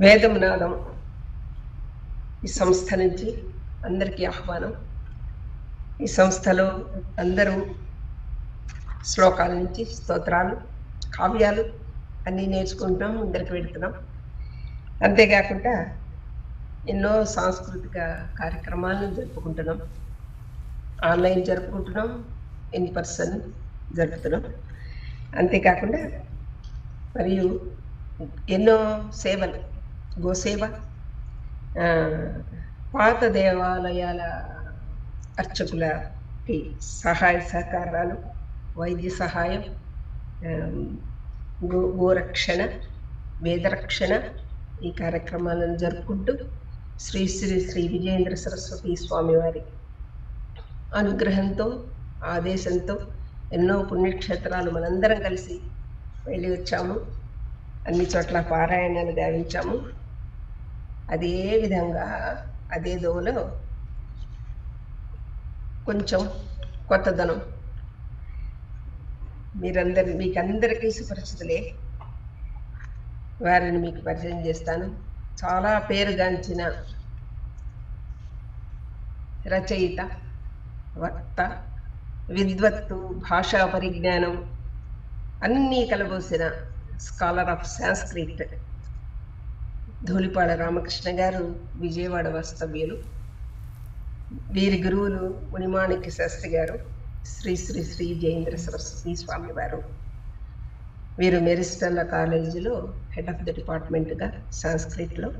వేదమునాదం ఈ సంస్థ నుంచి అందరికీ ఆహ్వానం. ఈ సంస్థలో అందరూ శ్లోకాల నుంచి స్తోత్రాలు, కావ్యాలు అన్నీ నేర్చుకుంటున్నాం, ముందరికి వెళుతున్నాం. అంతేకాకుండా ఎన్నో సాంస్కృతిక కార్యక్రమాలను జరుపుకుంటున్నాం. ఆన్లైన్ జరుపుకుంటున్నాం, ఇన్ పర్సన్ జరుపుతున్నాం. అంతేకాకుండా మరియు ఎన్నో సేవలు, గోసేవ, పాత దేవాలయాల అర్చకులకి సహాయ సహకారాలు, వైద్య సహాయం, గోరక్షణ, వేదరక్షణ ఈ కార్యక్రమాలను జరుపుకుంటూ శ్రీ శ్రీ శ్రీ విజయేంద్ర సరస్వతి స్వామి వారి అనుగ్రహంతో, ఆదేశంతో ఎన్నో పుణ్యక్షేత్రాలు మనందరం కలిసి వెళ్ళి వచ్చాము. అన్ని చోట్ల పారాయణాలు గావించాము. అదే విధంగా అదే దోవలో కొంచెం కొత్తదనం మీకందరికీ సుపరిచితులే, వారిని మీకు పరిచయం చేస్తాను. చాలా పేరుగాంచిన రచయిత, వక్త, విద్వత్తు, భాషా పరిజ్ఞానం అన్నీ కలబోసిన స్కాలర్ ఆఫ్ సాంస్క్రిట్ ధూళిపాడ రామకృష్ణ గారు విజయవాడ వాస్తవ్యులు. వీరి గురువులు మునిమాణిక్య శాస్త్రి గారు, శ్రీ శ్రీ శ్రీ జయేంద్ర సరస్వతి స్వామి వారు. వీరు మెరిస్టల్ల కాలేజీలో హెడ్ ఆఫ్ ది డిపార్ట్మెంట్గా సాంస్క్రిట్లో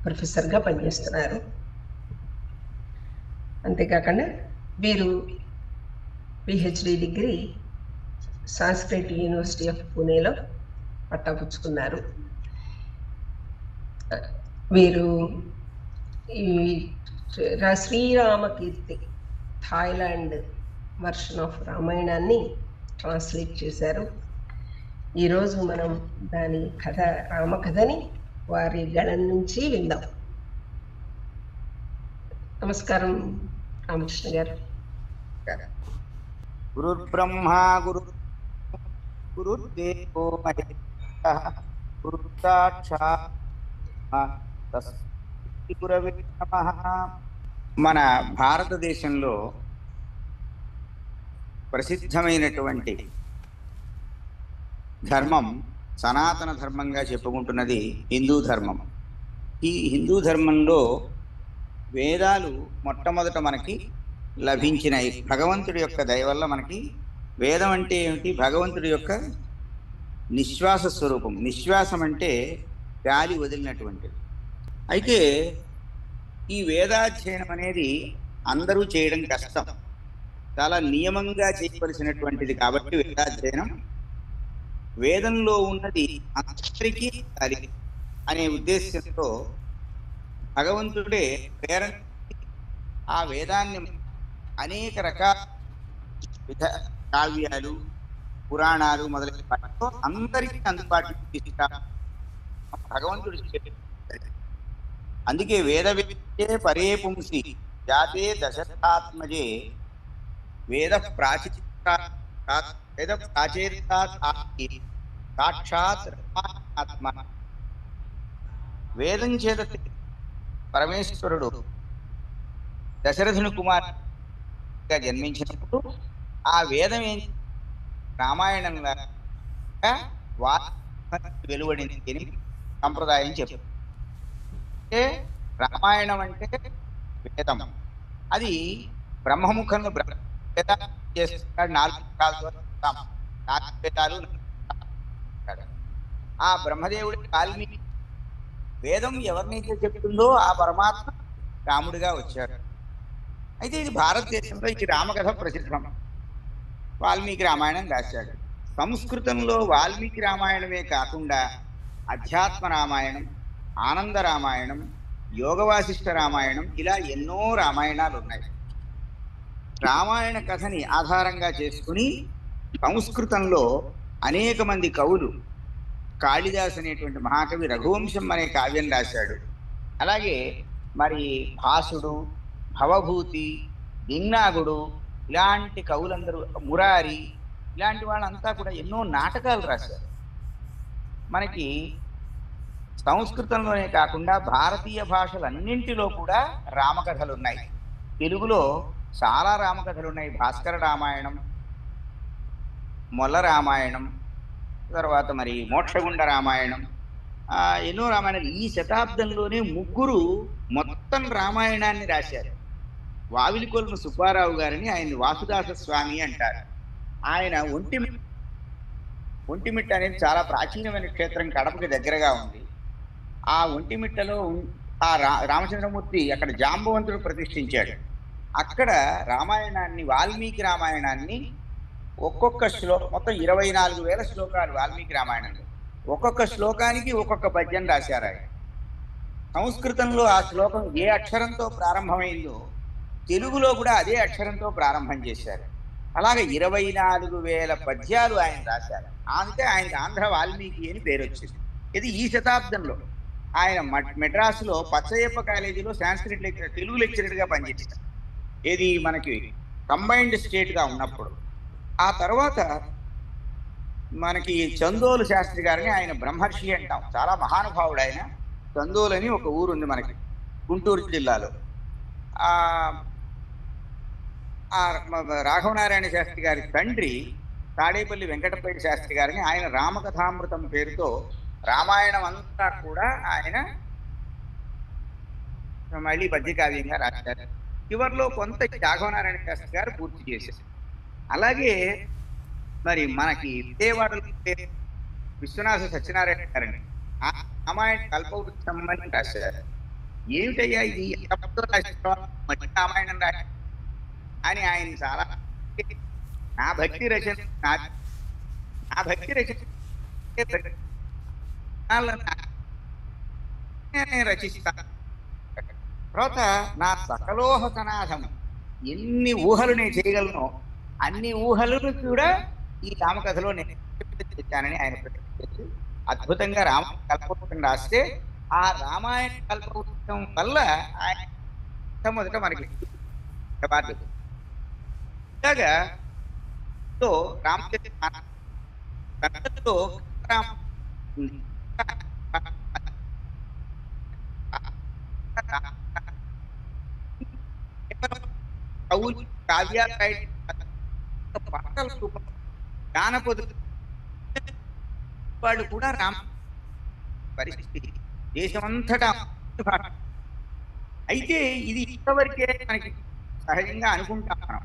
ప్రొఫెసర్గా పనిచేస్తున్నారు. అంతేకాకుండా వీరు PhD degree Sanskrit university of పూణేలో పట్టాపుచ్చుకున్నారు. వీరు ఈ శ్రీరామకీర్తి థాయిలాండ్ వర్షన్ ఆఫ్ రామాయణాన్ని ట్రాన్స్లేట్ చేశారు. ఈరోజు మనం దాని కథ, రామకథని వారి గళం నుంచి విందాం. నమస్కారం రామకృష్ణ గారు. గురుర్బ్రహ్మా గురుర్దేవో మహేశ్వరః గురుసాక్షాత్ తస్మై గురవే నమః. మన భారతదేశంలో ప్రసిద్ధమైనటువంటి ధర్మం సనాతన ధర్మంగా చెప్పుకుంటున్నది హిందూ ధర్మం. ఈ హిందూ ధర్మంలో వేదాలు మొట్టమొదట మనకి లభించినాయి. భగవంతుడి యొక్క దయ వల్ల మనకి వేదం అంటే ఏమిటి? భగవంతుడి యొక్క నిశ్వాస స్వరూపం. నిశ్వాసం అంటే గాలి వదిలినటువంటిది. అయితే ఈ వేదాధ్యయనం అనేది అందరూ చేయడం కష్టం, చాలా నియమంగా చేయవలసినటువంటిది. కాబట్టి వేదాధ్యయనం, వేదంలో ఉన్నది అందరికీ ఉండాలి అనే ఉద్దేశంతో భగవంతుడే ప్రేరణ ఆ వేదాన్ని అనేక రకాల కావ్యాలు, పురాణాలు మొదలైన వాటితో అందరికీ అందుబాటులో తీసుకురా భగవంతుడు. అందుకే వేద విద్యే పరే పుంసి జాతే దశరథాత్మజే వేద ప్రాచేతాత్ సాక్షాత్ ఆత్మ. వేదం చేత పరమేశ్వరుడు దశరథుని కుమారుగా జన్మించినప్పుడు ఆ వేదం ఏం రామాయణంగా వెలువడింది అని సంప్రదాయం చెప్తుంది. అంటే రామాయణం అంటే వేదం, అది బ్రహ్మముఖంలో చేస్తున్నాడు. 4 వేదాలు. ఆ బ్రహ్మదేవుడి వాల్మీకి వేదం ఎవరినైతే చెప్తుందో ఆ పరమాత్మ రాముడిగా వచ్చాడు. అయితే ఇది భారతదేశంలో ఈ రామకథ ప్రసిద్ధం. వాల్మీకి రామాయణం రాశాడు. సంస్కృతంలో వాల్మీకి రామాయణమే కాకుండా అధ్యాత్మ రామాయణం, ఆనంద రామాయణం, యోగవాసిష్ఠ రామాయణం, ఇలా ఎన్నో రామాయణాలు ఉన్నాయి. రామాయణ కథని ఆధారంగా చేసుకుని సంస్కృతంలో అనేక మంది కవులు, కాళిదాస్ అనేటువంటి మహాకవి రఘువంశం అనే కావ్యం రాశాడు. అలాగే మరి భాసుడు, భవభూతి, దిన్నాగుడు ఇలాంటి కవులందరూ, మురారి ఇలాంటి వాళ్ళంతా కూడా ఎన్నో నాటకాలు రాశారు. మనకి సంస్కృతంలోనే కాకుండా భారతీయ భాషలన్నింటిలో కూడా రామకథలు ఉన్నాయి. తెలుగులో చాలా రామకథలు ఉన్నాయి. భాస్కర రామాయణం, మొల్ల రామాయణం, తర్వాత మరి మోక్షగుండ రామాయణం, ఎన్నో రామాయణాలు. ఈ శతాబ్దంలోనే ముగ్గురు మొత్తం రామాయణాన్ని రాశారు. వావిలికొలను సుబ్బారావు గారిని, ఆయన వాసుదాస స్వామి అంటారు. ఆయన ఒంటిమిట్ట అనేది చాలా ప్రాచీనమైన క్షేత్రం, కడపకి దగ్గరగా ఉంది. ఆ ఒంటిమిట్టలో ఆ రామచంద్రమూర్తి అక్కడ జాంబవంతుడు ప్రతిష్ఠించాడు. అక్కడ రామాయణాన్ని, వాల్మీకి రామాయణాన్ని ఒక్కొక్క శ్లోకం, మొత్తం 24,000 శ్లోకాలు వాల్మీకి రామాయణంలో. ఒక్కొక్క శ్లోకానికి ఒక్కొక్క పద్యం రాశారు ఆయన. సంస్కృతంలో ఆ శ్లోకం ఏ అక్షరంతో ప్రారంభమైందో తెలుగులో కూడా అదే అక్షరంతో ప్రారంభం చేశారు. అలాగే 24,000 పద్యాలు ఆయన రాశారు. అందుకే ఆయనకి ఆంధ్ర వాల్మీకి అని పేరు వచ్చింది. ఇది ఈ శతాబ్దంలో. ఆయన మెడ్రాసులో పచ్చయ్యప్ప కాలేజీలో సాంస్క్రిట్ లెక్చరర్, తెలుగు లెక్చరర్గా పనిచేశారు. ఇది మనకి కంబైన్డ్ స్టేట్గా ఉన్నప్పుడు. ఆ తర్వాత మనకి చందోలు శాస్త్రి గారిని, ఆయన బ్రహ్మర్షి అంటాం, చాలా మహానుభావుడు ఆయన. చందోలు అని ఒక ఊరుంది మనకి గుంటూరు జిల్లాలో. రాఘవనారాయణ శాస్త్రి గారి తండ్రి తాడేపల్లి వెంకటపేట శాస్త్రి గారిని, ఆయన రామకథామృతం పేరుతో రామాయణం అంతా కూడా ఆయన మళ్ళీ పద్యకావ్యంగా రాశారు. చివరిలో కొంత రాఘవనారాయణ శాస్త్రి గారు పూర్తి చేశారు. అలాగే మరి మనకి విజయవాడలో విశ్వనాథ సత్యనారాయణ గారిని రామాయణ కల్పవృక్షం అని రాశారు. ఏమిటయ్యా ఇది, రామాయణం రాశారు అని ఆయన చాలా, నా భక్తి రచన రచిస్తాను. తర్వాత నా సకలోహ సనాథము, ఎన్ని ఊహలు నేను చేయగలను అన్ని ఊహలను కూడా ఈ రామకథలో నేను తెచ్చానని ఆయన ప్రకటించారు. అద్భుతంగా రామాయణ కల్పవృక్షం రాస్తే ఆ రామాయణ కల్పవృక్షం వల్ల ఆయన మొదట మనకి బాధ్యత. ఇలాగా రామచంద్రతో కావ్యాలు పాటల రూపం, జానపదు వాడు కూడా రామ పరిస్థితి దేశమంతటా. అయితే ఇది ఇంతవరకే మనకి సహజంగా అనుకుంటాం మనం.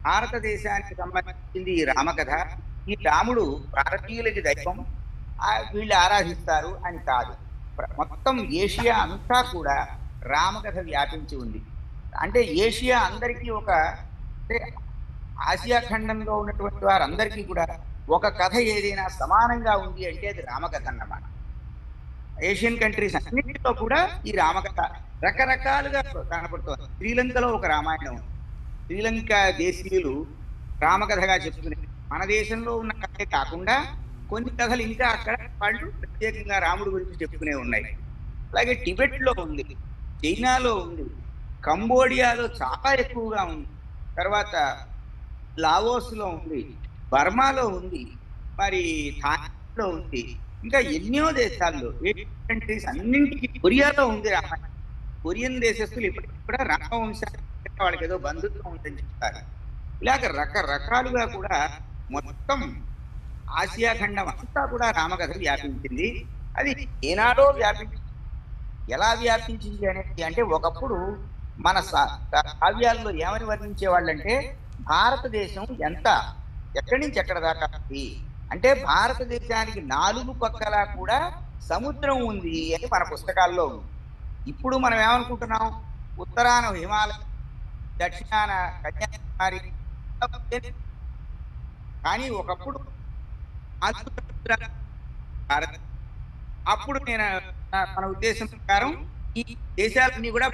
భారతదేశానికి సంబంధించింది ఈ రామకథ. ఈ రాముడు భారతీయులకి దైవం, వీళ్ళు ఆరాధిస్తారు అని కాదు. మొత్తం ఏషియా అంతా కూడా రామకథ వ్యాపించి ఉంది. అంటే ఏషియా అందరికీ ఒక, అంటే ఆసియా ఖండంలో ఉన్నటువంటి వారందరికీ కూడా ఒక కథ ఏదైనా సమానంగా ఉంది అంటే అది రామకథ అన్నమాట. ఏషియన్ కంట్రీస్ అన్నింటిలో కూడా ఈ రామకథ రకరకాలుగా కనపడుతుంది. శ్రీలంకలో ఒక రామాయణం, శ్రీలంక దేశీయులు రామకథగా చెప్తున్నారు. మన దేశంలో ఉన్న కథే కాకుండా కొన్ని కథలు ఇంకా అక్కడ వాళ్ళు ప్రత్యేకంగా రాముడి గురించి చెప్పుకునే ఉన్నాయి. అలాగే టిబెట్లో ఉంది, చైనాలో ఉంది, కంబోడియాలో చాలా ఎక్కువగా ఉంది, తర్వాత లావోస్లో ఉంది, బర్మాలో ఉంది, మరి థాయిలాండ్లో ఉంది, ఇంకా ఎన్నో దేశాల్లో, కంట్రీస్ అన్నింటికి, కొరియాలో ఉంది రామాయణం. కొరియన్ దేశస్తులు ఇప్పటికీ కూడా రామవంశానికి వాళ్ళకి ఏదో బంధుత్వం ఉందని చెప్తారు. ఇలాగ రకరకాలుగా కూడా మొత్తం ఆసియా ఖండం అంతా కూడా రామకథ వ్యాపించింది. అది ఏనాడో వ్యాపించింది. ఎలా వ్యాపించింది అనేది అంటే, ఒకప్పుడు మన కావ్యాల్లో ఏమని వర్ణించేవాళ్ళంటే, భారతదేశం ఎక్కడి నుంచి ఎక్కడ దాకా అంటే భారతదేశానికి 4 పక్కల కూడా సముద్రం ఉంది అని మన పుస్తకాల్లో ఉంది. ఇప్పుడు మనం ఏమనుకుంటున్నాం, ఉత్తరాన హిమాలయ, దక్షిణాన కన్యాకుమారి. కానీ ఒకప్పుడు అప్పుడు నేను మన ఉద్దేశం ప్రకారం ఈ దేశాలన్నీ కూడా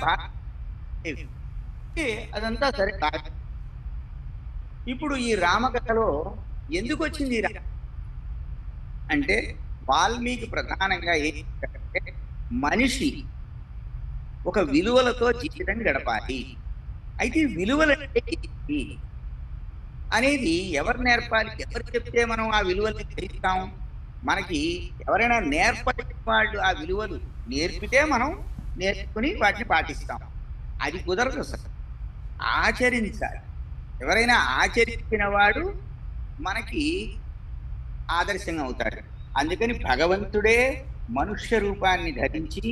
అదంతా సరే కాదు. ఇప్పుడు ఈ రామకథలో ఎందుకు వచ్చింది అంటే, వాల్మీకి ప్రధానంగా ఏంటంటే, మనిషి ఒక విలువలతో జీవితం గడపాలి. అయితే విలువలు అనేది ఎవరు నేర్పాలి, ఎవరు చెప్తే మనం ఆ విలువల్ని గ్రహిస్తాం మనకి ఎవరైనా నేర్పని వాళ్ళు ఆ విలువలు నేర్పితే మనం నేర్చుకుని వాటిని పాటిస్తాం. అది కుదరదు అసలు. ఆచరించాలి. ఎవరైనా ఆచరించిన వాడు మనకి ఆదర్శంగా అవుతాడు. అందుకని భగవంతుడే మనుష్య రూపాన్ని ధరించి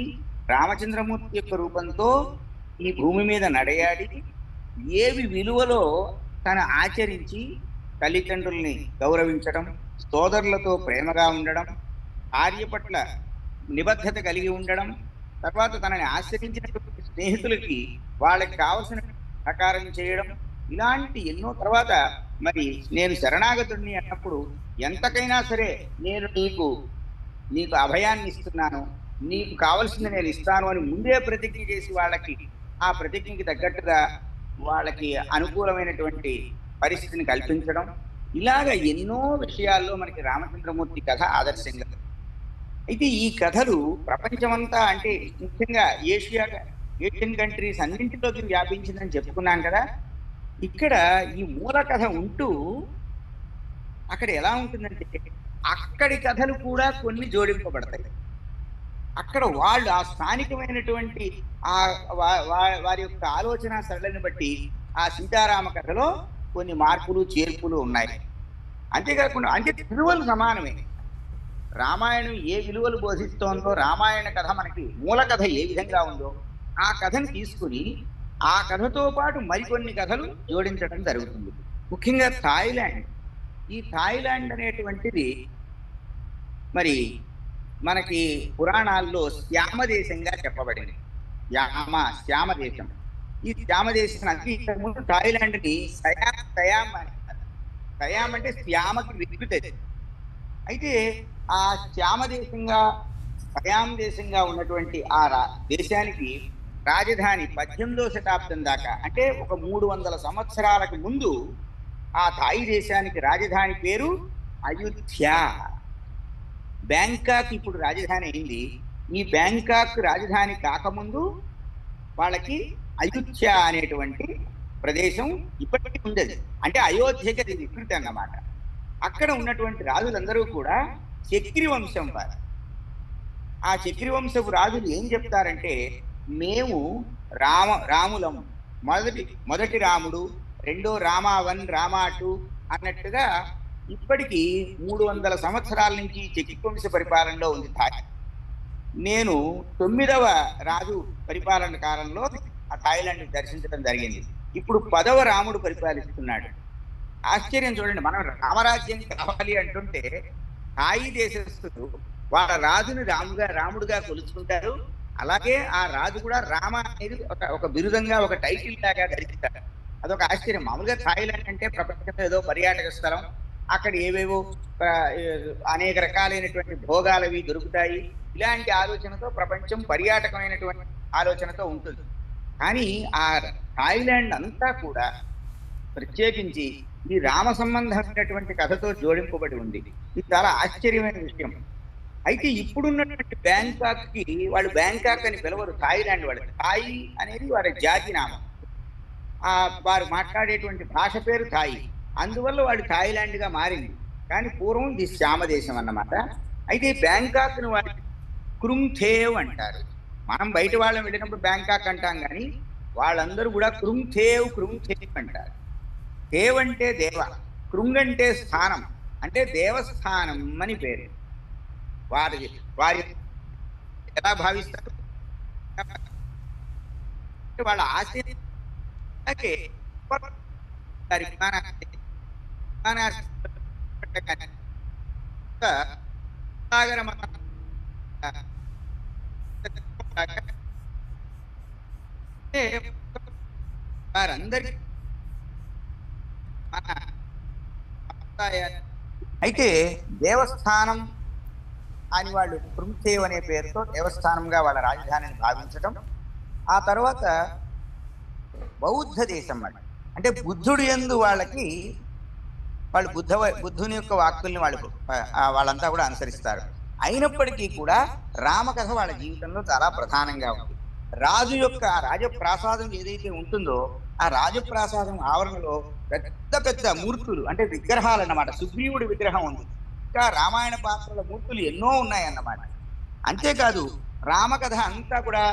రామచంద్రమూర్తి యొక్క రూపంతో ఈ భూమి మీద నడయాడి ఏవి విలువలో తను ఆచరించి తల్లిదండ్రుల్ని గౌరవించడం, సోదరులతో ప్రేమగా ఉండడం, భార్య పట్ల నిబద్ధత కలిగి ఉండడం, తర్వాత తనని ఆశ్రయించినటువంటి స్నేహితులకి వాళ్ళకి కావలసిన సహకారం చేయడం, ఇలాంటి ఎన్నో. తర్వాత మరి నేను శరణాగతుడిని అన్నప్పుడు ఎంతకైనా సరే నేను నీకు అభయాన్ని ఇస్తున్నాను, నీకు కావలసింది నేను ఇస్తాను అని ముందే ప్రతిజ్ఞ చేసి వాళ్ళకి ఆ ప్రతిజ్ఞకి తగ్గట్టుగా వాళ్ళకి అనుకూలమైనటువంటి పరిస్థితిని కల్పించడం, ఇలాగ ఎన్నో విషయాల్లో మనకి రామచంద్రమూర్తి కథ ఆదర్శంగా. అయితే ఈ కథలు ప్రపంచమంతా, అంటే ముఖ్యంగా ఏషియన్ కంట్రీస్ అన్నింటిలోకి వ్యాపించిందని చెప్పుకున్నాం కదా. ఇక్కడ ఈ మూల కథ ఉంటూ అక్కడ ఎలా ఉంటుందంటే అక్కడి కథలు కూడా కొన్ని జోడింపబడతాయి. అక్కడ వాళ్ళు ఆ స్థానికమైనటువంటి ఆ వారి యొక్క ఆలోచన సరళిని బట్టి ఆ సీతారామ కథలో కొన్ని మార్పులు చేర్పులు ఉన్నాయి. అంతేకాకుండా అంటే విలువలు సమానమే. రామాయణం ఏ విలువలు బోధిస్తోందో, రామాయణ కథ మనకి మూల కథ ఏ విధంగా ఉందో ఆ కథను తీసుకుని ఆ కథతో పాటు మరికొన్ని కథలు జోడించడం జరుగుతుంది. ముఖ్యంగా థాయిలాండ్. ఈ థాయిలాండ్ అనేటువంటిది మరి మనకి పురాణాల్లో శ్యామ దేశంగా చెప్పబడింది. శ్యామ దేశం. ఈ శ్యామ దేశం అంటే ఇంతకుముందు థాయిలాండ్ని సయామ్ సయామ్ అంటే శ్యామకి వికృతి. అయితే ఆ శ్యామ దేశంగా సయామ్ దేశంగా ఉన్నటువంటి ఆ దేశానికి రాజధాని 18వ శతాబ్దం దాకా, అంటే ఒక 300 సంవత్సరాలకు ముందు ఆ థాయి దేశానికి రాజధాని పేరు అయోధ్య. బ్యాంకాక్ ఇప్పుడు రాజధాని అయింది. ఈ బ్యాంకాక్ రాజధాని కాకముందు వాళ్ళకి అయోధ్య అనేటువంటి ప్రదేశం ఇప్పటికీ ఉండేది. అంటే అయోధ్యకి అది వికృతి అన్నమాట. అక్కడ ఉన్నటువంటి రాజులందరూ కూడా చక్రి వంశం వారు. ఆ చక్రి వంశపు రాజులు ఏం చెప్తారంటే, మేము రాములం, మొదటి రాముడు, రెండో రామావన్, రామాటు అన్నట్టుగా ఇప్పటికీ 300 సంవత్సరాల నుంచి చక్రి వంశ పరిపాలనలో ఉంది థాయి. నేను 9వ రాజు పరిపాలన కాలంలో ఆ థాయిలాండ్ దర్శించడం జరిగింది. ఇప్పుడు 10వ రాముడు పరిపాలిస్తున్నాడు. ఆశ్చర్యం చూడండి. మనం రామరాజ్యం కావాలి అంటుంటే థాయి దేశస్థులు వాళ్ళ రాజుని రాముడుగా కొలుచుకుంటారు. అలాగే ఆ రాజు కూడా రామ అనేది ఒక బిరుదంగా, ఒక టైటిల్ లాగా ధరిస్తారు. అదొక ఆశ్చర్యం. మామూలుగా థాయిలాండ్ అంటే ప్రపంచంలో ఏదో పర్యాటక స్థలం, అక్కడ ఏవేవో అనేక రకాలైనటువంటి భోగాలవి దొరుకుతాయి, ఇలాంటి ఆలోచనతో ప్రపంచం పర్యాటకమైనటువంటి ఆలోచనతో ఉంటుంది. కానీ ఆ థాయిలాండ్ అంతా కూడా ప్రత్యేకించి ఈ రామ సంబంధమైనటువంటి కథతో జోడింపబడి ఉంది. ఇది చాలా ఆశ్చర్యమైన విషయం. అయితే ఇప్పుడున్నటువంటి బ్యాంకాక్కి వాళ్ళు బ్యాంకాక్ అని పిలవరు, థాయిలాండ్ వాళ్ళు. థాయి అనేది వారి జాతి నామం. వారు మాట్లాడేటువంటి భాష పేరు థాయి. అందువల్ల వాళ్ళు థాయిలాండ్గా మారింది. కానీ పూర్వం ఇది శ్యామ దేశం అన్నమాట. అయితే బ్యాంకాక్ను వాళ్ళు క్రుంగ్థేవ్ అంటారు. మనం బయట వాళ్ళని వెళ్ళినప్పుడు బ్యాంకాక్ అంటాం, కానీ వాళ్ళందరూ కూడా క్రుంగ్థేవ్ అంటారు. దేవ్ అంటే దేవ, కృంగ్ అంటే స్థానం, అంటే దేవస్థానం అని పేరు. వారి ఎలా భావిస్తారు, వాళ్ళ ఆశయం వారందరికీ అయితే దేవస్థానం అని వాళ్ళు కృంగ్థేవ్ అనే పేరుతో దేవస్థానంగా వాళ్ళ రాజధానిని భావించడం. ఆ తర్వాత బౌద్ధ దేశం అంటే బుద్ధుడు యందు వాళ్ళు బుద్ధుని యొక్క వాక్కుల్ని వాళ్ళంతా కూడా అనుసరిస్తారు. అయినప్పటికీ కూడా రామకథ వాళ్ళ జీవితంలో చాలా ప్రధానంగా ఉంది. రాజు యొక్క రాజప్రాసాదం ఏదైతే ఉంటుందో ఆ రాజప్రాసాదం ఆవరణలో పెద్ద పెద్ద మూర్తులు, అంటే విగ్రహాలు అన్నమాట. సుగ్రీవుడి విగ్రహం ఉంది. ఇంకా రామాయణ పాత్రల మూర్తులు ఎన్నో ఉన్నాయన్నమాట. అంతేకాదు రామకథ అంతా కూడా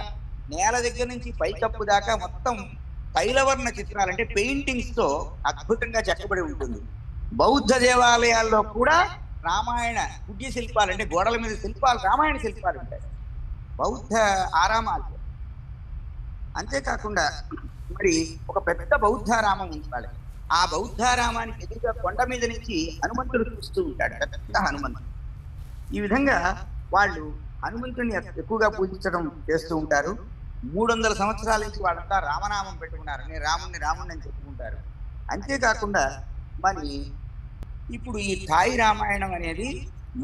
నేల దగ్గర నుంచి పైకప్పు దాకా మొత్తం తైలవర్ణ చిత్రాలు అంటే పెయింటింగ్స్ తో అద్భుతంగా చెక్కబడి ఉంటుంది. బౌద్ధ దేవాలయాల్లో కూడా రామాయణ పుణ్య శిల్పాలు అంటే గోడల మీద శిల్పాలు, రామాయణ శిల్పాలు ఉంటాయి బౌద్ధ ఆరామాలు. అంతేకాకుండా మరి ఒక పెద్ద బౌద్ధారామం ఉంది. ఆ బౌద్ధారామానికి ఎదురుగా కొండ మీద నుంచి హనుమంతుడు చూస్తూ ఉంటాడు, పెద్ద హనుమంతుడు. ఈ విధంగా వాళ్ళు హనుమంతుడిని ఎక్కువగా పూజించడం చేస్తూ ఉంటారు. 300 సంవత్సరాల నుంచి వాళ్ళంతా రామనామం పెట్టుకున్నారు, నేను రాముణ్ణి రాముణ్ణి అని చెప్పుకుంటారు. అంతేకాకుండా మరి ఇప్పుడు ఈ థాయి రామాయణం అనేది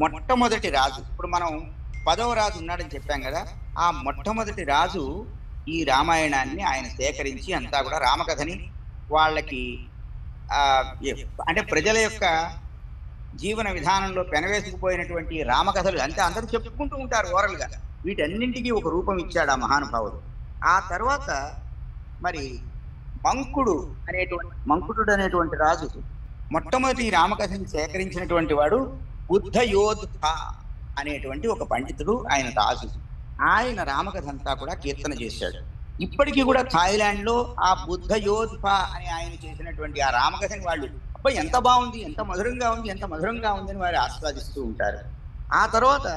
మొట్టమొదటి రాజు, ఇప్పుడు మనం 10వ రాజు ఉన్నాడని చెప్పాం కదా, ఆ మొట్టమొదటి రాజు ఈ రామాయణాన్ని ఆయన సేకరించి అంతా కూడా రామకథని వాళ్ళకి అంటే ప్రజల యొక్క జీవన విధానంలో పెనవేసుకుపోయినటువంటి రామకథలు అంటే అందరూ చెప్పుకుంటూ ఉంటారు ఓరల్గా, వీటన్నింటికీ ఒక రూపం ఇచ్చాడు ఆ మహానుభావుడు. ఆ తర్వాత మరి మంకుడు అనేటువంటి రాజు మొట్టమొదటి రామకథని సేకరించినటువంటి వాడు బుద్ధయోధ అనేటువంటి ఒక పండితుడు, ఆయన రాజు. ఆయన రామకథ అంతా కూడా కీర్తన చేశాడు. ఇప్పటికీ కూడా థాయిలాండ్ లో ఆ బుద్ధయోధ అని ఆయన చేసినటువంటి ఆ రామకథని వాళ్ళు అబ్బాయి ఎంత బాగుంది, ఎంత మధురంగా ఉంది, ఎంత మధురంగా ఉంది అని వారు ఆస్వాదిస్తూ ఉంటారు. ఆ తర్వాత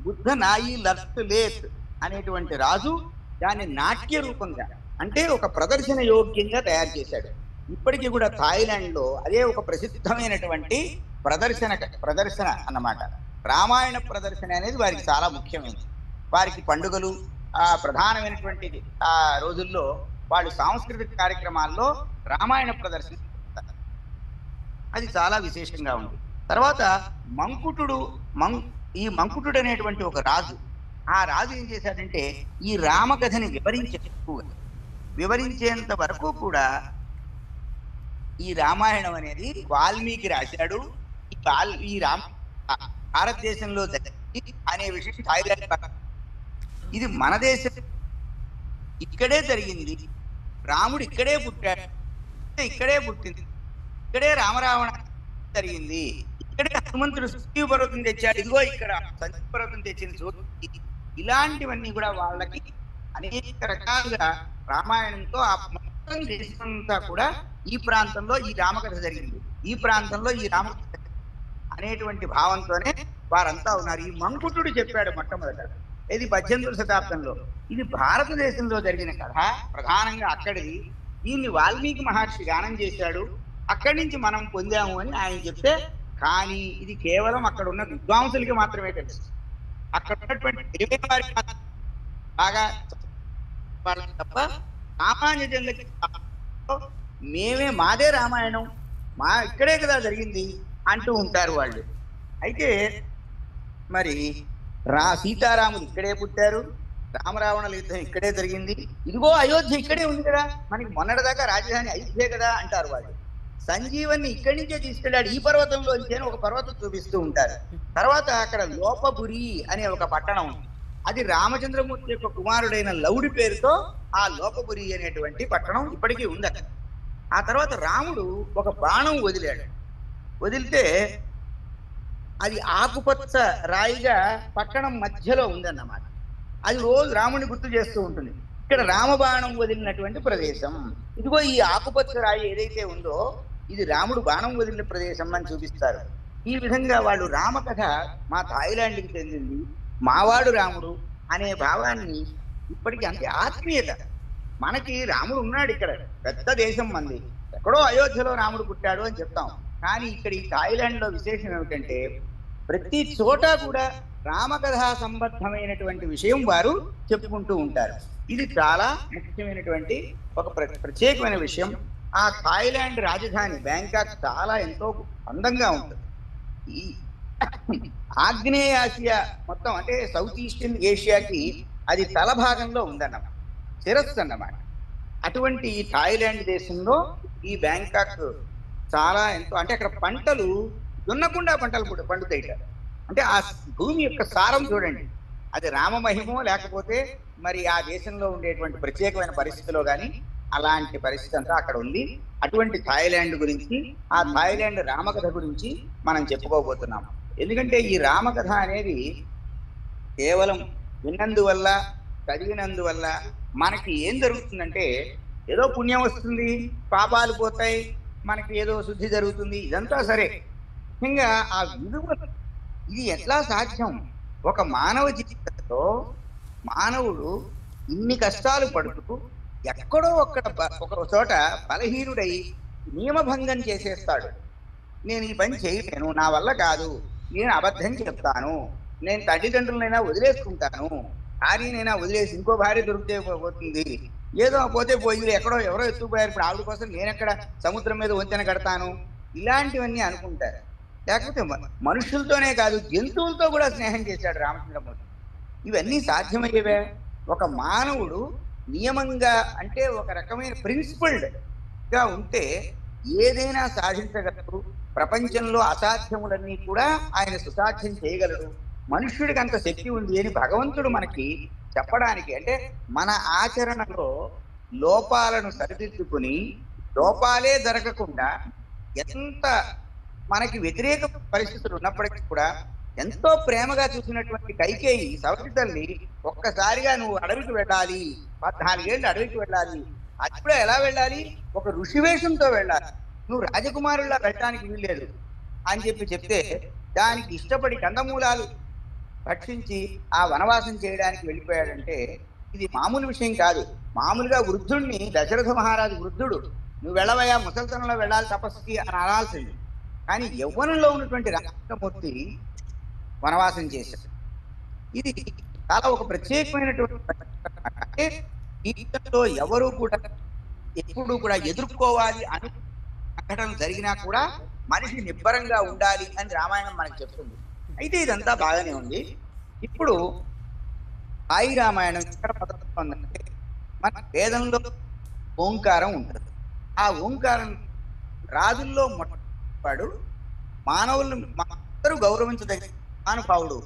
బుద్ధ నాయి లర్త్ లేత్ అనేటువంటి రాజు దాన్ని నాట్య రూపంగా అంటే ఒక ప్రదర్శన యోగ్యంగా తయారు చేశాడు. ఇప్పటికీ కూడా థాయిలాండ్ లో అదే ఒక ప్రసిద్ధమైనటువంటి ప్రదర్శన అన్నమాట. రామాయణ ప్రదర్శన అనేది వారికి చాలా ముఖ్యమైనది. వారికి పండుగలు ప్రధానమైనటువంటి ఆ రోజుల్లో వాళ్ళు సాంస్కృతిక కార్యక్రమాల్లో రామాయణ ప్రదర్శన చేస్తారు. అది చాలా విశేషంగా ఉంది. తర్వాత ఈ మంకుటుడు అనేటువంటి ఒక రాజు, ఆ రాజు ఏం చేశాడంటే ఈ రామకథని వివరించేంత వరకు కూడా ఈ రామాయణం అనేది వాల్మీకి రాశాడు. ఈ భారతదేశంలో అనే విషయం థాయిలాండ్, ఇది మన దేశం, ఇక్కడే జరిగింది, రాముడు ఇక్కడే పుట్టాడు, ఇక్కడే పుట్టింది, ఇక్కడే రామరావణ జరిగింది, ఇక్కడే హనుమంతుడు సుగ్రీవ పర్వతం తెచ్చాడు, ఇదిగో ఇక్కడ సంజీవ పర్వతం తెచ్చింది చోటు. ఇలాంటివన్నీ కూడా వాళ్ళకి అనేక రకాలుగా రామాయణంతో ఆ మొత్తం దేశమంతా కూడా ఈ ప్రాంతంలో ఈ రామకథ జరిగింది, ఈ ప్రాంతంలో ఈ రామకథ అనేటువంటి భావంతోనే వారంతా ఉన్నారు. ఈ మంకుటుడు చెప్పాడు మొట్టమొదట, ఇది 18వ శతాబ్దంలో, ఇది భారతదేశంలో జరిగిన కథ, ప్రధానంగా అక్కడిది, దీన్ని వాల్మీకి మహర్షి గానం చేశాడు, అక్కడి నుంచి మనం పొందాము అని ఆయన చెప్తే, కానీ ఇది కేవలం అక్కడ ఉన్న విద్వాంసులకి మాత్రమే తెలుసు. అక్కడ ఉన్నటువంటి వారికి బాగా తప్ప సామాన్య జనులకి మాదే రామాయణం, ఇక్కడే కదా జరిగింది అంటూ ఉంటారు వాళ్ళు. అయితే మరి సీతారాములు ఇక్కడే పుట్టారు, రామరావణుల యుద్ధం ఇక్కడే జరిగింది, ఇదిగో అయోధ్య ఇక్కడే ఉంది కదా, మనకి మొన్నటిదాకా రాజధాని అయోధ్య కదా అంటారు వాళ్ళు. సంజీవన్ని ఇక్కడి నుంచే తీసుకెళ్ళాడు ఈ పర్వతంలో అని ఒక పర్వతం చూపిస్తూ ఉంటారు. తర్వాత అక్కడ లోపపురి అనే ఒక పట్టణం ఉంది, అది రామచంద్రమూర్తి యొక్క కుమారుడైన లవుడి పేరుతో ఆ లోపపురి అనేటువంటి పట్టణం ఇప్పటికీ ఉంది అక్కడ. ఆ తర్వాత రాముడు ఒక బాణం వదిలితే అది ఆకుపచ్చ రాయిగా పట్టణం మధ్యలో ఉందన్నమాట. అది రోజు రాముడిని గుర్తు చేస్తూ ఉంటుంది. ఇక్కడ రామబాణం వదిలినటువంటి ప్రదేశం, ఇదిగో ఈ ఆకుపచ్చ రాయి ఏదైతే ఉందో ఇది రాముడు బాణం వదిలిన ప్రదేశం అని చూపిస్తారు. ఈ విధంగా వాళ్ళు రామకథ మా థాయిలాండ్కి చెందింది, మావాడు రాముడు అనే భావాన్ని ఇప్పటికీ అంతే ఆత్మీయత. మనకి రాముడు ఉన్నాడు, ఇక్కడ పెద్ద దేశం మంది, ఎక్కడో అయోధ్యలో రాముడు పుట్టాడు అని చెప్తాం. కానీ ఇక్కడ ఈ థాయిలాండ్ లో విశేషం ఏమిటంటే ప్రతి చోట కూడా రామకథా సంబద్ధమైనటువంటి విషయం వారు చెప్పుకుంటూ ఉంటారు. ఇది చాలా ముఖ్యమైనటువంటి ఒక ప్రత్యేకమైన విషయం. ఆ థాయిలాండ్ రాజధాని బ్యాంకాక్ చాలా ఎంతో అందంగా ఉంటుంది. ఈ ఆగ్నేయ ఆసియా మొత్తం అంటే సౌత్ ఈస్టర్న్ ఏషియాకి అది తల భాగంలో ఉందన్నమాట, శిరస్సు అన్నమాట. అటువంటి ఈ థాయిలాండ్ దేశంలో ఈ బ్యాంకాక్ చాలా ఎంతో అంటే అక్కడ పంటలు దున్నకుండా పంటలు కూడా పండుతాయి. అంటే ఆ భూమి యొక్క సారం చూడండి, అది రామమహిమో లేకపోతే మరి ఆ దేశంలో ఉండేటువంటి ప్రత్యేకమైన పరిస్థితిలో కానీ అలాంటి పరిస్థితి అంతా అక్కడ ఉంది. అటువంటి థాయిలాండ్ గురించి, ఆ థాయిలాండ్ రామకథ గురించి మనం చెప్పుకోబోతున్నాం. ఎందుకంటే ఈ రామకథ అనేది కేవలం విన్నందువల్ల, చదివినందువల్ల మనకి ఏం జరుగుతుందంటే ఏదో పుణ్యం వస్తుంది, పాపాలు పోతాయి, మనకి ఏదో శుద్ధి జరుగుతుంది, ఇదంతా సరే. ఇంకా ఆ విలువ ఇది ఎట్లా సాధ్యం? ఒక మానవ జీవితంలో మానవుడు ఇన్ని కష్టాలు పడుతూ ఎక్కడో ఒక చోట బలహీనుడై నియమభంగం చేసేస్తాడు. నేను ఈ పని చేయలేను, నా వల్ల కాదు, నేను అబద్ధం చెప్తాను, నేను తల్లిదండ్రులనైనా వదిలేసుకుంటాను, భార్యనైనా వదిలేసి ఇంకో భార్య దొరికితే పోతుంది, ఏదో పోతే పోయి ఎక్కడో ఎవరో ఎత్తుకుపోయారు, ఇప్పుడు ఆవిడ కోసం నేను ఎక్కడ సముద్రం మీద వంతెన కడతాను, ఇలాంటివన్నీ అనుకుంటారు. లేకపోతే మనుషులతోనే కాదు జంతువులతో కూడా స్నేహం చేశాడు రామచంద్రమూర్తి. ఇవన్నీ సాధ్యమయ్యేవే? ఒక మానవుడు నియమంగా, అంటే ఒక రకమైన ప్రిన్సిపల్డ్ గా ఉంటే ఏదైనా సాధించగలడు. ప్రపంచంలో అసాధ్యములన్నీ కూడా ఆయన సుసాధ్యం చేయగలడు. మనుష్యుడికి అంత శక్తి ఉంది అని భగవంతుడు మనకి చెప్పడానికి, అంటే మన ఆచరణలో లోపాలను సరిదిద్దుకుని లోపాలే జరగకుండా ఎంత మనకి వ్యతిరేక పరిస్థితులు ఉన్నప్పటికీ కూడా ఎంతో ప్రేమగా చూసినటువంటి కైకేయి సవతి తల్లి ఒక్కసారిగా నువ్వు అడవికి వెళ్ళాలి, 14 ఏళ్ళు అడవికి వెళ్ళాలి, అది కూడా ఎలా వెళ్ళాలి? ఒక ఋషివేషంతో వెళ్ళాలి, నువ్వు రాజకుమారుల్లా వెళ్ళటానికి వీల్లేదు అని చెప్తే దానికి ఇష్టపడి కందమూలాలు భక్షించి ఆ వనవాసం చేయడానికి వెళ్ళిపోయాడంటే ఇది మామూలు విషయం కాదు. మామూలుగా వృద్ధుడిని, దశరథ మహారాజు వృద్ధుడు, నువ్వు వెళ్ళవయా, ముసల్తనంలో వెళ్ళాలి తపస్సుకి అని అనాల్సింది. కానీ యవ్వనంలో ఉన్నటువంటి రామచంద్రమూర్తి వనవాసం చేశాడు. ఇది చాలా ఒక ప్రత్యేకమైనటువంటి జీవితంలో ఎవరు కూడా ఎప్పుడు కూడా ఎదుర్కోవాలి అను సంఘటనలు జరిగినా కూడా మనిషి నిబ్బరంగా ఉండాలి అని రామాయణం మనకు చెప్తుంది. అయితే ఇదంతా బాగానే ఉంది. ఇప్పుడు సాయి రామాయణం ఎక్కడ మొదలవుతుందంటే మన వేదంలో ఓంకారం ఉంటుంది. ఆ ఓంకారం రాజుల్లో మొట్టవాడు, మానవులను అందరూ గౌరవించదగిన మానుభావుడు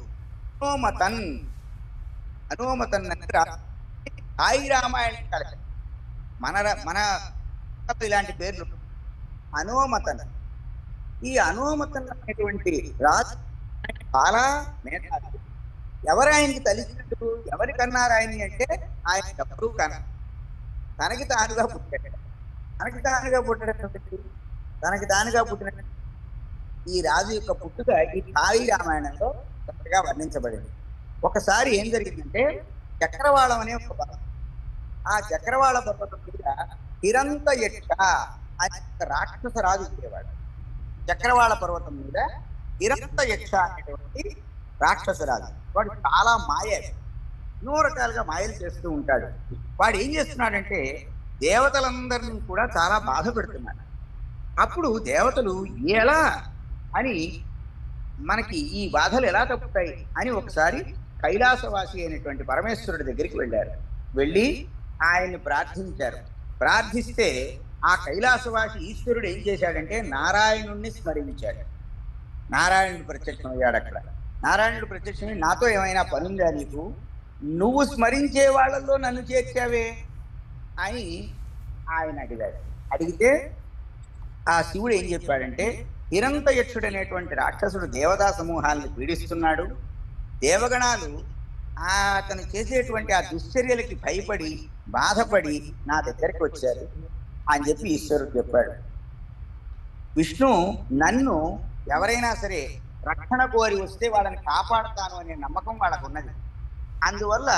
అనుమతన్. అంటే సాయి రామాయణం కాదు, మన ఇలాంటి పేర్లు అనుమతన్. ఈ అనుమతన్ అనేటువంటి రాజు చాలా మేధావి. ఎవరు ఆయనకి తల్లిదండ్రులు, ఎవరి కన్నారు ఆయన్ని అంటే ఆయన ఎవరు కన్నారు, తనకి తానుగా పుట్టాడు. తనకి తానుగా పుట్టిన ఈ రాజు యొక్క పుట్టుక ఈ సాయి రామాయణంలో చక్కగా వర్ణించబడింది. ఒకసారి ఏం జరిగిందంటే చక్రవాళం అనే ఒక పర్వతం, ఆ చక్రవాళ పర్వతం మీద హిరంతయక్ష అనే ఒక రాక్షస రాజు ఉండేవాడు. చక్రవాళ పర్వతం మీద హిరంతయక్ష అనేటువంటి రాక్షస రాజు. వాడు చాలా మాయావి, ఎన్నో రకాలుగా మాయలు చేస్తూ ఉంటాడు. వాడు ఏం చేస్తున్నాడంటే దేవతలందరినీ కూడా చాలా బాధ పెడుతున్నాడు. అప్పుడు దేవతలు ఎలా అని, మనకి ఈ బాధలు ఎలా తప్పుతాయి అని ఒకసారి కైలాసవాసి అయినటువంటి పరమేశ్వరుడి దగ్గరికి వెళ్ళారు. వెళ్ళి ఆయన్ని ప్రార్థించారు. ప్రార్థిస్తే ఆ కైలాసవాసి ఈశ్వరుడు ఏం చేశాడంటే నారాయణుణ్ణి స్మరించాడు. నారాయణుడు ప్రత్యక్షమయ్యాడు అక్కడ. నారాయణుడు ప్రత్యక్షమై, నాతో ఏమైనా పనుందా నీకు, నువ్వు స్మరించే వాళ్ళల్లో నన్ను చేర్చావే అని ఆయన అడిగాడు. అడిగితే ఆ శివుడు ఏం చెప్పాడంటే హిరంతయక్షుడు అనేటువంటి రాక్షసుడు దేవతా సమూహాలను పీడిస్తున్నాడు, దేవగణాలు అతను చేసేటువంటి ఆ దుశ్చర్యలకి భయపడి బాధపడి నా దగ్గరికి వచ్చారు అని చెప్పి ఈశ్వరుడు చెప్పాడు. విష్ణు నన్ను ఎవరైనా సరే రక్షణ కోరి వస్తే వాళ్ళని కాపాడతాను అనే నమ్మకం వాళ్ళకు ఉన్నది. అందువల్ల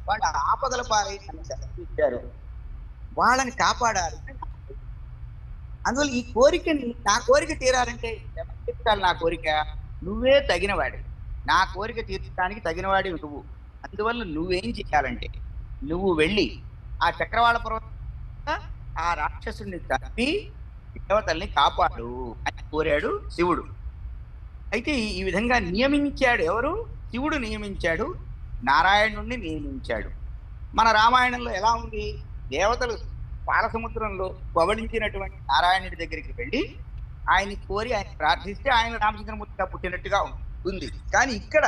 వాళ్ళు ఆపదల పాలై నన్ను శక్తిచ్చారు, వాళ్ళని కాపాడాలి. అందువల్ల ఈ కోరికని, నా కోరిక తీరాలంటే ఎవరు తీర్చాలి? నా కోరిక నువ్వే తగినవాడి, నా కోరిక తీర్చడానికి తగినవాడి నువ్వు. అందువల్ల నువ్వేం చేయాలంటే నువ్వు వెళ్ళి ఆ చక్రవాళ పర్వతం ఆ రాక్షసుని తప్పి దేవతల్ని కాపాడు అని కోరాడు శివుడు. అయితే ఈ విధంగా నియమించాడు. ఎవరు? శివుడు నియమించాడు, నారాయణుణ్ణి నియమించాడు. మన రామాయణంలో ఎలా ఉంది? దేవతలు పాలసముద్రంలో పవళించినటువంటి నారాయణుడి దగ్గరికి వెళ్ళి ఆయన్ని కోరి ఆయన ప్రార్థిస్తే ఆయన రామచంద్రమూర్తిగా పుట్టినట్టుగా ఉంది. కానీ ఇక్కడ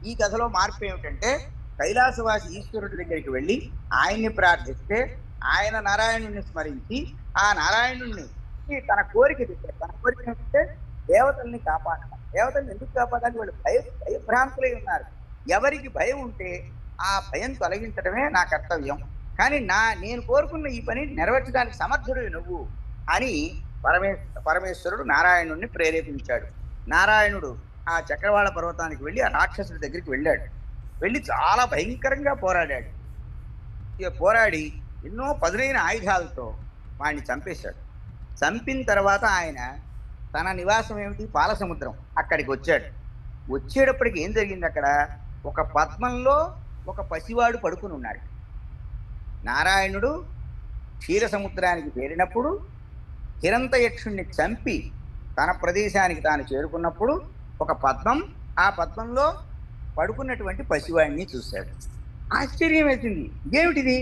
ఈ కథలో మార్పు ఏమిటంటే కైలాసవాసి ఈశ్వరుడి దగ్గరికి వెళ్ళి ఆయన్ని ప్రార్థిస్తే ఆయన నారాయణుడిని స్మరించి ఆ నారాయణుడిని తన కోరిక తెచ్చాడు. తన కోరిక ఏంటంటే దేవతల్ని కాపాడడం. దేవతలను ఎందుకు కాపాడాలి? వాళ్ళు భయభ్రాంతులై ఉన్నారు. ఎవరికి భయం ఉంటే ఆ భయం తొలగించడమే నా కర్తవ్యం. కానీ నేను కోరుకున్న ఈ పని నెరవేర్చడానికి సమర్థుడు నువ్వు అని పరమేశ్వరుడు నారాయణుడిని ప్రేరేపించాడు. నారాయణుడు ఆ చక్రవాళ పర్వతానికి వెళ్ళి ఆ రాక్షసుడి దగ్గరికి వెళ్ళాడు. వెళ్ళి చాలా భయంకరంగా పోరాడాడు. ఇక పోరాడి ఎన్నో పదునైన ఆయుధాలతో వాడిని చంపేశాడు. చంపిన తర్వాత ఆయన తన నివాసం ఏమిటి? పాలసముద్రం. అక్కడికి వచ్చాడు. వచ్చేటప్పటికి ఏం జరిగింది? అక్కడ ఒక పద్మంలో ఒక పసివాడు పడుకుని ఉన్నాడు. నారాయణుడు క్షీర సముద్రానికి చేరినప్పుడు హిరంతయక్షుణ్ణి చంపి తన ప్రదేశానికి తాను చేరుకున్నప్పుడు ఒక పద్మం, ఆ పద్మంలో పడుకున్నటువంటి పసివాడిని చూశాడు. ఆశ్చర్యం వేసింది. ఏమిటిది?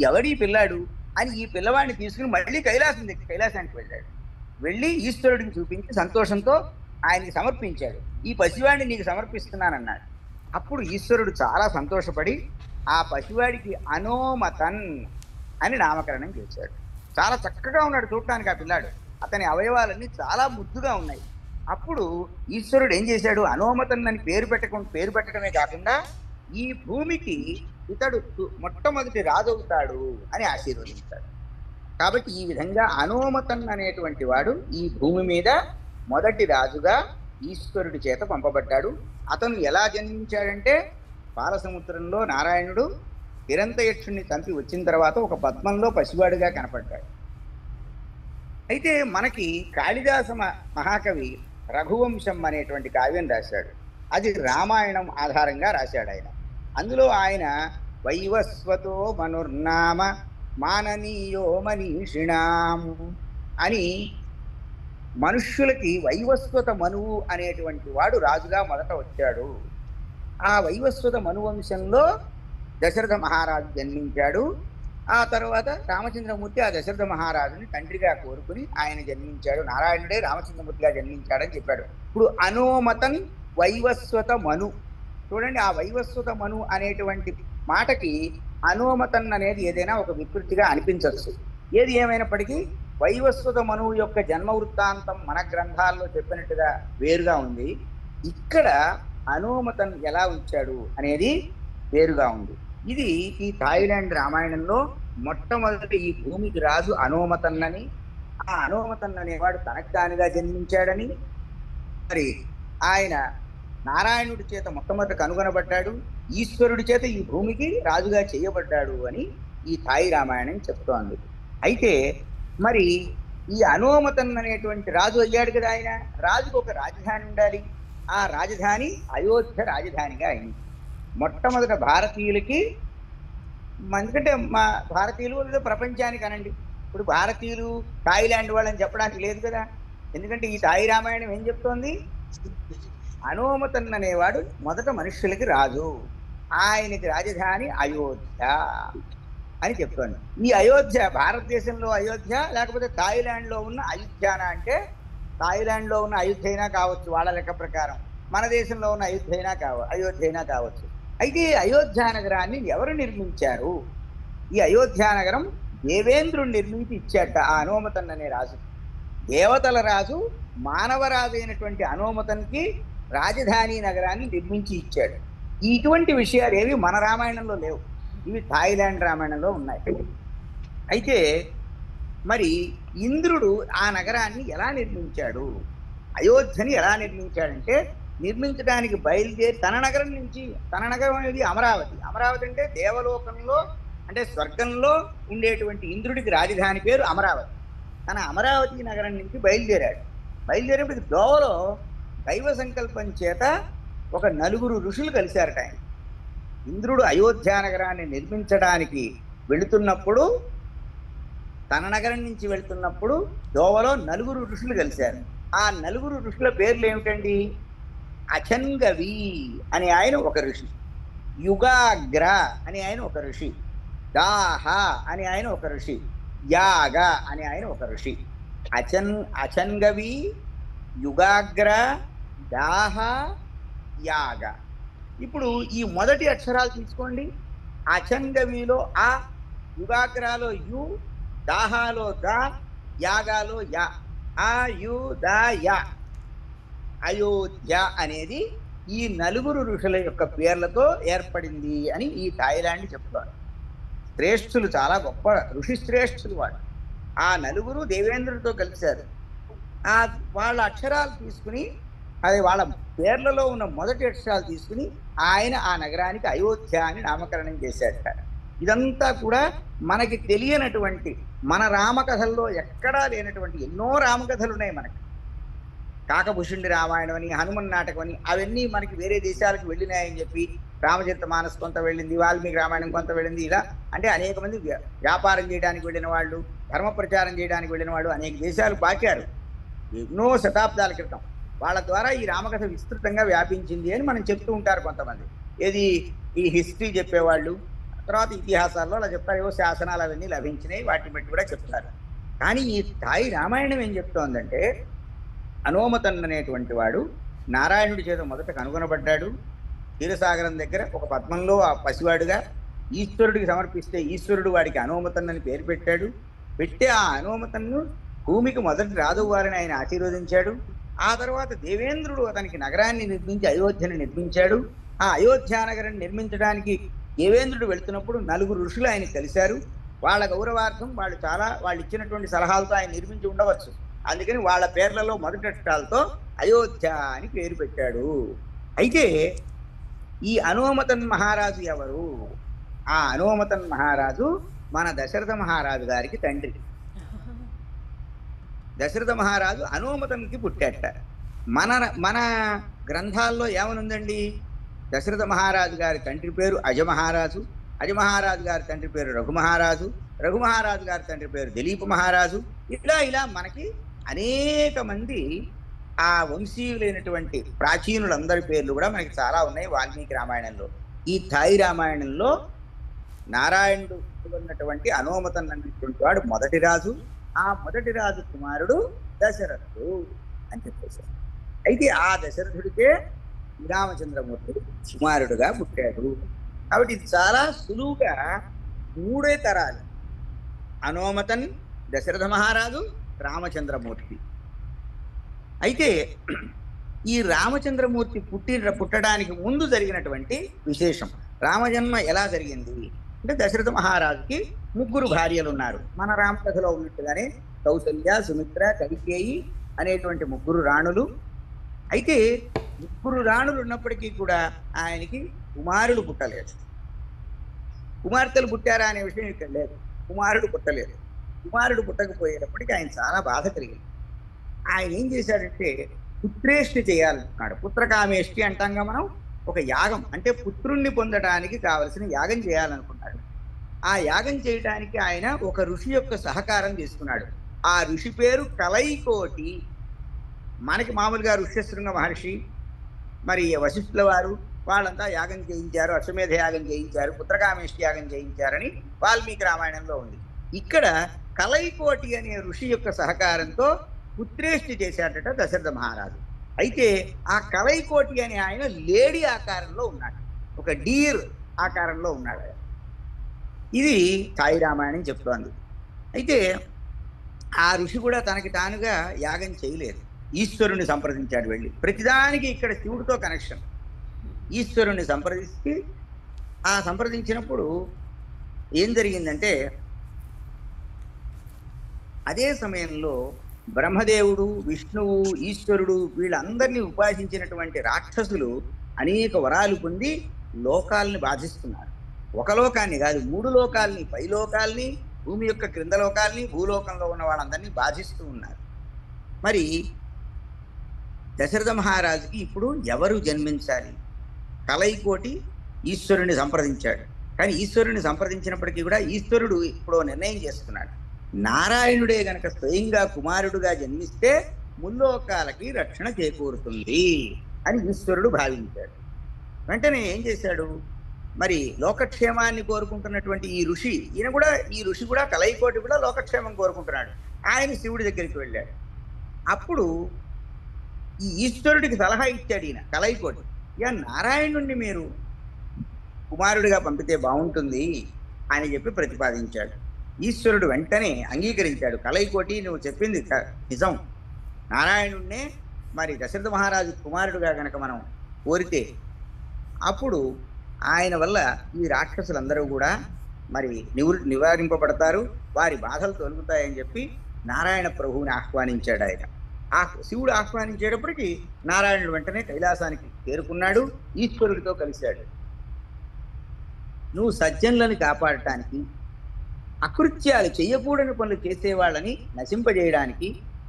ఎవడి పిల్లాడు అని ఈ పిల్లవాడిని తీసుకుని మళ్ళీ కైలాసానికి వెళ్ళాడు. వెళ్ళి ఈశ్వరుడికి చూపించి సంతోషంతో ఆయనకి సమర్పించాడు. ఈ పసివాడిని నీకు సమర్పిస్తున్నానన్నాడు. అప్పుడు ఈశ్వరుడు చాలా సంతోషపడి ఆ పసివాడికి అనోమతన్ అని నామకరణం చేశాడు. చాలా చక్కగా ఉన్నాడు చూడటానికి ఆ పిల్లాడు. అతని అవయవాలన్నీ చాలా ముద్దుగా ఉన్నాయి. అప్పుడు ఈశ్వరుడు ఏం చేశాడు? అనోమతన్ అని పేరు పెట్టడమే కాకుండా ఈ భూమికి ఇతడు మొట్టమొదటి రాజు అవుతాడు అని ఆశీర్వదించాడు. కాబట్టి ఈ విధంగా అనోమతన్ అనేటువంటి వాడు ఈ భూమి మీద మొదటి రాజుగా ఈశ్వరుడి చేత పంపబడ్డాడు. అతను ఎలా జన్మించాడంటే పాలసముద్రంలో నారాయణుడు హిరంతయక్షుణ్ణి చంపి వచ్చిన తర్వాత ఒక పద్మంలో పసివాడిగా కనపడ్డాడు. అయితే మనకి కాళిదాస మహాకవి రఘువంశం అనేటువంటి కావ్యం రాశాడు. అది రామాయణం ఆధారంగా రాశాడు ఆయన. అందులో ఆయన వైవస్వతో మనుర్నామ మాననీయో మనీషిణాం అని మనుష్యులకి వైవస్వత మనువు అనేటువంటి వాడు రాజుగా మొదట వచ్చాడు. ఆ వైవస్వత మనువంశంలో దశరథ మహారాజు జన్మించాడు. ఆ తర్వాత రామచంద్రమూర్తి ఆ దశరథ మహారాజుని తండ్రిగా కోరుకుని ఆయన జన్మించాడు. నారాయణుడే రామచంద్రమూర్తిగా జన్మించాడని చెప్పాడు. ఇప్పుడు అనోమతన్ వైవస్వత మను చూడండి. ఆ వైవస్వత మను అనేటువంటి మాటకి అనోమతన్ అనేది ఏదైనా ఒక వికృతిగా అనిపించవచ్చు. ఏది ఏమైనప్పటికీ వైవస్వత మనువు యొక్క జన్మ వృత్తాంతం మన గ్రంథాల్లో చెప్పినట్టుగా వేరుగా ఉంది. ఇక్కడ అనోమతన్ ఎలా వచ్చాడు అనేది వేరుగా ఉంది. ఇది ఈ థాయిలాండ్ రామాయణంలో మొట్టమొదటి ఈ భూమికి రాజు అనోమతన్ అని, ఆ అనోమతన్ అనేవాడు తనకు తానుగా జన్మించాడని, మరి ఆయన నారాయణుడి చేత మొట్టమొదట కనుగొనబడ్డాడు, ఈశ్వరుడి చేత ఈ భూమికి రాజుగా చేయబడ్డాడు అని ఈ థాయి రామాయణం చెప్తోంది. అయితే మరి ఈ అనోమతన్ అనేటువంటి రాజు అయ్యాడు కదా. ఆయన రాజుకు ఒక రాజధాని ఉండాలి. ఆ రాజధాని అయోధ్య రాజధానిగా అయింది. మొట్టమొదట భారతీయులకి, ఎందుకంటే మా భారతీయులు లేదా ప్రపంచానికి అనండి, ఇప్పుడు భారతీయులు థాయిలాండ్ వాళ్ళని చెప్పడానికి లేదు కదా. ఎందుకంటే ఈ థాయి రామాయణం ఏం చెప్తోంది? అనోమతన్ అనేవాడు మొదట మనుష్యులకి రాజు, ఆయనకి రాజధాని అయోధ్య అని చెప్తోంది. ఈ అయోధ్య భారతదేశంలో అయోధ్య లేకపోతే థాయిలాండ్లో ఉన్న అయోధ్యానా అంటే థాయిలాండ్లో ఉన్న అయోధ్య అయినా కావచ్చు వాళ్ళ లెక్క ప్రకారం, మన దేశంలో ఉన్న అయోధ్య అయినా కావచ్చు. అయితే ఈ అయోధ్య నగరాన్ని ఎవరు నిర్మించారు? ఈ అయోధ్య నగరం దేవేంద్రుడు నిర్మించి ఇచ్చాట ఆ అనోమతన్ అనే రాజు. దేవతల రాజు మానవరాజు అయినటువంటి అనోమతన్కి రాజధాని నగరాన్ని నిర్మించి ఇచ్చాడు. ఇటువంటి విషయాలు ఏవి మన రామాయణంలో లేవు, ఇవి థాయిలాండ్ రామాయణంలో ఉన్నాయి. అయితే మరి ఇంద్రుడు ఆ నగరాన్ని ఎలా నిర్మించాడు? అయోధ్యని ఎలా నిర్మించాడంటే నిర్మించడానికి బయలుదేరి తన నగరం అనేది అమరావతి. అమరావతి అంటే దేవలోకంలో అంటే స్వర్గంలో ఉండేటువంటి ఇంద్రుడికి రాజధాని పేరు అమరావతి. తన అమరావతి నగరం నుంచి బయలుదేరాడు. బయలుదేరేప్పటికి దోవలో దైవ సంకల్పం చేత ఒక 4 ఋషులు కలిశారట ఆయన. ఇంద్రుడు అయోధ్య నగరాన్ని నిర్మించడానికి వెళుతున్నప్పుడు, తన నగరం నుంచి వెళుతున్నప్పుడు దోవలో 4 ఋషులు కలిశారు. ఆ 4 ఋషుల పేర్లు ఏమిటండి? అచంగవి అని ఆయన ఒక ఋషి, యుగాగ్ర అని ఆయన ఒక ఋషి, దాహ అని ఆయన ఒక ఋషి, యాగ అని ఆయన ఒక ఋషి. అచంగవి, యుగాగ్ర, దాహ, యాగ. ఇప్పుడు ఈ మొదటి అక్షరాలు తీసుకోండి. అచంగవిలో ఆ, యుగాగ్రలో యు, దాహాలో ద, యాగాలో యా. ఆ యు ద యా. అయోధ్య అనేది ఈ నలుగురు ఋషుల యొక్క పేర్లతో ఏర్పడింది అని ఈ థాయిలాండ్ చెప్తారు. శ్రేష్ఠులు, చాలా గొప్ప ఋషి శ్రేష్ఠులు వాళ్ళు. ఆ నలుగురు దేవేంద్రుడితో కలిశారు. వాళ్ళ అక్షరాలు తీసుకుని, అది వాళ్ళ పేర్లలో ఉన్న మొదటి అక్షరాలు తీసుకుని ఆయన ఆ నగరానికి అయోధ్య అని నామకరణం చేశాడట. ఇదంతా కూడా మనకి తెలియనటువంటి, మన రామకథల్లో ఎక్కడా లేనటువంటి ఎన్నో రామకథలు ఉన్నాయి మనకి. కాకభూషుండి రామాయణం అని, హనుమన్ నాటకం అని, అవన్నీ మనకి వేరే దేశాలకు వెళ్ళినాయని చెప్పి రామచరిత మానస్ కొంత వెళ్ళింది, వాల్మీకి రామాయణం కొంత వెళ్ళింది. ఇలా అంటే అనేక మంది వ్యాపారం చేయడానికి వెళ్ళిన వాళ్ళు, ధర్మ ప్రచారం చేయడానికి వెళ్ళిన వాళ్ళు అనేక దేశాలు పాకారు ఎన్నో శతాబ్దాల క్రితం. వాళ్ళ ద్వారా ఈ రామకథ విస్తృతంగా వ్యాపించింది అని మనం చెప్తూ ఉంటారు కొంతమంది. ఏది ఈ హిస్టరీ చెప్పేవాళ్ళు, తర్వాత ఇతిహాసాల్లో అలా చెప్తారు, ఏవో శాసనాలు అవన్నీ లభించినాయి, వాటిని బట్టి కూడా చెప్తారు. కానీ ఈ థాయి రామాయణం ఏం చెప్తోందంటే, హనుమతన్ అనేటువంటి వాడు నారాయణుడి చేత మొదట కనుగొనబడ్డాడు. క్షీరసాగరం దగ్గర ఒక పద్మంలో ఆ పసివాడుగా ఈశ్వరుడికి సమర్పిస్తే ఈశ్వరుడు వాడికి హనుమతన్ అని పేరు పెట్టాడు. పెట్టి ఆ హనుమతన్ను భూమికి మొదటి రాజువారిని ఆయన ఆశీర్వదించాడు. ఆ తర్వాత దేవేంద్రుడు అతనికి నగరాన్ని నిర్మించి అయోధ్యను నిర్మించాడు. ఆ అయోధ్య నగరాన్ని నిర్మించడానికి దేవేంద్రుడు వెళుతున్నప్పుడు నలుగురు ఋషులు ఆయన కలిశారు. వాళ్ళ గౌరవార్థం వాళ్ళు ఇచ్చినటువంటి సలహాలతో ఆయన నిర్మించి ఉండవచ్చు. అందుకని వాళ్ళ పేర్లలో మొదటి అక్షరాలతో అయోధ్య అని పేరు పెట్టాడు. అయితే ఈ హనుమతన్ మహారాజు ఎవరు? ఆ హనుమతన్ మహారాజు మన దశరథ మహారాజు గారికి తండ్రి. దశరథ మహారాజు హనుమతన్కి పుట్టాట. మన గ్రంథాల్లో ఏమనుందండి? దశరథ మహారాజు గారి తండ్రి పేరు అజమహారాజు, అజమహారాజు గారి తండ్రి పేరు రఘుమహారాజు, రఘుమహారాజు గారి తండ్రి పేరు దిలీప మహారాజు. ఇలా మనకి అనేక మంది ఆ వంశీయులైనటువంటి ప్రాచీనులందరి పేర్లు కూడా మనకి చాలా ఉన్నాయి వాల్మీకి రామాయణంలో. ఈ థాయి రామాయణంలో నారాయణుడు ఉన్నటువంటి హనుమతన్ అనేటువంటి వాడు మొదటి రాజు. ఆ మొదటి రాజు కుమారుడు దశరథుడు అని చెప్పేశారు. అయితే ఆ దశరథుడికే శ్రీరామచంద్రమూర్తి కుమారుడుగా పుట్టాడు. కాబట్టి ఇది చాలా సులువుగా 3 తరాలు: హనుమతన్, దశరథ మహారాజు, రామచంద్రమూర్తి. అయితే ఈ రామచంద్రమూర్తి పుట్టడానికి ముందు జరిగినటువంటి విశేషం, రామజన్మ ఎలా జరిగింది అంటే, దశరథ మహారాజుకి 3 భార్యలు ఉన్నారు. మన రామకథలో ఉన్నట్టుగానే కౌసల్య, సుమిత్ర, కైకేయి అనేటువంటి 3 రాణులు. అయితే 3 రాణులు ఉన్నప్పటికీ కూడా ఆయనకి కుమారుడు పుట్టలేదు. కుమార్తెలు పుట్టారా అనే విషయం ఇక్కడ లేదు. కుమారుడు పుట్టలేదు. కుమారుడు పుట్టకపోయేటప్పటికీ ఆయన చాలా బాధ కలిగింది. ఆయన ఏం చేశాడంటే పుత్రేష్టి చేయాలనుకున్నాడు. పుత్రకామేష్టి అంటాంగా మనం. ఒక యాగం అంటే పుత్రుణ్ణి పొందడానికి కావలసిన యాగం చేయాలనుకున్నాడు. ఆ యాగం చేయడానికి ఆయన ఒక ఋషి యొక్క సహకారం తీసుకున్నాడు. ఆ ఋషి పేరు కలైకోటి. మనకి మామూలుగా ఋష్యశృంగ మహర్షి, మరి వశిష్ఠుల వారు వాళ్ళంతా యాగం చేయించారు, అశ్వమేధ యాగం చేయించారు, పుత్రకామేష్టి యాగం చేయించారని వాల్మీకి రామాయణంలో ఉంది. ఇక్కడ కలైకోటి అనే ఋషి యొక్క సహకారంతో పుత్రేష్టి చేశాడట దశరథ మహారాజు. అయితే ఆ కలైకోటి అనే ఆయన లేడీ ఆకారంలో ఉన్నాడు, ఒక డీర్ ఆకారంలో ఉన్నాడు. ఇది థాయి రామాయణం చెప్తోంది. అయితే ఆ ఋషి కూడా తనకి తానుగా యాగం చేయలేదు, ఈశ్వరుని సంప్రదించాడు వెళ్ళి. ప్రతిదానికి ఇక్కడ శివుడితో కనెక్షన్. ఈశ్వరుని సంప్రదించినప్పుడు ఏం జరిగిందంటే, అదే సమయంలో బ్రహ్మదేవుడు, విష్ణువు, ఈశ్వరుడు వీళ్ళందరినీ ఉపాసించినటువంటి రాక్షసులు అనేక వరాలు పొంది లోకాలని బాధిస్తున్నారు. ఒక లోకాన్ని కాదు, 3 లోకాల్ని, పైలోకాల్ని, భూమి యొక్క క్రింద లోకాల్ని, భూలోకంలో ఉన్న వాళ్ళందరినీ బాధిస్తూ ఉన్నారు. మరి దశరథ మహారాజుకి ఇప్పుడు ఎవరు జన్మించాలి? కలైకోటి ఈశ్వరుని సంప్రదించాడు. కానీ ఈశ్వరుని సంప్రదించినప్పటికీ కూడా ఈశ్వరుడు ఇప్పుడు నిర్ణయం చేసుకున్నాడు, నారాయణుడే గనక స్వయంగా కుమారుడుగా జన్మిస్తే ముల్లోకాలకి రక్షణ చేకూరుతుంది అని ఈశ్వరుడు భావించాడు. వెంటనే ఏం చేశాడు, మరి లోకక్షేమాన్ని కోరుకుంటున్నటువంటి ఈ ఋషి కూడా కలైకోటి కూడా లోకక్షేమం కోరుకుంటున్నాడు. ఆయన శివుడి దగ్గరికి వెళ్ళాడు. అప్పుడు ఈ ఈశ్వరుడికి సలహా ఇచ్చాడు ఈయన కలైకోటి, నారాయణుణ్ణి మీరు కుమారుడిగా పంపితే బాగుంటుంది అని చెప్పి ప్రతిపాదించాడు. ఈశ్వరుడు వెంటనే అంగీకరించాడు. కలైకోటి, నువ్వు చెప్పింది నిజం, నారాయణుణ్ణే మరి దశరథ మహారాజు కుమారుడుగా గనక మనం కోరితే అప్పుడు ఆయన వల్ల ఈ రాక్షసులందరూ కూడా మరి నివారింపబడతారు, వారి బాధలు తొలుగుతాయని చెప్పి నారాయణ ప్రభువుని ఆహ్వానించాడు ఆయన. శివుడు ఆహ్వానించేటప్పటికి నారాయణుడు వెంటనే కైలాసానికి చేరుకున్నాడు, ఈశ్వరుడితో కలిశాడు. నువ్వు సజ్జనులను కాపాడటానికి, అకృత్యాలు చేయకూడని పనులు చేసేవాళ్ళని నశింపజేయడానికి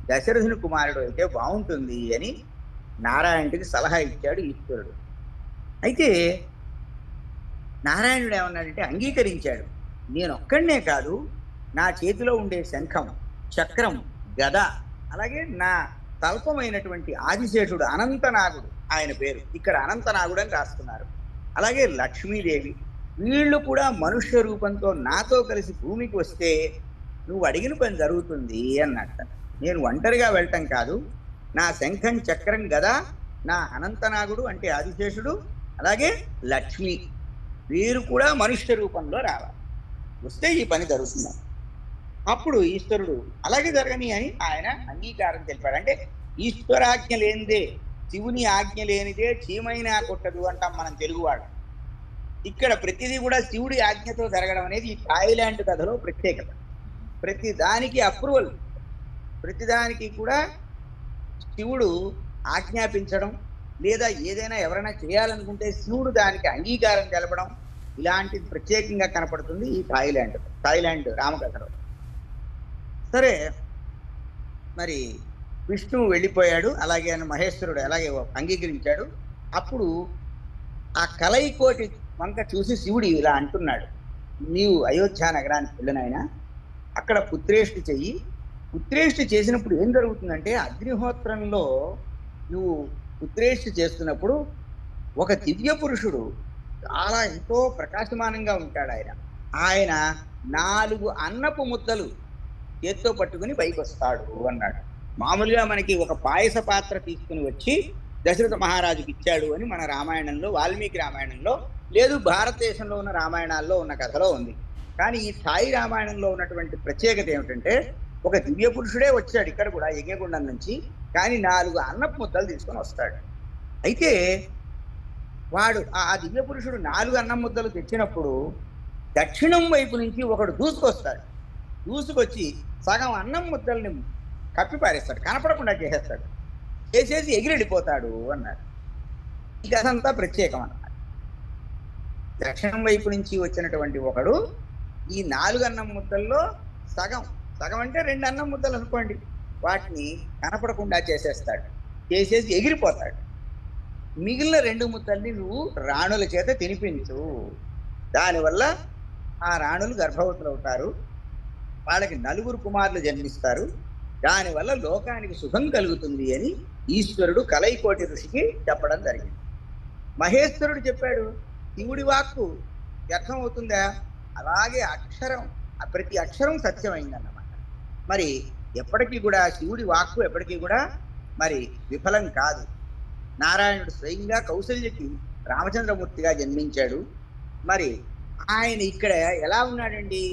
దశరథుని కుమారుడు అయితే బాగుంటుంది అని నారాయణుడికి సలహా ఇచ్చాడు ఈశ్వరుడు. అయితే నారాయణుడు ఏమన్నాడంటే అంగీకరించాడు. నేనొక్కడనే కాదు, నా చేతిలో ఉండే శంఖం, చక్రం, గద, అలాగే నా తల్పమైనటువంటి ఆదిశేషుడు అనంతనాగుడు, ఆయన పేరు ఇక్కడ అనంతనాగుడు అని రాస్తున్నారు, అలాగే లక్ష్మీదేవి, వీళ్ళు కూడా మనుష్య రూపంతో నాతో కలిసి భూమికి వస్తే నువ్వు అడిగిన పని జరుగుతుంది అన్నట్ట. నేను ఒంటరిగా వెళ్ళటం కాదు, నా శంఖం, చక్రం, గద, నా అనంతనాగుడు అంటే ఆదిశేషుడు, అలాగే లక్ష్మి, వీరు కూడా మనుష్య రూపంలో రావాలి, వస్తే ఈ పని జరుగుతుంది. అప్పుడు ఈశ్వరుడు అలాగే జరగని అని ఆయన అంగీకారం తెలిపాడు. అంటే ఈశ్వరాజ్ఞ లేనిదే, శివుని ఆజ్ఞ లేనిదే చీమైనా కొట్టదు అంటాం మనం తెలుగువాడు. ఇక్కడ ప్రతిదీ కూడా శివుడి ఆజ్ఞతో జరగడం అనేది ఈ థాయిలాండ్ కథలో ప్రత్యేకత. ప్రతి దానికి అప్రూవల్, ప్రతిదానికి కూడా శివుడు ఆజ్ఞాపించడం, లేదా ఏదైనా ఎవరైనా చేయాలనుకుంటే శివుడు దానికి అంగీకారం తెలపడం, ఇలాంటిది ప్రత్యేకంగా కనపడుతుంది ఈ థాయిలాండ్ రామకథలో. సరే, మరి విష్ణువు వెళ్ళిపోయాడు, అలాగే మహేశ్వరుడు అలాగే అంగీకరించాడు. అప్పుడు ఆ కలైకోటి వంక చూసి శివుడు ఇలా అంటున్నాడు, నీవు అయోధ్య నగరానికి వెళ్ళినైనా అక్కడ పుత్రేష్టి చెయ్యి. పుత్రేష్టి చేసినప్పుడు ఏం జరుగుతుందంటే, అగ్నిహోత్రంలో నువ్వు పుత్రేష్టి చేస్తున్నప్పుడు ఒక దివ్య పురుషుడు చాలా ఎంతో ప్రకాశమానంగా ఉంటాడు. ఆయన 4 అన్నపు ముద్దలు చేత్తో పట్టుకుని పైకి వస్తాడు అన్నాడు. మామూలుగా మనకి ఒక పాయస పాత్ర తీసుకుని వచ్చి దశరథ మహారాజుకి ఇచ్చాడు అని మన రామాయణంలో, వాల్మీకి రామాయణంలో లేదు, భారతదేశంలో ఉన్న రామాయణాల్లో ఉన్న కథలో ఉంది. కానీ ఈ థాయి రామాయణంలో ఉన్నటువంటి ప్రత్యేకత ఏమిటంటే, ఒక దివ్య పురుషుడే వచ్చాడు ఇక్కడ కూడా యజ్ఞగుండం నుంచి, కానీ 4 అన్నపు ముద్దలు తీసుకొని వస్తాడు. అయితే వాడు ఆ దివ్య పురుషుడు 4 అన్నం ముద్దలు తెచ్చినప్పుడు దక్షిణం వైపు నుంచి ఒకడు దూసుకొస్తాడు. దూసుకొచ్చి సగం అన్నం ముద్దల్ని కప్పి పారేస్తాడు, కనపడకుండా చేసేస్తాడు, చేసేసి ఎగిరెళ్ళిపోతాడు అన్నాడు. ఈ కథ అంతా ప్రత్యేకం అన్నమాట. దక్షిణం వైపు నుంచి వచ్చినటువంటి ఒకడు ఈ 4 అన్నం ముద్దల్లో సగం అంటే 2 అన్నం ముద్దలు అనుకోండి, వాటిని కనపడకుండా చేసేస్తాడు, చేసేసి ఎగిరిపోతాడు. మిగిలిన 2 ముద్దల్ని నువ్వు రాణుల చేత తినిపించు, దానివల్ల ఆ రాణులు గర్భవతులు అవుతారు, వాళ్ళకి 4 కుమారులు జన్మిస్తారు, దానివల్ల లోకానికి శుభం కలుగుతుంది అని ఈశ్వరుడు కలైకోటి ఋషికి చెప్పడం జరిగింది. మహేశ్వరుడు చెప్పాడు, శివుడి వాక్కు వ్యర్థం అవుతుందా? అలాగే అక్షరం, ప్రతి అక్షరం సత్యమైందన్నమాట. మరి ఎప్పటికీ కూడా శివుడి వాక్కు ఎప్పటికీ కూడా మరి విఫలం కాదు. నారాయణుడు స్వయంగా కౌసల్యకి రామచంద్రమూర్తిగా జన్మించాడు. మరి ఆయన ఇక్కడ ఎలా ఉన్నాడండి?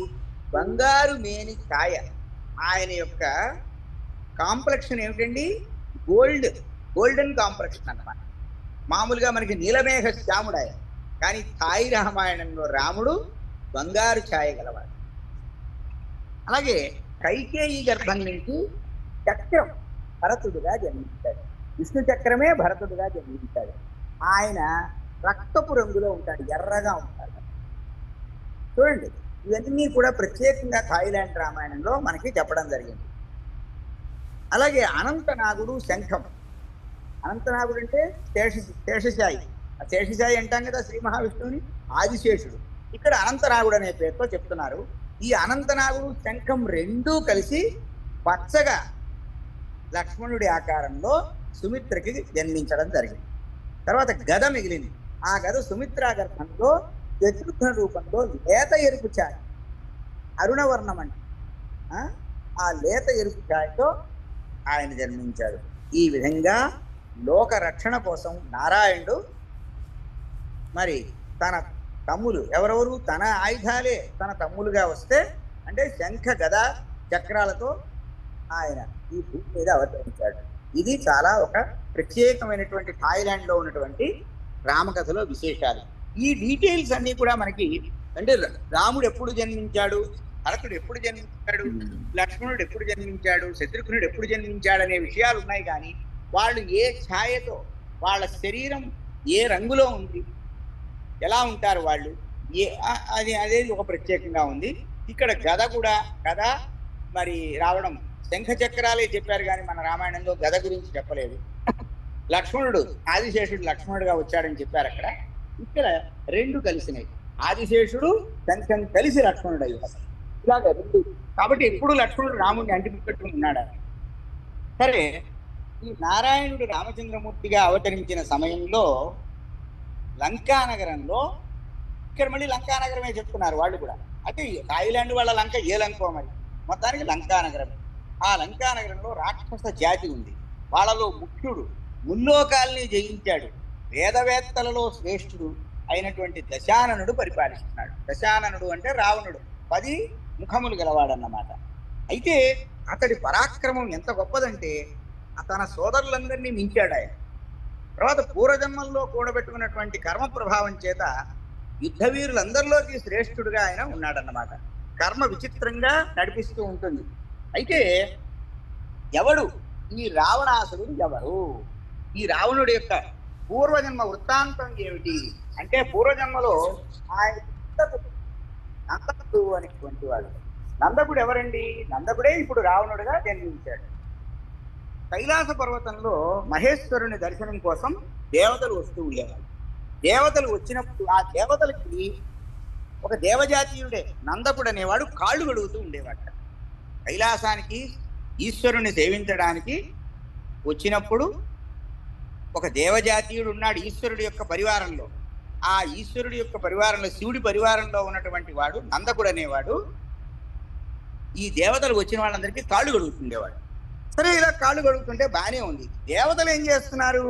బంగారు మేని ఛాయ. ఆయన యొక్క కాంప్లెక్షన్ ఏమిటండి? గోల్డెన్ కాంప్లెక్షన్ అన్నమాట. మామూలుగా మనకి నీలమేఘ శ్యాముడు ఆయన, కానీ థాయి రామాయణంలో రాముడు బంగారు ఛాయ గలవాడు. అలాగే కైకేయి గర్భం నుంచి చక్రం భరతుడుగా జన్మించాడు. విష్ణు చక్రమే భరతుడుగా జన్మించాడు. ఆయన రక్తపు రంగులో ఉంటాడు, ఎర్రగా ఉంటాడు. చూడండి, ఇవన్నీ కూడా ప్రత్యేకంగా థాయిలాండ్ రామాయణంలో మనకి చెప్పడం జరిగింది. అలాగే అనంతనాగుడు శంఖం. అనంతనాగుడు అంటే శేషశాయి. ఆ శేషశాయి అంటాం కదా శ్రీ మహావిష్ణువుని, ఆదిశేషుడు. ఇక్కడ అనంతనాగుడు అనే పేరుతో చెప్తున్నారు. ఈ అనంతనాగుడు శంఖం రెండూ కలిసి పచ్చగా లక్ష్మణుడి ఆకారంలో సుమిత్రకి జన్మించడం జరిగింది. తర్వాత గద మిగిలింది. ఆ గద సుమిత్రా గర్భంలో శత్రుఘ్న రూపంలో లేత ఎరుపు ఛాయ, అరుణవర్ణం అంటే ఆ లేత ఎరుపు ఛాయతో ఆయన జన్మించాడు. ఈ విధంగా లోక రక్షణ కోసం నారాయణుడు మరి తన తమ్ములు ఎవరెవరు, తన ఆయుధాలే తన తమ్ములుగా వస్తే, అంటే శంఖ గద చక్రాలతో ఆయన ఈ భూమి మీద అవతరించాడు. ఇది చాలా ఒక ప్రత్యేకమైనటువంటి థాయిలాండ్లో ఉన్నటువంటి రామకథలో విశేషాలు. ఈ డీటెయిల్స్ అన్నీ కూడా మనకి అంటే రాముడు ఎప్పుడు జన్మించాడు, భరతుడు ఎప్పుడు జన్మించాడు, లక్ష్మణుడు ఎప్పుడు జన్మించాడు, శత్రుఘ్నుడు ఎప్పుడు జన్మించాడు అనే విషయాలు ఉన్నాయి. కానీ వాళ్ళు ఏ ఛాయతో, వాళ్ళ శరీరం ఏ రంగులో ఉంది, ఎలా ఉంటారు వాళ్ళు, అనేది ఒక ప్రత్యేకంగా ఉంది. ఇక్కడ గద కూడా, గద మరి రావడం, శంఖ చక్రాలే చెప్పారు కానీ మన రామాయణంలో గద గురించి చెప్పలేదు. లక్ష్మణుడు, ఆదిశేషుడు లక్ష్మణుడుగా వచ్చాడని చెప్పారు అక్కడ. ఇక్కడ రెండు కలిసినాయి, ఆదిశేషుడు శంఖం కలిసి లక్ష్మణుడు అయ్యాడు. ఇలాగ రెండు, కాబట్టి ఎప్పుడు లక్ష్మణుడు రాముడిని అంటిపెట్టుకుని ఉన్నాడు. సరే, ఈ నారాయణుడు రామచంద్రమూర్తిగా అవతరించిన సమయంలో లంకానగరంలో, ఇక్కడ మళ్ళీ లంకానగరమే చెప్తున్నారు వాళ్ళు కూడా. అంటే థాయిలాండ్ వాళ్ళ లంక ఏ లంకో మరి, మొత్తానికి లంకానగరం. ఆ లంకానగరంలో రాక్షస జాతి ఉంది. వాళ్ళలో ముఖ్యుడు, ముల్లోకాల్ని జయించాడు, వేదవేత్తలలో శ్రేష్ఠుడు అయినటువంటి దశాననుడు పరిపాలిస్తున్నాడు. దశాననుడు అంటే రావణుడు, 10 ముఖములు గలవాడన్నమాట. అయితే అతడి పరాక్రమం ఎంత గొప్పదంటే తన సోదరులందరినీ మించాడు ఆయన. తర్వాత పూర్వజన్మల్లో కూడబెట్టుకున్నటువంటి కర్మ ప్రభావం చేత యుద్ధ వీరులందరిలోకి శ్రేష్ఠుడుగా ఆయన ఉన్నాడన్నమాట. కర్మ విచిత్రంగా నడిపిస్తూ ఉంటుంది. అయితే ఎవడు ఈ రావణాసురుడు, ఎవరు ఈ రావణుడి యొక్క పూర్వజన్మ వృత్తాంతం ఏమిటి అంటే, పూర్వజన్మలో ఆయన నందకుడు అనేటువంటి వాడు. నందకుడు ఎవరండి? నందకుడే ఇప్పుడు రావణుడిగా జన్మించాడు. కైలాస పర్వతంలో మహేశ్వరుని దర్శనం కోసం దేవతలు వస్తూ ఉండేవాళ్ళు. దేవతలు వచ్చినప్పుడు ఆ దేవతలకి ఒక దేవజాతీయుడే నందకుడు అనేవాడు కాళ్ళు గడుగుతూ ఉండేవాడు. కైలాసానికి ఈశ్వరుని సేవించడానికి వచ్చినప్పుడు ఒక దేవజాతీయుడు ఉన్నాడు ఈశ్వరుడి యొక్క పరివారంలో. ఆ ఈశ్వరుడి యొక్క పరివారంలో, శివుడి పరివారంలో ఉన్నటువంటి వాడు నందకుడు అనేవాడు ఈ దేవతలు వచ్చిన వాళ్ళందరికీ కాళ్ళు గడుగుతుండేవాడు. సరే, ఇలా కాళ్ళు గడుగుతుంటే బాగానే ఉంది. దేవతలు ఏం చేస్తున్నారు?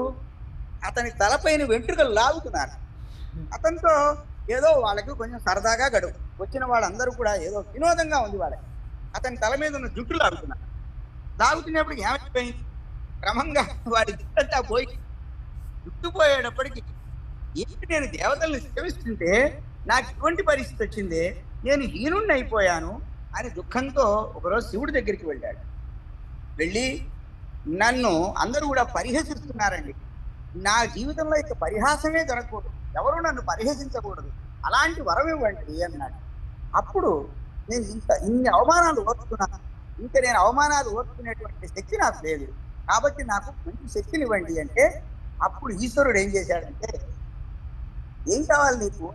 అతని తలపైన వెంట్రుకలు లాగుతున్నారు. అతనితో ఏదో వాళ్ళకి కొంచెం సరదాగా గడువు, వచ్చిన వాళ్ళందరూ కూడా ఏదో వినోదంగా ఉంది వాళ్ళకి. అతని తల మీద ఉన్న జుట్టు లాగుతున్నారు. లాగుతున్నప్పుడు ఏమైపోయింది? క్రమంగా వాడి జుట్టంతా పోయి, జుట్టు పోయేటప్పటికి ఏంటి, నేను దేవతల్ని సేవిస్తుంటే నాకు ఇటువంటి పరిస్థితి వచ్చింది, నేను హీనుణ్ణి అయిపోయాను అని దుఃఖంతో ఒకరోజు శివుడి దగ్గరికి వెళ్ళాడు. వెళ్ళి, నన్ను అందరూ కూడా పరిహసిస్తున్నారండి, నా జీవితంలో ఇక పరిహాసమే జరగకూడదు, ఎవరు నన్ను పరిహసించకూడదు, అలాంటి వరం ఇవ్వండి అన్నాడు. అప్పుడు నేను ఇన్ని అవమానాలు ఓర్చుకున్నాను, ఇంకా నేను అవమానాలు ఓర్చుకునేటువంటి శక్తి నాకు లేదు, కాబట్టి నాకు మంచి శక్తిని ఇవ్వండి అంటే, అప్పుడు ఈశ్వరుడు ఏం చేశాడంటే, ఏం కావాలి నీకు?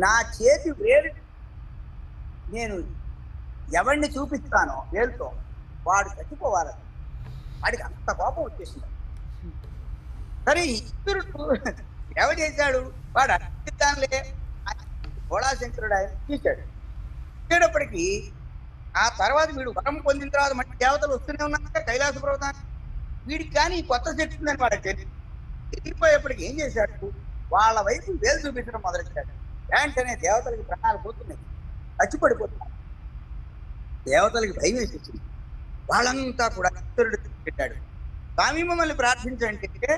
నా చేతి వేలు నేను ఎవరిని చూపిస్తానో వేలుతో వాడు చచ్చిపోవాలి. వాడికి అంత కోపం వచ్చేసింది. సరే, ఈశ్వరుడు ఎవరు చేశాడు? వాడు అర్థిస్తానులే భోళాశంకరుడు ఆయన చూశాడు. వచ్చేటప్పటికి ఆ తర్వాత వీడు వరం పొందిన తర్వాత మళ్ళీ దేవతలు వస్తూనే ఉన్నాక కైలాస పర్వతానికి, వీడికి కానీ కొత్త శక్తి ఉందని వాడు తెలియపోయేప్పటికి ఏం చేశాడు? వాళ్ళ వైపు వేలు చూపించడం మొదలెట్టాడు. వెంటనే దేవతలకి ప్రాణాలు పోతున్నాయి, చచ్చిపడిపోతున్నారు. దేవతలకి భయం వేసి వచ్చింది. వాళ్ళంతా కూడా ఈశ్వరుడు పెట్టాడు, స్వామి మమ్మల్ని ప్రార్థించంటే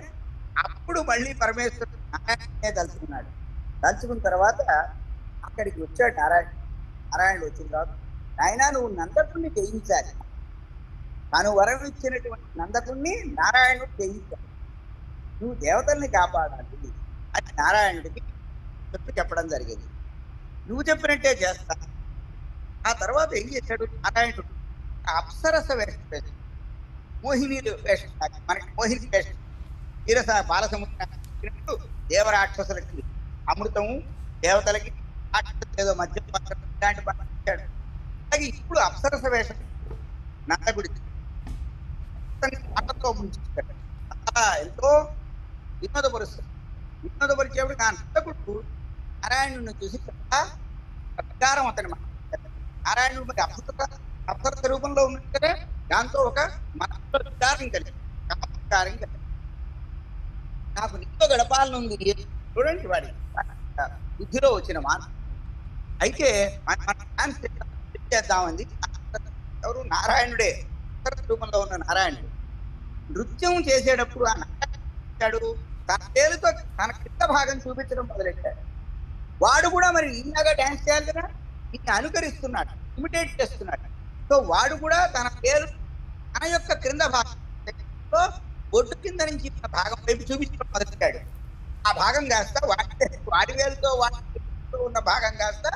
అప్పుడు మళ్ళీ పరమేశ్వరుడు నారాయణనే తలుచుకున్నాడు. తలుచుకున్న తర్వాత అక్కడికి వచ్చాడు నారాయణుడు. వచ్చిన తర్వాత, ఆయన నువ్వు నందకుణ్ణి జయించాలి, తాను వరం ఇచ్చినటువంటి నందకుణ్ణి నారాయణుడు జయించాలి, నువ్వు దేవతల్ని కాపాడాలి అని నారాయణుడికి చెప్పడం జరిగింది. నువ్వు చెప్పినట్టే చేస్తా. ఆ తర్వాత ఏం చేశాడు నారాయణుడు? అప్సరస వేషం, మోహిని వేషం, మనకి మోహిని వేషం, తీరస బాలసముద్రూ దేవరాక్షసులకి అమృతము, దేవతలకి ఏదో మధ్య ఇలాంటి పంపించాడు. అలాగే ఇప్పుడు అప్సరస వేషం నందకుడికి ఆటతో ముంచాడు. ఎంతో వినోదపరుస్తాడు. వినోదపరిచేప్పుడు ఆ నందకుడు నారాయణుడిని చూసి ప్రకారం అతని నారాయణుడు మరి అప్సరస రూపంలో ఉన్నట్టే దాంతో ఒక మనకారం కలిగింది, నాకు నీతో గడపాలని ఉంది. చూడండి వాడి బుద్ధిలో వచ్చిన మార్పు. అయితే మనం చేద్దామంది ఎవరు? నారాయణుడే, అప్సరస రూపంలో ఉన్న నారాయణుడు. నృత్యం చేసేటప్పుడు ఆ నటాడు తన పేరుతో తన కింద భాగం చూపించడం మొదలెట్టాడు. వాడు కూడా మరి ఇలాగా డాన్స్ చేయాలి కదా, ఈయన అనుకరిస్తున్నాడు, ఇమిటేట్ చేస్తున్నాడు. సో వాడు కూడా తన పేరు తన యొక్క క్రింద భాగంలో బొడ్డు కింద నుంచి ఉన్న భాగం వైపు చూపించడం మొదలెట్టాడు. ఆ భాగం కాస్త వాడి వేలుతో వాడి ఉన్న భాగం కాస్త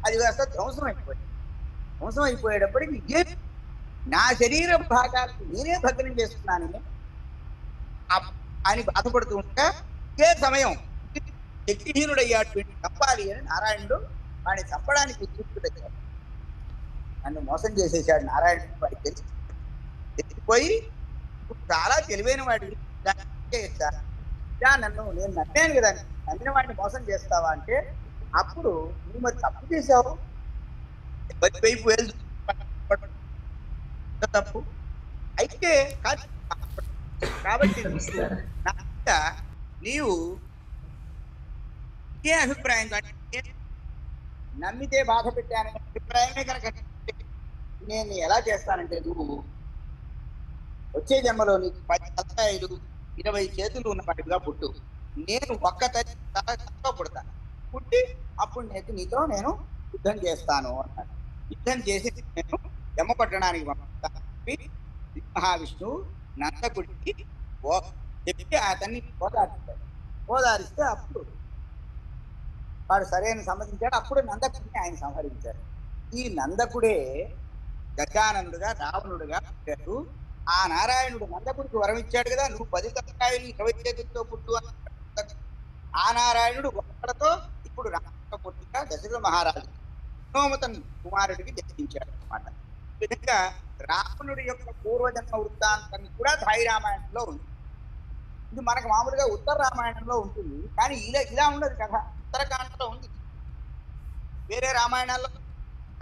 అది కాస్త ధ్వంసం అయిపోయింది. ధ్వంసం అయిపోయేటప్పటికి నా శరీర భాగాలకు నేనే భగ్నం చేస్తున్నానని అని బాధపడుతూ ఉంటే ఏ సమయం శక్తిహీనుడయ్యాడు, చంపాలి అని నారాయణుడు వాడిని చంపడానికి ఉద్యుక్తుడయ్యాడు. నన్ను మోసం చేసేసాడు నారాయణుడు, వాడికి తెలిసిపోయి చాలా తెలివైన వాడి నన్ను నేను నమ్మాను కదా, నమ్మిన వాడిని మోసం చేస్తావా అంటే, అప్పుడు నువ్వు మరి తప్పు చేసావు, వైపు తప్పు అయితే కాబట్టి నీవు ఏ అభిప్రాయం నమ్మితే బాధ పెట్టాననే అభిప్రాయమే కనుక నేను ఎలా చేస్తానంటే, నువ్వు వచ్చే జన్మలో నీకు 10 తలకాయలు 20 చేతులు ఉన్నవాటిగా పుట్టు, నేను ఒక్క తల పుడతాను, పుట్టి అప్పుడు నీతో నేను యుద్ధం చేస్తాను అన్నాడు. యుద్ధం చేసి నేను యమ పట్టణానికి పంపిస్తాను. మహావిష్ణువు నందకుడికి చెప్పి అతన్ని ఓదారిస్తే అప్పుడు వాడు సరైన సమ్మతించాడు. అప్పుడు నందకుడిని ఆయన సంహరించారు. ఈ నందకుడే గజాననుడుగా రావణుడుగా పుట్టాడు. ఆ నారాయణుడు నందకుడికి వరం ఇచ్చాడు కదా, నువ్వు 10 తలకాయలు 20 చేతులతో పుట్టు అని. ఆ నారాయణుడు ఒక్కడితో ఇప్పుడు రామ పుట్టిగా దశరథ మహారాజు హనుమతన్ కుమారుడికి జన్మించాడు అనమాట. ఈ విధంగా రావణుడి యొక్క పూర్వజన్మ వృత్తాంతాన్ని కూడా థాయి రామాయణంలో ఉంది. ఇది మనకు మామూలుగా ఉత్తర రామాయణంలో ఉంటుంది, కానీ ఇలా ఉండదు కథ. ఉత్తరకాండలో ఉంది, వేరే రామాయణాల్లో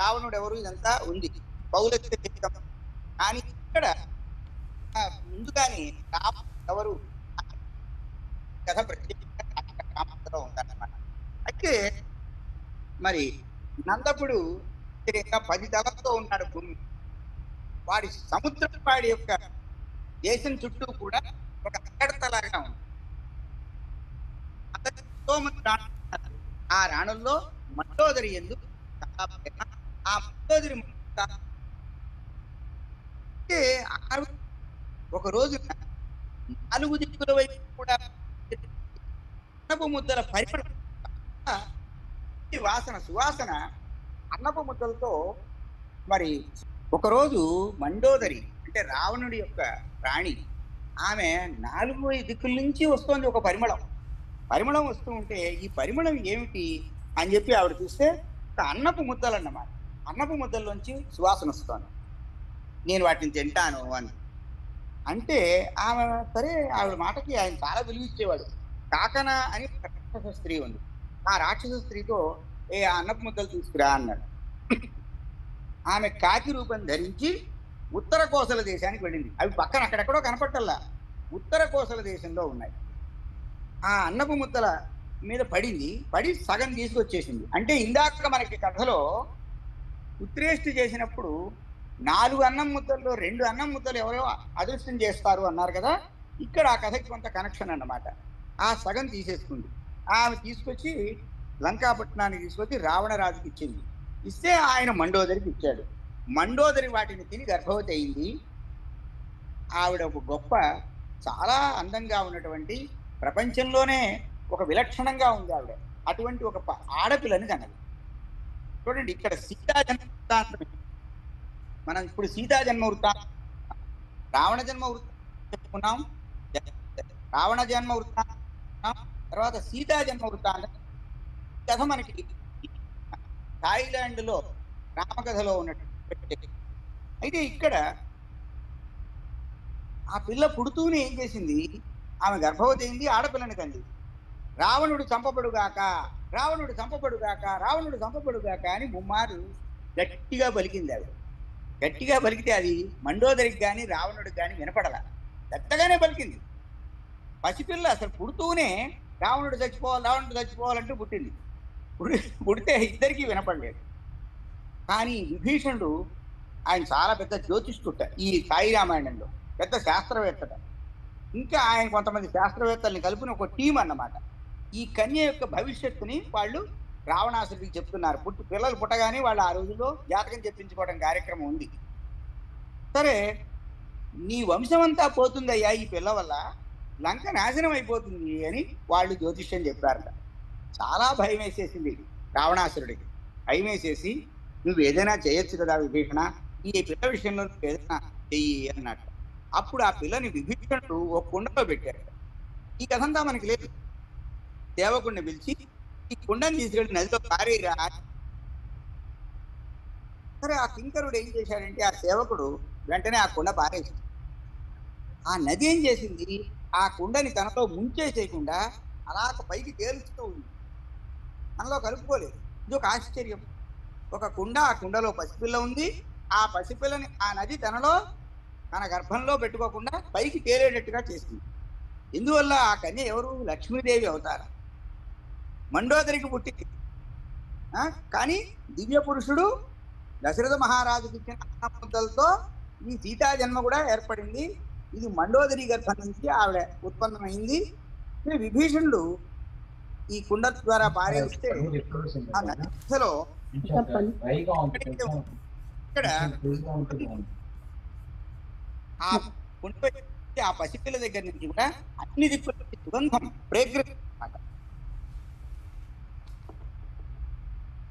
రావణుడు ఎవరు ఇదంతా ఉంది పౌలత్యం. కానీ ఇక్కడ ముందుగానే రావణుడు ఎవరు కథ ప్రత్యేకంగా ఉందన్నమాట. అయితే మరి నందకుడు 10 తలతో ఉన్నాడు భూమి. వాడి సముద్రపాడి యొక్క దేశం చుట్టూ కూడా ఒక అక్కడతలాగా ఉంది. ఆ రాణుల్లో మండోదరి ఎందుకు ఆ మండోదరి ఒక రోజు 4 దిక్కుల వైపు కూడా అన్నపు ముద్దల పరిమళం వాసన సువాసన అన్నపు ముద్దలతో మరి ఒకరోజు మండోదరి అంటే రావణుడి యొక్క రాణి, ఆమె 4 దిక్కుల నుంచి వస్తోంది ఒక పరిమళం వస్తూ ఉంటే ఈ పరిమళం ఏమిటి అని చెప్పి ఆవిడ చూస్తే అన్నపు ముద్దలు అన్నమాట. అన్నపు ముద్దల్లోంచి సువాసన వస్తోంది, నేను వాటిని తింటాను అని అంటే ఆమె సరే ఆవిడ మాటకి ఆయన చాలా విలువ ఇచ్చేవాడు. కాకన అని రాక్షస స్త్రీ ఉంది, ఆ రాక్షస స్త్రీతో అన్నపు ముద్దలు తీసుకురా అన్నాడు. ఆమె కాకి రూపం ధరించి ఉత్తర కోసల దేశానికి వెళ్ళింది. అవి పక్కన అక్కడెక్కడో కనపట్టల్లా ఉత్తర కోసల దేశంలో ఉన్నాయి. ఆ అన్నపు ముద్దల మీద పడి సగం తీసుకొచ్చేసింది. అంటే ఇందాక మనకి కథలో ఉత్రేష్టి చేసినప్పుడు 4 అన్నం ముద్దల్లో 2 అన్నం ముద్దలు ఎవరో అదృష్టం చేస్తారు అన్నారు కదా, ఇక్కడ ఆ కథకి కొంత కనెక్షన్ అన్నమాట. ఆ సగం తీసేసుకుంది. ఆమె తీసుకొచ్చి లంకాపట్నానికి తీసుకొచ్చి రావణరాజుకి ఇచ్చింది. ఇస్తే ఆయన మండోదరికి ఇచ్చాడు. మండోదరి వాటిని తిని గర్భవతి అయింది. ఆవిడ ఒక గొప్ప చాలా అందంగా ఉన్నటువంటి ప్రపంచంలోనే ఒక విలక్షణంగా ఉంది ఆవిడ. అటువంటి ఒక ఆడపిల్లని కన్నది. చూడండి ఇక్కడ సీతా జన్మ వృత్తాంతం, మనం ఇప్పుడు సీతా జన్మ వృత్తాంతం, రావణ జన్మ వృత్తాంతం చెప్పుకున్నాం, రావణ జన్మ వృత్తాంతం, తర్వాత సీతా జన్మ వృత్తాంతం. కథ మనకి థాయిలాండ్లో రామకథలో ఉన్నటువంటి. అయితే ఇక్కడ ఆ పిల్ల పుడుతూనే ఏం చేసింది, ఆమె గర్భవతి అయింది, ఆడపిల్లని కంది. రావణుడు చంపబడుగాక, రావణుడు చంపబడుగాక, రావణుడు చంపబడుగాక అని ముమ్మారు గట్టిగా పలికింది. ఆవిడ గట్టిగా పలికితే అది మండోదరికి కానీ రావణుడికి కానీ వినపడల, పెద్దగానే పలికింది. పసిపిల్ల అసలు పుడుతూనే రావణుడు చచ్చిపోవాలంటూ పుట్టింది. పుడితే ఇద్దరికీ వినపడలేదు. కానీ విభీషణుడు ఆయన చాలా పెద్ద జ్యోతిష్కుట ఈ థాయి రామాయణంలో. పెద్ద శాస్త్రవేత్తట. ఇంకా ఆయన కొంతమంది శాస్త్రవేత్తల్ని కలిపిన ఒక టీం అన్నమాట. ఈ కన్య యొక్క భవిష్యత్తుని వాళ్ళు రావణాసుడికి చెప్తున్నారు. పిల్లలు పుట్టగానే వాళ్ళు ఆ రోజుల్లో జాతకం చెప్పించుకోవడం కార్యక్రమం ఉంది. సరే, నీ వంశం అంతా పోతుందయ్యా ఈ పిల్ల వల్ల, లంక నాశనం అయిపోతుంది అని వాళ్ళు జ్యోతిష్యం చెప్పారట. చాలా భయం వేసేసింది రావణాసురుడికి. భయం వేసేసి, నువ్వు ఏదైనా చేయొచ్చు కదా విభీషణ, ఈ పిల్ల విషయంలో నువ్వు ఏదైనా చెయ్యి అన్నట్టు. అప్పుడు ఆ పిల్లని విభీషణుడు ఒక కుండలో పెట్టాడు. ఈ కథంతా మనకి లేదు. దేవకుడిని పిలిచి ఈ కుండని తీసుకెళ్ళి నదిలో పారేయరా. సరే, ఆ కింకరుడు ఏం చేశాడంటే, ఆ సేవకుడు వెంటనే ఆ కుండ పారేసి, ఆ నది ఏం చేసింది, ఆ కుండని తనలో ముంచేసేయకుండా అలా పైకి తేలుస్తూ ఉంది. తనలో కలుపుకోలేదు. ఇది ఒక ఆశ్చర్యం. ఒక కుండ, ఆ కుండలో పసిపిల్ల ఉంది. ఆ పసిపిల్లని ఆ నది తన గర్భంలో పెట్టుకోకుండా పైకి తేలేటట్టుగా చేసింది. ఇందువల్ల ఆ కన్య ఎవరు? లక్ష్మీదేవి అవతారం. మండోదరికి పుట్టింది. కానీ దివ్య పురుషుడు దశరథ మహారాజుకి ఇచ్చిన అన్నముద్దలతో ఈ సీతా జన్మ కూడా ఏర్పడింది. ఇది మండోదరి గర్భం నుంచి ఆవిడ ఉత్పన్నమైంది. విభీషణుడు ఈ కుండ ద్వారా పారేస్తే ఆ నదిలో ఇక్కడ ఆ కుండ ఆ పసిపిల్ల దగ్గర నుంచి కూడా అన్ని దిక్కుల సుగంధం ప్రేగ్రత.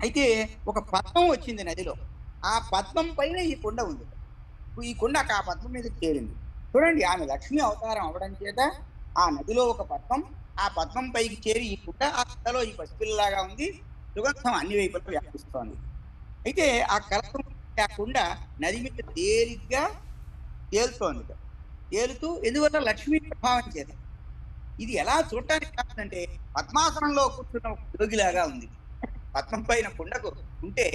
అయితే ఒక పద్మం వచ్చింది నదిలో. ఆ పద్మం పైన ఈ కుండ ఉంది. ఈ కుండ ఆ పద్మం మీద చేరింది. చూడండి, ఆమె లక్ష్మి అవతారం అవడం చేత ఆ నదిలో ఒక పద్మం, ఆ పద్మం పైకి చేరి ఈ కుండ, ఆ కుండలో ఈ పసిపిల్లలాగా ఉంది. సుగంధం అన్ని వైపులకు వ్యాపిస్తోంది. అయితే ఆ కలసం ఆ కుండ నది మీద తేలిగ్గా తేలుతోంది. తేలుతూ ఎందువల్ల? లక్ష్మీ ప్రభావం చేత. ఇది ఎలా చూడటానికి కాదంటే, పద్మాసనంలో కూర్చున్న ఒక యోగిలాగా ఉంది. పద్మం పైన కుండకు ఉంటే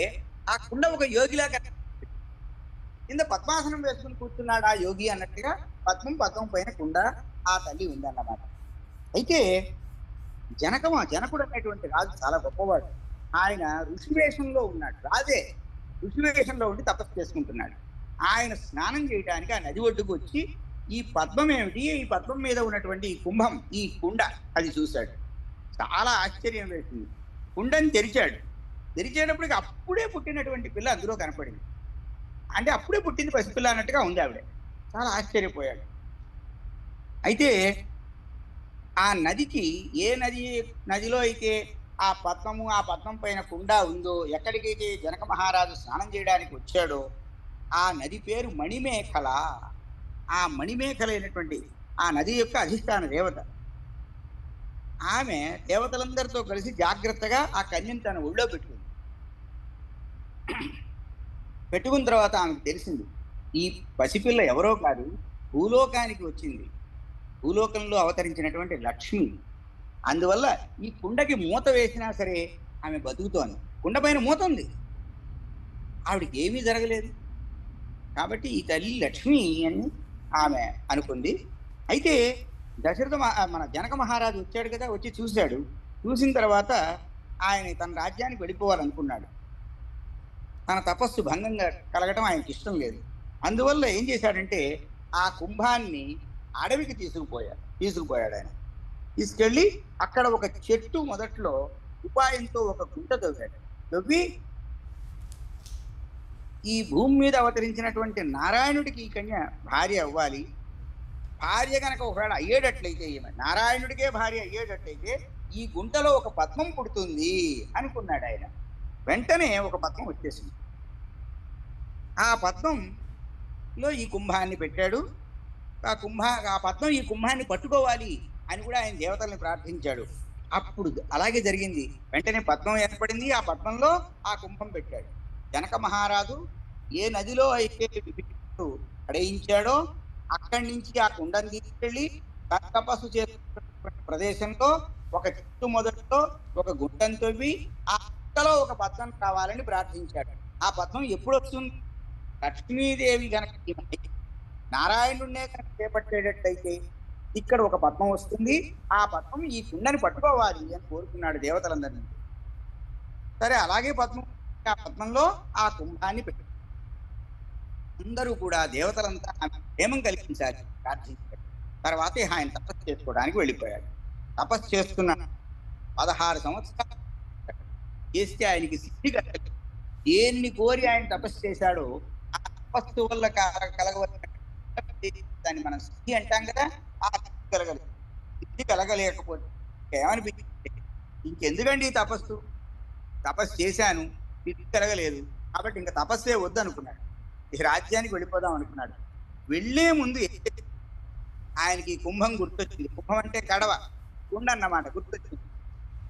ఆ కుండ ఒక యోగిలాగా కింద పద్మాసనం వేసుకుని కూర్చున్నాడు ఆ యోగి అన్నట్టుగా పద్మం పైన కుండ ఆ తల్లి ఉందన్నమాట. అయితే జనకుడు అనేటువంటి రాజు చాలా గొప్పవాడు. ఆయన ఋషివేషంలో ఉన్నాడు. రాజే ఋషివేషంలో ఉండి తపస్సు చేసుకుంటున్నాడు. ఆయన స్నానం చేయడానికి ఆ నది ఒడ్డుకు వచ్చి ఈ పద్మం ఏమిటి, ఈ పద్మం మీద ఉన్నటువంటి ఈ కుంభం, ఈ కుండ అది చూశాడు. చాలా ఆశ్చర్యం వేసింది. కుండని తెరిచేటప్పటికి అప్పుడే పుట్టినటువంటి పిల్ల అందులో కనపడింది. అంటే అప్పుడే పుట్టింది పసిపిల్ల అన్నట్టుగా ఉంది ఆవిడ. చాలా ఆశ్చర్యపోయాడు. అయితే ఆ నదికి, ఏ నదిలో అయితే ఆ పద్మం పైన కుండ ఉందో, ఎక్కడికైతే జనక మహారాజు స్నానం చేయడానికి వచ్చాడో ఆ నది పేరు మణిమేఖల. ఆ మణిమేఖల అయినటువంటి ఆ నది యొక్క అధిష్టాన దేవత. ఆమె దేవతలందరితో కలిసి జాగ్రత్తగా ఆ కన్యను తన ఒళ్ళో పెట్టుకున్న తర్వాత ఆమెకు తెలిసింది, ఈ పసిపిల్ల ఎవరో కాదు, భూలోకానికి వచ్చింది, భూలోకంలో అవతరించినటువంటి లక్ష్మి. అందువల్ల ఈ కుండకి మూత వేసినా సరే ఆమె బతుకుతోంది. కుండ పైన మూత ఉంది, ఆవిడకి ఏమీ జరగలేదు. కాబట్టి ఈ తల్లి లక్ష్మి అని ఆమె అనుకుంది. అయితే మన జనక మహారాజు వచ్చాడు కదా, వచ్చి చూశాడు. చూసిన తర్వాత ఆయన తన రాజ్యానికి వెళ్ళిపోవాలనుకున్నాడు. తన తపస్సు భంగంగా కలగటం ఆయనకి ఇష్టం లేదు. అందువల్ల ఏం చేశాడంటే, ఆ కుంభాన్ని అడవికి తీసుకుపోయాడు ఆయన. తీసుకెళ్ళి అక్కడ ఒక చెట్టు మొదట్లో ఉపాయంతో ఒక గుంట తవ్వి ఈ భూమి మీద అవతరించినటువంటి నారాయణుడికి ఈ కన్య భార్య అవ్వాలి. భార్య కనుక ఒకవేళ అయ్యేటట్లయితే, నారాయణుడికే భార్య అయ్యేటట్లయితే ఈ గుంటలో ఒక పద్మం పుడుతుంది అనుకున్నాడు ఆయన. వెంటనే ఒక పద్మం వచ్చేసింది. ఆ పద్మంలో ఈ కుంభాన్ని పెట్టాడు. ఆ పద్మం ఈ కుంభాన్ని పట్టుకోవాలి అని కూడా ఆయన దేవతల్ని ప్రార్థించాడు. అప్పుడు అలాగే జరిగింది. వెంటనే పద్మం ఏర్పడింది. ఆ పద్మంలో ఆ కుంభం పెట్టాడు. జనక మహారాజు ఏ నదిలో అయితే పడేయించాడో అక్కడి నుంచి ఆ కుండని తీసుకెళ్ళి తపస్సు చేస్తున్న ప్రదేశంలో ఒక చెట్టు మొదట్లో ఒక గుంటను తవ్వి ఆ గుంటలో ఒక పద్మం కావాలని ప్రార్థించాడు. ఆ పద్మం ఎప్పుడు వస్తుంది? లక్ష్మీదేవి గనక నారాయణుడినే కనుక చేపట్టేటట్టయితే ఇక్కడ ఒక పద్మం వస్తుంది. ఆ పద్మం ఈ కుండని పట్టుకోవాలి అని కోరుకున్నాడు దేవతలందరినీ. సరే, అలాగే ఆ పద్మంలో ఆ కుంభాన్ని పెట్టాడు. అందరూ కూడా దేవతలంతా ఆమె ప్రేమం కలిగించాలి ప్రార్థించాడు. తర్వాతే ఆయన తపస్సు చేసుకోవడానికి వెళ్ళిపోయాడు. తపస్సు చేస్తున్నాడు 16 సంవత్సరాలు చేస్తే ఆయనకి సిద్ధి కలగలేదు. దేన్ని కోరి ఆయన తపస్సు చేశాడో ఆ తపస్సు వల్ల కలగవలసిన దాన్ని మనం సిద్ధి అంటాం కదా, ఆ సిద్ధి కలగలేదు. సిద్ధి కలగలేకపోతే ఏమనిపించింది, ఇంకెందుకండి ఈ తపస్సు చేశాను, సిద్ధి కలగలేదు, కాబట్టి ఇంకా తపస్సే వద్దు అనుకున్నాడు. ఈ రాజ్యానికి వెళ్ళిపోదాం అనుకున్నాడు. వెళ్లే ముందు ఆయనకి కుంభం గుర్తొచ్చింది. కుంభం అంటే కడవ, కుండ అన్నమాట, గుర్తొచ్చింది.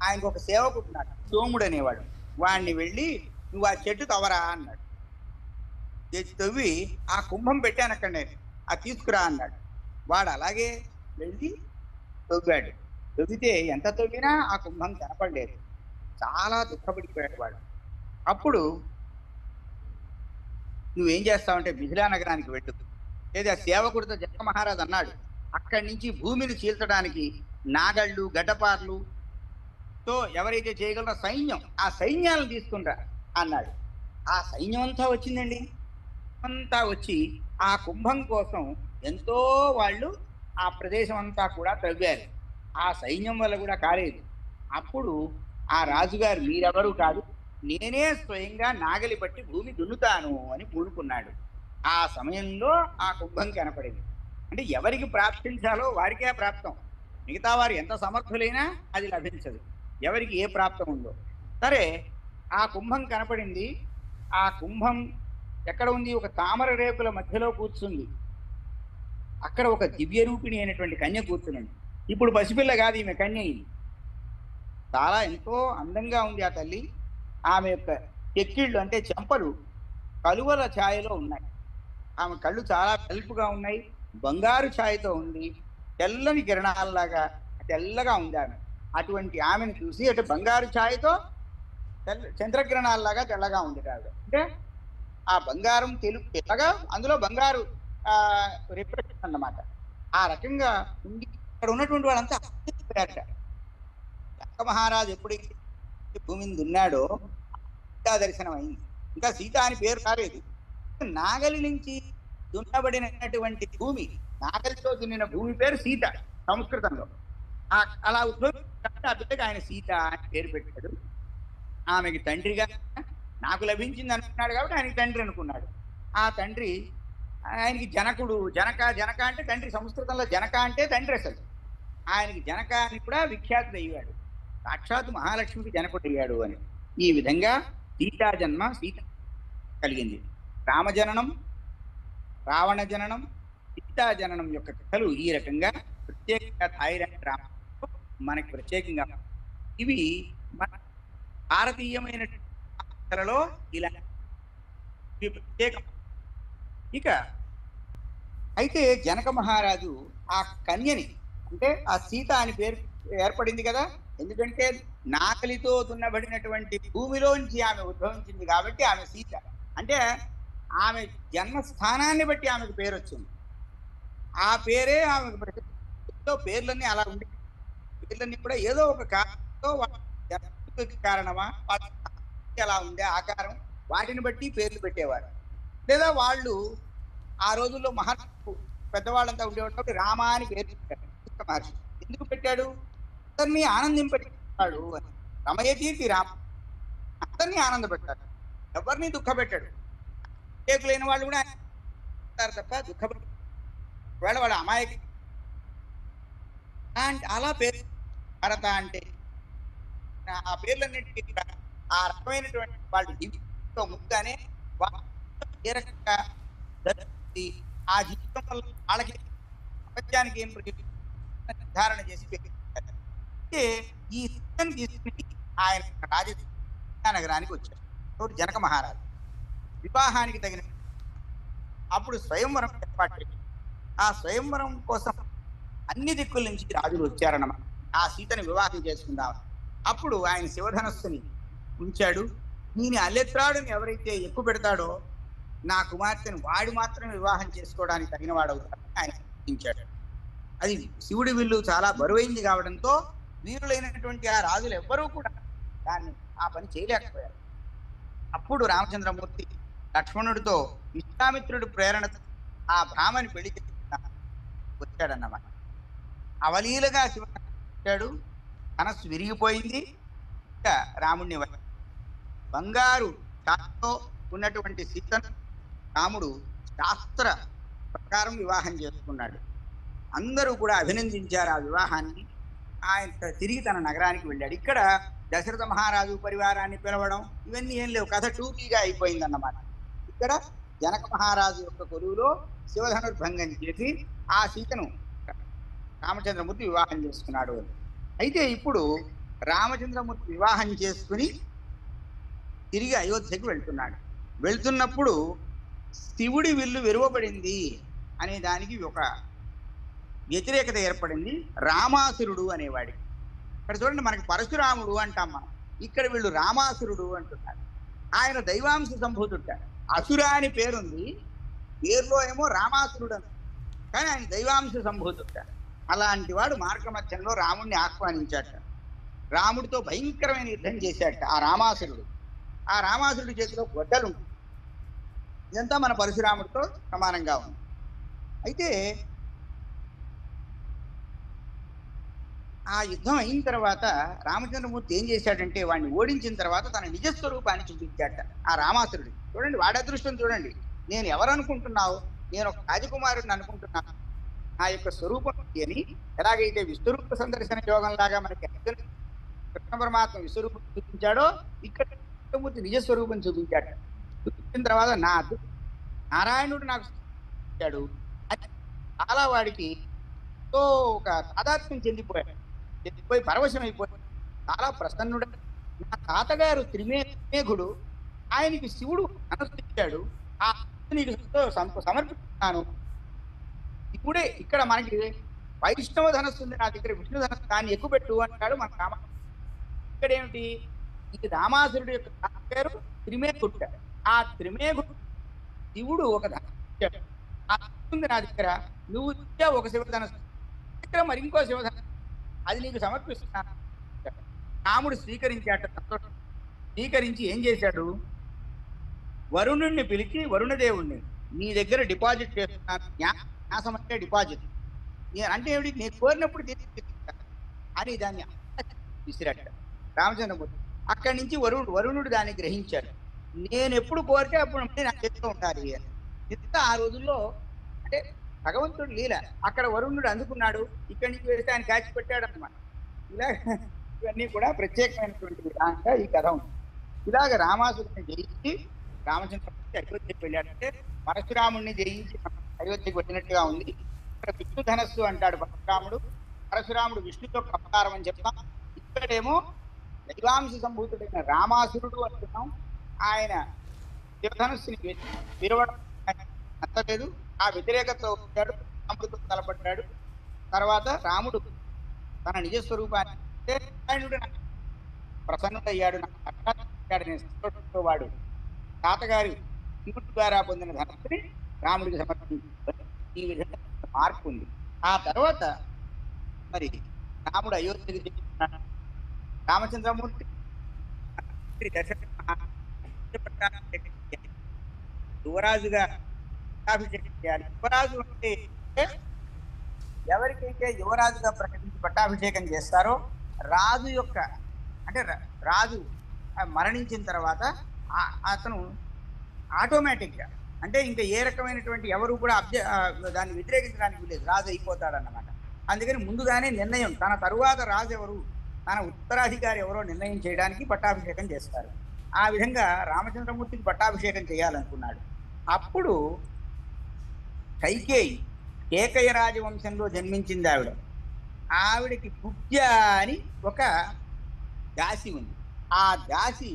ఆయనకు ఒక సేవకుడు ఉన్నాడు, సోముడు అనేవాడు. వాడిని వెళ్ళి నువ్వు ఆ చెట్టు తవ్వరా అన్నాడు. తవ్వి ఆ కుంభం పెట్టాను అక్కడ, నేను అది తీసుకురా అన్నాడు. వాడు అలాగే వెళ్ళి తవ్వాడు. తవ్వితే ఎంత తవ్వినా ఆ కుంభం కనపడలేదు. చాలా దుఃఖపడిపోయాడు వాడు. అప్పుడు నువ్వేం చేస్తావంటే మిథిలా నగరానికి వెళ్ళు, లేదా సేవకుడితో జనక మహారాజు అన్నాడు, అక్కడి నుంచి భూమిని చీల్చడానికి నాగళ్ళు గడ్డపార్లు తో ఎవరైతే చేయగలరో సైన్యం, ఆ సైన్యాలను తీసుకుంటా అన్నాడు. ఆ సైన్యం అంతా వచ్చిందండి. అంతా వచ్చి ఆ కుంభం కోసం ఎంతో వాళ్ళు ఆ ప్రదేశం అంతా కూడా తవ్వారు. ఆ సైన్యం వల్ల కూడా కాలేదు. అప్పుడు ఆ రాజుగారు, మీరెవరూ కాదు, నేనే స్వయంగా నాగలి పట్టి భూమి దున్నుతాను అని పూనుకున్నాడు. ఆ సమయంలో ఆ కుంభం కనపడింది. అంటే ఎవరికి ప్రాప్తించాలో వారికే ప్రాప్తం, మిగతా వారు ఎంత సమర్థులైనా అది లభించదు, ఎవరికి ఏ ప్రాప్తం ఉందో. సరే, ఆ కుంభం కనపడింది. ఆ కుంభం ఎక్కడ ఉంది? ఒక తామర రేకుల మధ్యలో కూర్చుంది. అక్కడ ఒక దివ్య రూపిణి అయినటువంటి కన్య కూర్చుంది. ఇప్పుడు పసిపిల్ల కాదు, ఈమె కన్య. ఇది చాలా ఎంతో అందంగా ఉంది ఆ తల్లి. ఆమె యొక్క చెక్కిళ్ళు అంటే చెంపలు కలువల ఛాయలో ఉన్నాయి. ఆమె కళ్ళు చాలా వెల్పుగా ఉన్నాయి, బంగారు ఛాయతో ఉంది, తెల్లని కిరణాలలాగా తెల్లగా ఉంది ఆమె. అటువంటి ఆమెను చూసి అంటే బంగారు ఛాయతో చంద్రకిరణాలలాగా తెల్లగా ఉంది కాదు, అంటే ఆ బంగారం తెలుగు తెల్లగా, అందులో బంగారు రిఫ్లెక్షన్ అన్నమాట. ఆ రకంగా ఉంది. ఇక్కడ ఉన్నటువంటి వాళ్ళంతా జనక మహారాజు ఎప్పుడైతే భూమిని దున్నాడో సీతా దర్శనం అయింది. ఇంకా సీత అని పేరు రాలేదు. నాగలి నుంచి దున్నబడినటువంటి భూమి, నాగలితో దున్నిన భూమి పేరు సీత సంస్కృతంలో. అలా ఉద్భవించి ఆ బిడ్డకి ఆయన సీత అని పేరు పెట్టాడు. ఆమెకి తండ్రిగా నాకు లభించింది అనుకున్నాడు కాబట్టి ఆయనకి తండ్రి అనుకున్నాడు. ఆ తండ్రి ఆయనకి జనకుడు. జనక అంటే తండ్రి, సంస్కృతంలో జనక అంటే తండ్రి. అసలు ఆయనకి జనక అని కూడా విఖ్యాతుడు అయ్యాడు. సాక్షాత్ మహాలక్ష్మికి జనకుడు అయ్యాడు అని. ఈ విధంగా సీతా జన్మ, సీత కలిగింది. రామజననం, రావణ జననం, సీతా జననం యొక్క కథలు ఈ రకంగా ప్రత్యేకంగా థాయిలాండ్ రామాయణంలో మనకి ప్రత్యేకంగా ఇవి మన భారతీయమైన కథలలో ఇలా ప్రత్యేకం. ఇక అయితే జనక మహారాజు ఆ కన్యని, అంటే ఆ సీత అని పేరు ఏర్పడింది కదా, ఎందుకంటే నాగలితో దున్నబడినటువంటి భూమిలోంచి ఆమె ఉద్భవించింది కాబట్టి ఆమె సీత. అంటే ఆమె జన్మస్థానాన్ని బట్టి ఆమెకు పేరు వచ్చింది. ఆ పేరే ఆమెకు పేర్లన్నీ అలా ఉండే, పేర్లన్నీ కూడా ఏదో ఒక కారణంతో కారణమా, అలా ఉండే ఆకారం, వాటిని బట్టి పేర్లు పెట్టేవారు. లేదా వాళ్ళు ఆ రోజుల్లో మహర్షి పెద్దవాళ్ళంతా ఉండేవాడు, రామ అని పేరు పెట్టారు మహర్షి. ఎందుకు పెట్టాడు? అందరినీ ఆనందింపడు అని. రమయతీతి రామ, అందరినీ ఆనందపెట్టాడు, ఎవరిని దుఃఖ పెట్టాడు. లేని వాళ్ళు కూడా తప్ప దుఃఖపెట్టాడు. ఒకవేళ వాడు అమాయకి అలా పేరు భారత అంటే ఆ పేర్లన్నింటినీ ఆ రకమైనటువంటి వాళ్ళు జీవితంతో ముందుగానే ఏ రకంగా ఆ జీవితం వల్ల వాళ్ళకి ప్రపంచానికి ఏం నిర్ధారణ చేసి అంటే ఈ స్థితిని తీసుకుని ఆయన రాజకీయ నగరానికి వచ్చారు జనక మహారాజు. వివాహానికి తగిన అప్పుడు స్వయంవరం ఏర్పాటు చేశారు. ఆ స్వయంవరం కోసం అన్ని దిక్కుల నుంచి రాజులు వచ్చారన్నమాట. ఆ సీతని వివాహం చేసుకుందాం. అప్పుడు ఆయన శివధనస్సుని ఉంచాడు. దీని అల్లెత్రాడుని ఎవరైతే ఎక్కువ పెడతాడో నా కుమార్తెను వాడు మాత్రమే వివాహం చేసుకోవడానికి తగిన వాడవుతాడని ఆయన సూచించాడు. అది శివుడి విల్లు చాలా బరువైంది కావడంతో వీరులైనటువంటి ఆ రాజులు ఎవ్వరూ కూడా దాన్ని ఆ పని చేయలేకపోయారు. అప్పుడు రామచంద్రమూర్తి లక్ష్మణుడితో విశ్వామిత్రుడి ప్రేరణతో ఆ భామని పెళ్లి వచ్చాడన్నమాట. అవలీలగా శివుడు వచ్చాడు, మనస్సు విరిగిపోయింది. రాముణ్ణి బంగారు చాతో ఉన్నటువంటి సీతను రాముడు శాస్త్ర ప్రకారం వివాహం చేసుకున్నాడు. అందరూ కూడా అభినందించారు ఆ వివాహాన్ని. ఆయన తిరిగి తన నగరానికి వెళ్ళాడు. ఇక్కడ దశరథ మహారాజు పరివారాన్ని పిలవడం ఇవన్నీ ఏం లేవు, కథ టూకీగా అయిపోయిందన్నమాట. ఇక్కడ జనక మహారాజు యొక్క కొలువులో శివధనుర్భంగం చేసి ఆ సీతను రామచంద్రమూర్తి వివాహం చేసుకున్నాడు. అయితే ఇప్పుడు రామచంద్రమూర్తి వివాహం చేసుకుని తిరిగి అయోధ్యకు వెళ్తున్నాడు. వెళ్తున్నప్పుడు శివుడి విల్లు విరువబడింది అనే దానికి ఒక వ్యతిరేకత ఏర్పడింది రామాసురుడు అనేవాడికి. ఇక్కడ చూడండి, మనకి పరశురాముడు అంటాం మనం, ఇక్కడ వీళ్ళు రామాసురుడు అంటున్నారు. ఆయన దైవాంశ సంభూతుట, అసుర అని పేరుంది, పేరులో ఏమో రామాసురుడు అని, కానీ ఆయన దైవాంశ సంభూతుట. అలాంటి వాడు మార్గమధ్యంలో రాముడిని ఆహ్వానించాట. రాముడితో భయంకరమైన యుద్ధం చేశాట ఆ రామాసురుడు. ఆ రామాసురుడి చేతిలో గొడ్డలు ఉంటుంది. ఇదంతా మన పరశురాముడితో సమానంగా ఉంది. అయితే ఆ యుద్ధం అయిన తర్వాత రామచంద్రమూర్తి ఏం చేశాడంటే వాడిని ఓడించిన తర్వాత తన నిజస్వరూపాన్ని చూపించాట ఆ రామాసురుడి. చూడండి వాడి అదృష్టం చూడండి. నేను ఎవరనుకుంటున్నావు, నేను ఒక రాజకుమారుడిని అనుకుంటున్నాను, నా యొక్క స్వరూపం అని ఎలాగైతే విశ్వరూప సందర్శన యోగం లాగా మనకి కృష్ణ పరమాత్మ విశ్వరూపం చూపించాడో ఇక్కడ కృష్ణమూర్తి నిజస్వరూపం చూపించాడు. చూపించిన తర్వాత నా నారాయణుడు నాకు చూపించాడు అని చాలా వాడికి ఎంతో ఒక తాదాత్మ్యం చెందిపోయి పరవశం అయిపోయి చాలా ప్రసన్నుడు. నా తాతగారు త్రిమేఘుడు, ఆయనకి శివుడు అనుష్ఠించాడు, ఆ నీకు సమర్పిస్తున్నాను. శివుడే ఇక్కడ మనకి వైష్ణవ ధనస్సు ఉంది, నా దగ్గర విష్ణు ధనస్సు, దాన్ని ఎక్కువ పెట్టు అంటాడు మన రామ. ఇక్కడ ఏమిటి, ఈ రామాసురుడు యొక్క తాతగారు త్రిమేఘుడు, ఆ త్రిమేఘుడు శివుడు ఒక ధనస్సు ఆ ఉంది నా దగ్గర, నువ్వు ఒక శివధనస్సు దగ్గర మరి ఇంకో శివధనస్సు, అది నీకు సమర్పిస్తున్నాను. రాముడు స్వీకరించాట. సంతోషం స్వీకరించి ఏం చేశాడు, వరుణుణ్ణి పిలిచి వరుణదేవుణ్ణి నీ దగ్గర డిపాజిట్ చేస్తున్నాను, న్యాసం అంటే డిపాజిట్ అంటే ఏమిటి, నేను కోరినప్పుడు అని దాన్ని విసిరాట రామచంద్రమూర్తి. అక్కడి నుంచి వరుణుడు దాన్ని గ్రహించాడు. నేను ఎప్పుడు కోరితే అప్పుడు నా చేతిలో ఉండాలి అని. ఇంత ఆ రోజుల్లో అంటే భగవంతుడు లీల. అక్కడ వరుణుడు అందుకున్నాడు, ఇక్కడి నుంచి వేస్తే ఆయన కాచి పెట్టాడు అన్నమాట. ఇలా ఇవన్నీ కూడా ప్రత్యేకమైనటువంటి విధానంగా ఈ కథ ఉంది. ఇలాగ రామాసురుడిని జయించి రామచంద్రమూర్తి అయోధ్యకు వెళ్ళాడంటే పరశురాముడిని జయించి అయోధ్యకు వచ్చినట్టుగా ఉంది. ఇక్కడ విష్ణు ధనస్సు అంటాడు పరశురాముడు, పరశురాముడు విష్ణుతో అవతారం అని చెప్తాం. ఇక్కడేమో దైవాంశ సంభూతుడైన రామాసురుడు అంటున్నాం. ఆయన శివధనస్సుని విరవడం అంతలేదు, ఆ వ్యతిరేకతతో వచ్చాడు, రాముడితో తలపడ్డాడు. తర్వాత రాముడు తన నిజస్వరూపాన్ని ప్రసన్నుడయ్యాడు, నాకు వాడు తాతగారి శివుడి ద్వారా పొందిన ధనస్సుని రాముడికి సమర్పించాడు. ఈ విధంగా మార్పు ఉంది. ఆ తర్వాత మరి రాముడు అయోధ్యకి చేస్తున్నాడు. రామచంద్రమూర్తి యువరాజుగా పట్టాభిషేకం చేయాలి. యువరాజు అంటే ఎవరికైతే యువరాజుగా ప్రకటించి పట్టాభిషేకం చేస్తారో రాజు యొక్క అంటే రాజు మరణించిన తర్వాత అతను ఆటోమేటిక్గా అంటే ఇంకా ఏ రకమైనటువంటి ఎవరు కూడా దాన్ని వ్యతిరేకించడానికి లేదు, రాజు అయిపోతాడన్నమాట. అందుకని ముందుగానే నిర్ణయం, తన తరువాత రాజు ఎవరు, తన ఉత్తరాధికారి ఎవరో నిర్ణయం చేయడానికి పట్టాభిషేకం చేస్తారు. ఆ విధంగా రామచంద్రమూర్తికి పట్టాభిషేకం చేయాలనుకున్నాడు. అప్పుడు కైకేయి కేకయ రాజవంశంలో జన్మించింది ఆవిడ. ఆవిడకి కుబ్జ అని ఒక దాసి ఉంది. ఆ దాసి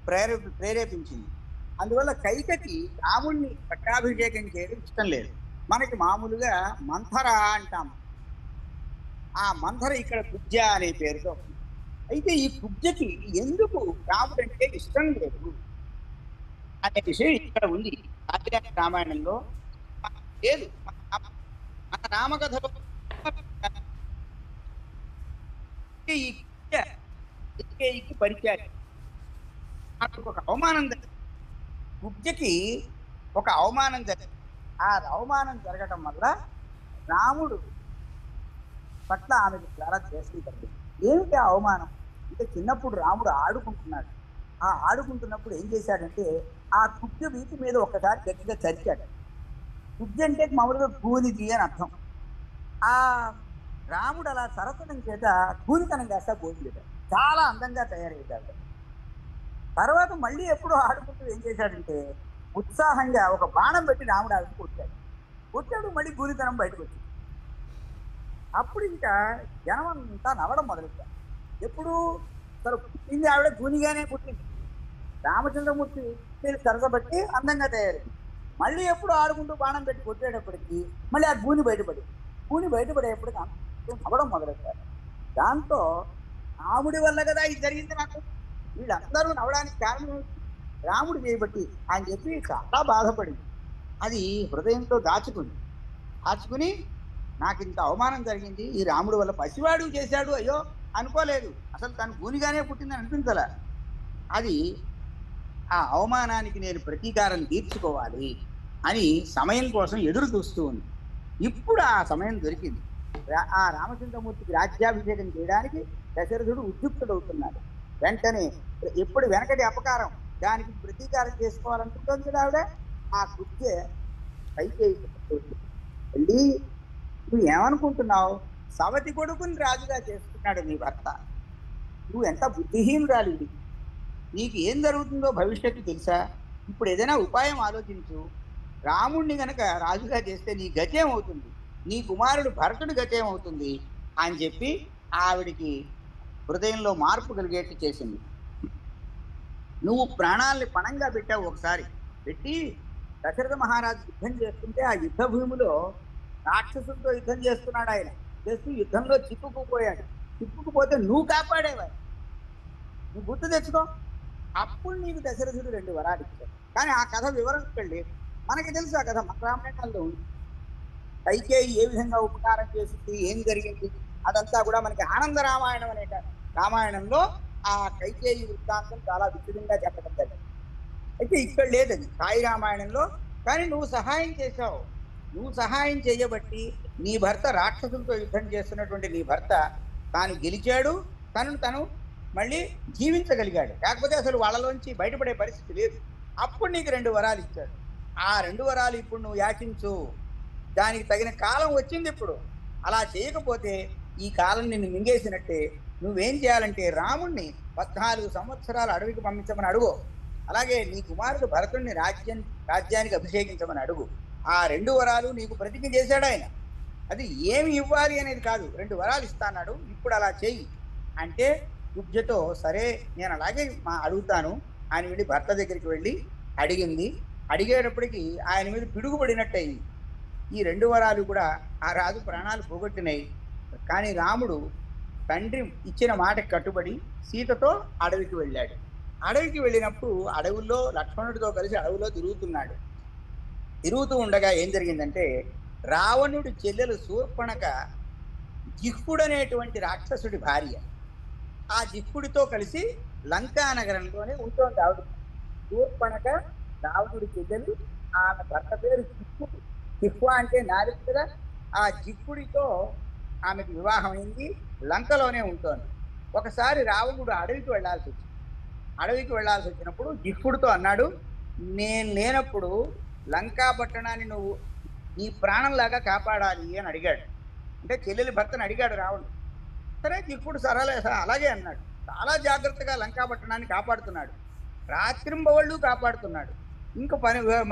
ప్రేరేపించింది. అందువల్ల కైకకి రాముణ్ణి పట్టాభిషేకం చేయడం ఇష్టం లేదు. మనకి మామూలుగా మంథర అంటాం, ఆ మంథర ఇక్కడ కుబ్జ అనే పేరుతో. అయితే ఈ కుబ్జకి ఎందుకు రాముడు అంటే ఇష్టం లేదు అనే విషయం ఇక్కడ ఉంది. ఆదిరాజ రామాయణంలో లేదు, మన రామకథలో ఈ కుబ్జకి పరిచయం నాకు ఒక అవమానం. కుబ్జకి ఒక అవమానం జరిగింది. ఆ అవమానం జరగటం వల్ల రాముడు పట్ల ఆమెకు చాలా ద్వేషం కలిగింది. ఏమిటి ఆ అవమానం అంటే, చిన్నప్పుడు రాముడు ఆడుకుంటున్నాడు. ఆ ఆడుకుంటున్నప్పుడు ఏం చేశాడంటే ఆ కుబ్జ వీటి మీద ఒక్కసారి గట్టిగా చరిచాడు. కుబ్జ అంటే మామూలుగా కూనిది అని అర్థం. ఆ రాముడు అలా సరసనం చేత కూనితనం కాస్త పోయింది. చాలా అందంగా తయారయ్యాడు. తర్వాత మళ్ళీ ఎప్పుడో ఆడుకుంటూ ఏం చేశాడంటే ఉత్సాహంగా ఒక బాణం పెట్టి రాముడు ఆవిడకి కొట్టాడు. మళ్ళీ కూనితనం బయటకు వచ్చింది. అప్పుడు ఇంకా జనం అంతా నవ్వడం మొదలెట్టారు. ఎప్పుడు అసలు పుట్టింది ఆవిడ గూనిగానే పుట్టింది. రామచంద్రమూర్తి సరసబట్టి అందంగా తయారైంది. మళ్ళీ ఎప్పుడు ఆడుకుంటూ బాణం పెట్టి కొట్టేటప్పటికి మళ్ళీ ఆ గూని బయటపడేప్పటికి అందరూ నవ్వడం మొదలెట్టారు. దాంతో రాముడి వల్ల కదా ఇది జరిగింది నాకు, వీళ్ళందరూ నవ్వడానికి కారణం రాముడు చేయబట్టి అని చెప్పి చాలా బాధపడింది. అది హృదయంతో దాచుకుని నాకు ఇంత అవమానం జరిగింది, ఈ రాముడు వల్ల పసివాడు చేశాడు, అయ్యో అనుకోలేదు, అసలు తను గూనిగానే పుట్టిందని అనిపించలే. అది ఆ అవమానానికి నేను ప్రతీకారం తీర్చుకోవాలి అని సమయం కోసం ఎదురు చూస్తూ ఉంది. ఇప్పుడు ఆ సమయం దొరికింది. ఆ రామచంద్రమూర్తికి రాజ్యాభిషేకం చేయడానికి దశరథుడు ఉద్యుక్తుడవుతున్నాడు. వెంటనే ఎప్పుడు వెనకటి అపకారం దానికి ప్రతీకారం చేసుకోవాలనుకుంటుంది కదా ఆవిడ. ఆ కుర్చే పైకి వెళ్ళి, నువ్వు ఏమనుకుంటున్నావు, సవతి కొడుకుని రాజుగా చేసుకున్నాడు నీ భర్త, నువ్వు ఎంత బుద్ధిహీనురాలి, నీకు ఏం జరుగుతుందో భవిష్యత్తు తెలుసా, ఇప్పుడు ఏదైనా ఉపాయం ఆలోచించు, రాముణ్ణి గనక రాజుగా చేస్తే నీ గతేమవుతుంది, నీ కుమారుడు భరతుడి గతేమవుతుంది అని చెప్పి ఆవిడికి హృదయంలో మార్పు కలిగేట్టు చేసింది. నువ్వు ప్రాణాలని పణంగా పెట్టావు, ఒకసారి పెట్టి దశరథ మహారాజు యుద్ధం చేస్తుంటే ఆ యుద్ధ భూమిలో రాక్షసులతో యుద్ధం చేస్తున్నాడు. ఆయన చేస్తూ యుద్ధంలో చిక్కుకుపోతే నువ్వు కాపాడేవాడు, నువ్వు గుర్తు తెచ్చుకో. అప్పుడు నీకు దశరథుడు 2 వరాలు ఇచ్చాడు. కానీ ఆ కథ వివరించండి, మనకి తెలుసు ఆ కథ, మన రామాయణంలో ఉంది. కైకేయి ఏ విధంగా ఉపకారం చేసింది, ఏం జరిగింది, అదంతా కూడా మనకి ఆనంద రామాయణం అనే రామాయణంలో ఆ కైకేయి వృత్తాంతం చాలా విచిత్రంగా చెప్పడం జరిగింది. అయితే ఇక్కడ లేదని సాయి రామాయణంలో. కానీ నువ్వు సహాయం చేశావు, నువ్వు సహాయం చేయబట్టి నీ భర్త రాక్షసులతో యుద్ధం చేస్తున్నటువంటి నీ భర్త తాను గెలిచాడు, తను మళ్ళీ జీవించగలిగాడు. కాకపోతే అసలు వాళ్ళలోంచి బయటపడే పరిస్థితి లేదు. అప్పుడు నీకు 2 వరాలు ఇచ్చాడు. ఆ 2 వరాలు ఇప్పుడు నువ్వు యాచించు, దానికి తగిన కాలం వచ్చింది. ఇప్పుడు అలా చేయకపోతే ఈ కాలం నిన్ను మింగేసినట్టే. నువ్వేం చేయాలంటే రాముణ్ణి 14 సంవత్సరాలు అడవికి పంపించమని అడుగు. అలాగే నీ కుమారుడు భరతుడిని రాజ్యానికి అభిషేకించమని అడుగు. ఆ 2 వరాలు నీకు ప్రతిజ్ఞ చేశాడు ఆయన. అది ఏమి ఇవ్వాలి అనేది కాదు, 2 వరాలు ఇస్తాన్నాడు, ఇప్పుడు అలా చెయ్యి అంటే కుబ్జతో సరే నేను అలాగే అడుగుతాను ఆయన వెళ్ళి భర్త దగ్గరికి వెళ్ళి అడిగింది. అడిగేటప్పటికి ఆయన మీద పిడుగుపడినట్టయింది. ఈ 2 వరాలు కూడా ఆ రాజు ప్రాణాలు పోగొట్టినాయి. కానీ రాముడు తండ్రి ఇచ్చిన మాటకి కట్టుబడి సీతతో అడవికి వెళ్ళాడు. అడవికి వెళ్ళినప్పుడు అడవుల్లో లక్ష్మణుడితో కలిసి అడవిలో తిరుగుతూ ఉండగా ఏం జరిగిందంటే, రావణుడి చెల్లెలు శూర్పణక జిహ్వుడనేటువంటి రాక్షసుడి భార్య. ఆ జిహ్వుడితో కలిసి లంకా నగరంలోనే ఉంటోంది ఆవిడ. శూర్పణక రావణుడి చెల్లెలు, ఆమె భర్త పేరు జిహ్వుడు. జిహ్వ అంటే నాలుగు కదా. ఆ జిహ్వుడితో ఆమెకు వివాహం అయింది, లంకలోనే ఉంటోంది. ఒకసారి రావణుడు అడవికి వెళ్లాల్సి వచ్చినప్పుడు జిహ్వుడితో అన్నాడు, నేను లేనప్పుడు లంకా పట్టణాన్ని నువ్వు నీ ప్రాణంలాగా కాపాడాలి అని అడిగాడు. అంటే చెల్లెలి భర్తను అడిగాడు రావణుడు. సరే జిహ్వుడు అలాగే అన్నాడు. చాలా జాగ్రత్తగా లంకా పట్టణాన్ని కాపాడుతున్నాడు, రాత్రింబవళ్ళు కాపాడుతున్నాడు.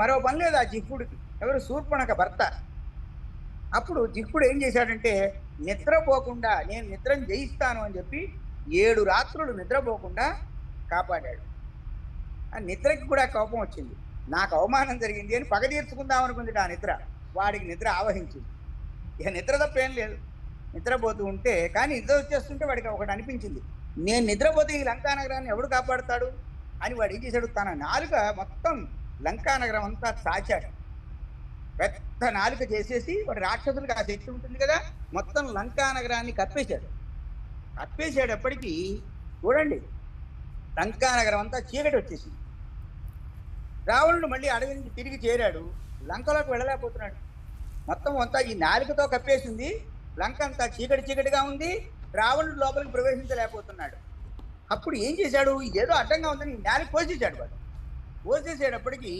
మరో పని లేదు ఆ జిహ్వుడికి. ఎవరు? శూర్పణక భర్త. అప్పుడు జిహ్వుడు ఏం చేశాడంటే, నిద్రపోకుండా నేను నిద్రను జయిస్తాను అని చెప్పి 7 రాత్రులు నిద్రపోకుండా కాపాడాడు. ఆ నిద్రకి కూడా కోపం వచ్చింది, నాకు అవమానం జరిగింది అని పగ తీర్చుకుందాం అనుకుంది ఆ నిద్ర. వాడికి నిద్ర ఆవహించింది. ఇక నిద్ర తప్పేం లేదు, నిద్రపోతూ ఉంటే. కానీ నిద్ర వచ్చేస్తుంటే వాడికి ఒకటి అనిపించింది, నేను నిద్రపోతే ఈ లంకా నగరాన్ని ఎవడు కాపాడుతాడు అని వాడు ఏం చేశాడు, తన నాలుక మొత్తం లంకా నగరం అంతా చాచాడు. పెద్ద నాలుక చేసేసి వాడు రాక్షసులకు ఆ శక్తి ఉంటుంది కదా, మొత్తం లంకా నగరాన్ని కప్పేసేటప్పటికీ చూడండి లంకా నగరం అంతా చీకటి వచ్చేసింది. రావణుడు మళ్ళీ అడవి నుంచి తిరిగి చేరాడు. లంకలోకి వెళ్ళలేకపోతున్నాడు. మొత్తం అంతా ఈ నాలుకతో కప్పేసింది. లంక అంతా చీకటి చీకటిగా ఉంది. రావణుడు లోపలికి ప్రవేశించలేకపోతున్నాడు. అప్పుడు ఏం చేశాడు? ఏదో అడ్డంగా ఉందని నాలుగు కోసేసాడు. వాడు కోసేసేటప్పటికి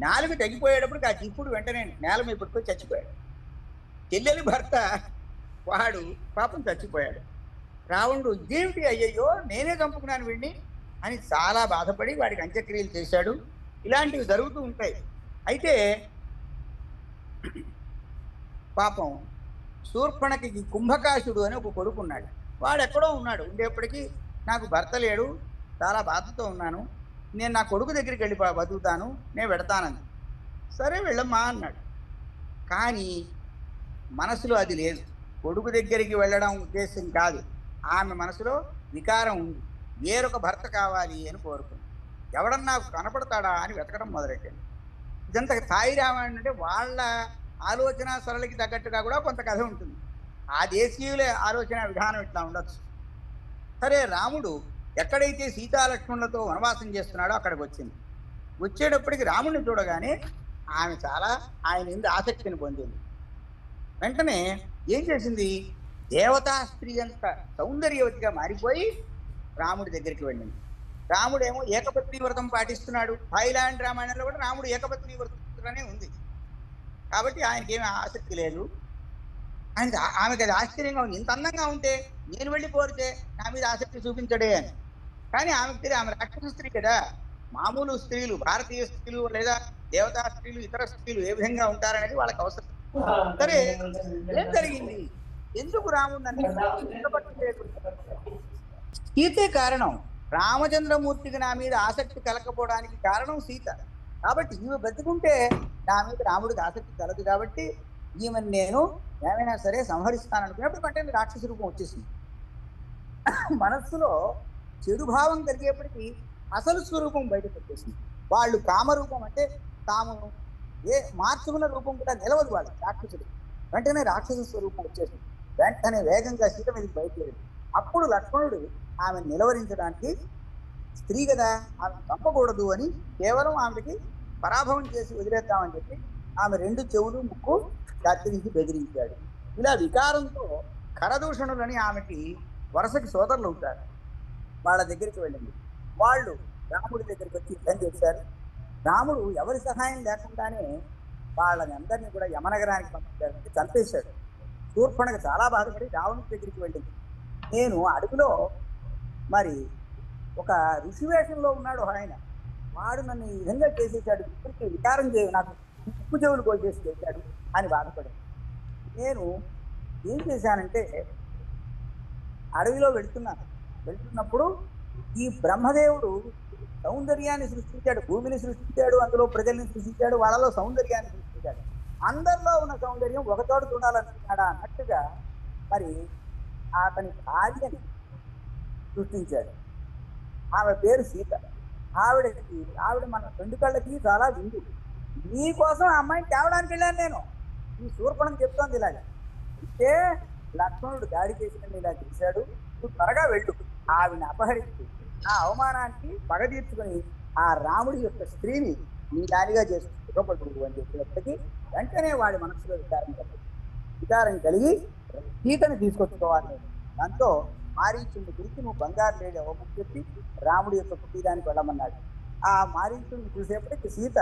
నాలుగు తగ్గిపోయేటప్పటికి ఆ జిప్పుడు వెంటనే నేల మీద పట్టుకొని చచ్చిపోయాడు. చెల్లెలి భర్త వాడు పాపం చచ్చిపోయాడు. రావణుడు ఇదేమిటి, అయ్యయ్యో నేనే చంపుకున్నాను వీడిని అని చాలా బాధపడి వాడికి అంత్యక్రియలు చేశాడు. ఇలాంటివి జరుగుతూ ఉంటాయి. అయితే పాపం శూర్పణకి కుంభకాశుడు అని ఒక కొడుకున్నాడు. వాడు ఎక్కడో ఉన్నాడు. ఉండేప్పటికీ నాకు భర్త లేడు, చాలా బాధతో ఉన్నాను, నేను నా కొడుకు దగ్గరికి వెళ్ళి బతుకుతాను, నేను వెడతానని. సరే వెళ్ళమ్మా అన్నాడు. కానీ మనసులో అది లేదు. కొడుకు దగ్గరికి వెళ్ళడం ఉద్దేశం కాదు. ఆమె మనసులో వికారం ఉంది. వేరొక భర్త కావాలి అని కోరుకుంది. ఎవడన్నా కనపడతాడా అని వెతకడం మొదలెట్టింది. ఇదంతా తాయి రామాయణం అంటే వాళ్ళ ఆలోచన సరళికి తగ్గట్టుగా కూడా కొంత కథ ఉంటుంది. ఆ దేశీయుల ఆలోచన విధానం ఇట్లా ఉండొచ్చు. సరే, రాముడు ఎక్కడైతే సీతాలక్ష్మణులతో వనవాసం చేస్తున్నాడో అక్కడికి వచ్చింది. వచ్చేటప్పటికి రాముడిని చూడగానే ఆమె చాలా ఆయన మీద ఆసక్తిని పొందింది. వెంటనే ఏం చేసింది? దేవతా స్త్రీ అంత సౌందర్యవతిగా మారిపోయి రాముడి దగ్గరికి వెళ్ళింది. రాముడేమో ఏకపత్ని వ్రతం పాటిస్తున్నాడు. థాయిలాండ్ రామాయణంలో కూడా రాముడు ఏకపత్ని వ్రతనే ఉంది. కాబట్టి ఆయనకి ఏమీ ఆసక్తి లేదు. ఆమెకి అది ఆశ్చర్యంగా ఉంది. ఇంత అందంగా ఉంటే నేను వెళ్ళి కోరితే నా మీద ఆసక్తి చూపించడే అని. కానీ ఆమెకు తెలియదు, ఆమె రాక్షస స్త్రీ కదా. మామూలు స్త్రీలు, భారతీయ స్త్రీలు లేదా దేవతా స్త్రీలు, ఇతర స్త్రీలు ఏ విధంగా ఉంటారనేది వాళ్ళకి అవసరం. సరే, ఏం జరిగింది? ఎందుకు రాముడు నన్ను ఇష్టపడలేదు? సీతే కారణం. రామచంద్రమూర్తికి నా మీద ఆసక్తి కలకపోవడానికి కారణం సీత. కాబట్టి ఈమె బతుకుంటే నా మీద రాముడికి ఆసక్తి కలదు. కాబట్టి ఈమెను నేను ఏమైనా సరే సంహరిస్తాననుకున్నప్పుడు వెంటనే రాక్షస రూపం వచ్చేసింది. మనస్సులో చెడు భావం కలిగేప్పటికీ అసలు స్వరూపం బయటకు వచ్చేసింది. వాళ్ళు కామరూపం అంటే తాము మార్చుకున్న రూపం కూడా నిలవదు వాళ్ళు రాక్షసుడు. వెంటనే రాక్షస స్వరూపం వచ్చేసింది. వెంటనే వేగంగా సీత మీదకి బయలుదేరింది. అప్పుడు లక్ష్మణుడు ఆమెను నిలవరించడానికి, స్త్రీ కదా ఆమె చంపకూడదు అని కేవలం ఆమెకి పరాభవం చేసి వదిలేద్దామని చెప్పి ఆమె రెండు చెవులు ముక్కు కత్తిరించి బెదిరించాడు. ఇలా వికారంతో ఖరదూషణులని ఆమెకి వరుసకి సోదరులు అవుతారు. వాళ్ళ దగ్గరికి వెళ్ళింది. వాళ్ళు రాముడి దగ్గరికి వచ్చి యుద్ధం చేశారు. రాముడు ఎవరి సహాయం లేకుండానే వాళ్ళని అందరినీ కూడా యమనగరానికి పంపించారు, చంపేశాడు. శూర్పణఖ చాలా బాధపడి రావణుడి దగ్గరికి వెళ్ళింది. నేను అడవిలో మరి ఒక ఋషివేషంలో ఉన్నాడు ఆయన, వాడు నన్ను ఈ విధంగా చేసేసాడు, ఇప్పటికీ వికారం నాకు ఉప్పు చెవులు కోసేసి చేశాడు అని బాధపడింది. నేను ఏం చేశానంటే అడవిలో వెళ్తున్నప్పుడు ఈ బ్రహ్మదేవుడు సౌందర్యాన్ని సృష్టించాడు, భూమిని సృష్టించాడు, అందులో ప్రజల్ని సృష్టించాడు, వాళ్ళలో సౌందర్యాన్ని సృష్టించాడు. అందరిలో ఉన్న సౌందర్యం ఒకచోట చూడాలనుకున్నాడా అన్నట్టుగా మరి అతని భార్యని సృష్టించాడు. ఆమె పేరు సీత. ఆవిడ మన రెండు కళ్ళకి చాలా విందు. నీకోసం ఆ అమ్మాయిని తేవడానికి వెళ్ళాను నేను. ఈ శూర్పణఖ చెప్తోంది ఇలాగ. అంటే లక్ష్మణుడు దాడి చేసిన ఇలా చేశాడు, నువ్వు త్వరగా వెళ్ళు, ఆవిడని అపహరించి ఆ అవమానానికి పగ తీర్చుకొని ఆ రాముడి యొక్క స్త్రీని నీ దానిగా చేసి సుఖపడు అని చెప్పినప్పటికీ వెంటనే వాడి మనసులో వికారం కలిగి సీతను తీసుకొచ్చుకోవాలి. దాంతో మారీచుడిని గురించి నువ్వు బంగారు లేడి అవ్వమని చెప్పి రాముడి యొక్క కుటీరానికి వెళ్ళమన్నాడు. ఆ మారీచుడిని చూసేప్పటికి సీత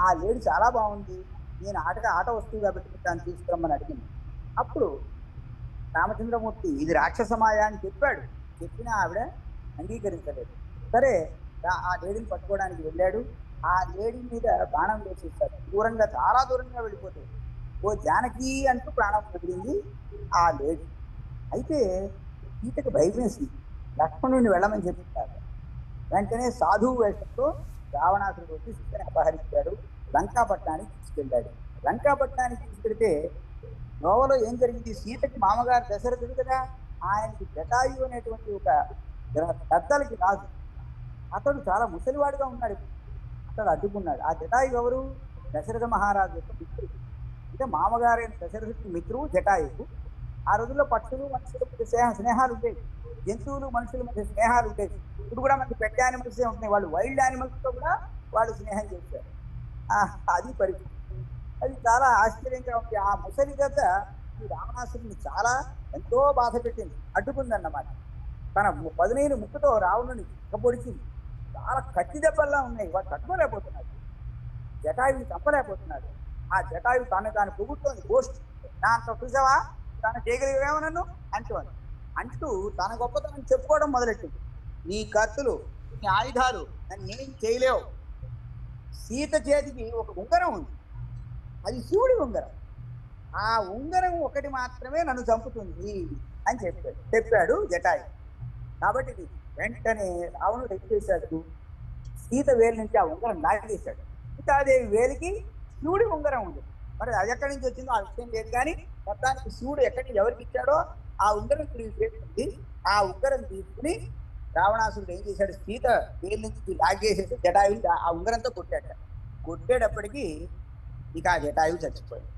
ఆ లేడి చాలా బాగుంది, నేను ఆట వస్తువుగా పెట్టుకుని దాన్ని తీసుకురమ్మని అడిగింది. అప్పుడు రామచంద్రమూర్తి ఇది రాక్షసమాయ అని చెప్పాడు. చెప్పినా ఆవిడ అంగీకరించలేదు. సరే, ఆ లేడీని పట్టుకోవడానికి వెళ్ళాడు. ఆ లేడీ మీద బాణం వేసేస్తాడు. దూరంగా, చాలా దూరంగా వెళ్ళిపోతాడు. ఓ జానకి అంటూ ప్రాణం వదిలింది ఆ లేడీ. అయితే సీతకు భయం వేసింది. లక్ష్మణుడిని వెళ్ళమని చెప్పిస్తాడు. వెంటనే సాధువు వేషంతో రావణాసురుడు వచ్చి సీతని అపహరించాడు. లంకాపట్నానికి తీసుకెళ్ళాడు. లంకాపట్నానికి తీసుకెళ్తే నోవలో ఏం జరిగింది? సీతకి మామగారు దశరథుడు కదా, ఆయనకి జటాయు అనేటువంటి ఒక పెద్దలకి రాజు. అతడు చాలా ముసలివాడుగా ఉన్నాడు. అతడు అడ్డుకున్నాడు. ఆ జటాయు ఎవరు? దశరథ మహారాజు యొక్క మిత్రుడు. అంటే మామగారైన దశరథుడికి మిత్రువు జటాయువు. ఆ రోజుల్లో పక్షులు మనుషుల మధ్య స్నేహాలు ఉండేవి, జంతువులు మనుషుల మధ్య స్నేహాలు ఉండేవి. ఇప్పుడు కూడా మనకి పెట్ యానిమల్సే ఉంటున్నాయి. వాళ్ళు వైల్డ్ యానిమల్స్తో కూడా వాళ్ళు స్నేహం చేశారు. అది పరిస్థితి. అది చాలా ఆశ్చర్యంగా ఉంది. ఆ ముసలి గద్ద ఈ రావణాసురుని చాలా ఎంతో బాధ పెట్టింది, అడ్డుకుందన్నమాట. తన పదునైన ముక్కుతో రావణుని పొడిచింది. చాలా కత్తి దెబ్బల్లా ఉన్నాయి, వాడు తట్టుకోలేకపోతున్నాడు, జటాయుని చంపలేకపోతున్నాడు. ఆ జటాయు తాను పొగుడుతోంది, గోష్ఠి నా అంత చూసావా, తను చేయగలిగేమో నన్ను అంటూ తన గొప్పతనం చెప్పుకోవడం మొదలెట్టింది. నీ కత్తులు, నీ ఆయుధాలు నన్ను ఏం చేయలేవు. సీత చేతికి ఒక ఉంగరం ఉంది, అది శివుడి ఉంగరం. ఆ ఉంగరం ఒకటి మాత్రమే నన్ను చంపుతుంది అని చెప్పాడు జటాయు. కాబట్టి వెంటనే రావణుడు ఏం చేశాడు, సీత వేలు నుంచి ఆ ఉంగరం లాగేశాడు. సీతాదేవి వేలికి శివుడి ఉంగరం ఉంది. మరి అది ఎక్కడి నుంచి వచ్చిందో ఆ విషయం లేదు, కానీ మొత్తానికి శివుడు ఎక్కడికి ఎవరికి ఇచ్చాడో ఆ ఉంగరం తిరిగి ఆ ఉంగరం తీసుకుని రావణాసురుడు ఏం చేశాడు, సీత వేలు నుంచి లాగేసేసి జటాయుని ఆ ఉంగరంతో కొట్టేటప్పటికీ ఇక ఆ జటాయువు చచ్చిపోయాడు.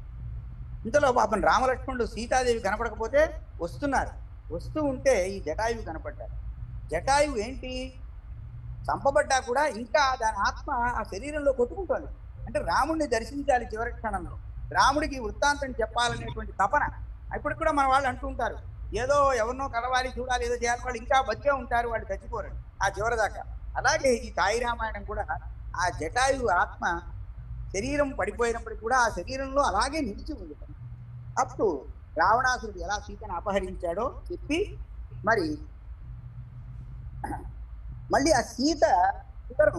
ఇంతలో పాపం రామలక్ష్మణుడు సీతాదేవి కనపడకపోతే వస్తూ ఉంటే ఈ జటాయువు కనపడ్డాడు. జటాయువు ఏంటి, చంపబడ్డా కూడా ఇంకా దాని ఆత్మ ఆ శరీరంలో కొట్టుకుంటోంది. అంటే రాముడిని దర్శించాలి చివరి క్షణంలో, రాముడికి వృత్తాంతం చెప్పాలనేటువంటి తపన. ఇప్పుడు కూడా మన వాళ్ళు అంటూ ఉంటారు, ఏదో ఎవరినో కలవాలి, చూడాలి, ఏదో చేయాలి, వాళ్ళు ఇంకా బతికే ఉంటారు, వాళ్ళు చచ్చిపోరు ఆ చివరి దాకా. అలాగే ఈ తాయి రామాయణం కూడా ఆ జటాయువు ఆత్మ శరీరం పడిపోయినప్పటికీ కూడా ఆ శరీరంలో అలాగే నిలిచి ఉంది. అప్పుడు రావణాసురుడు ఎలా సీతను అపహరించాడో చెప్పి మరి మళ్ళీ ఆ సీత ఉంగరం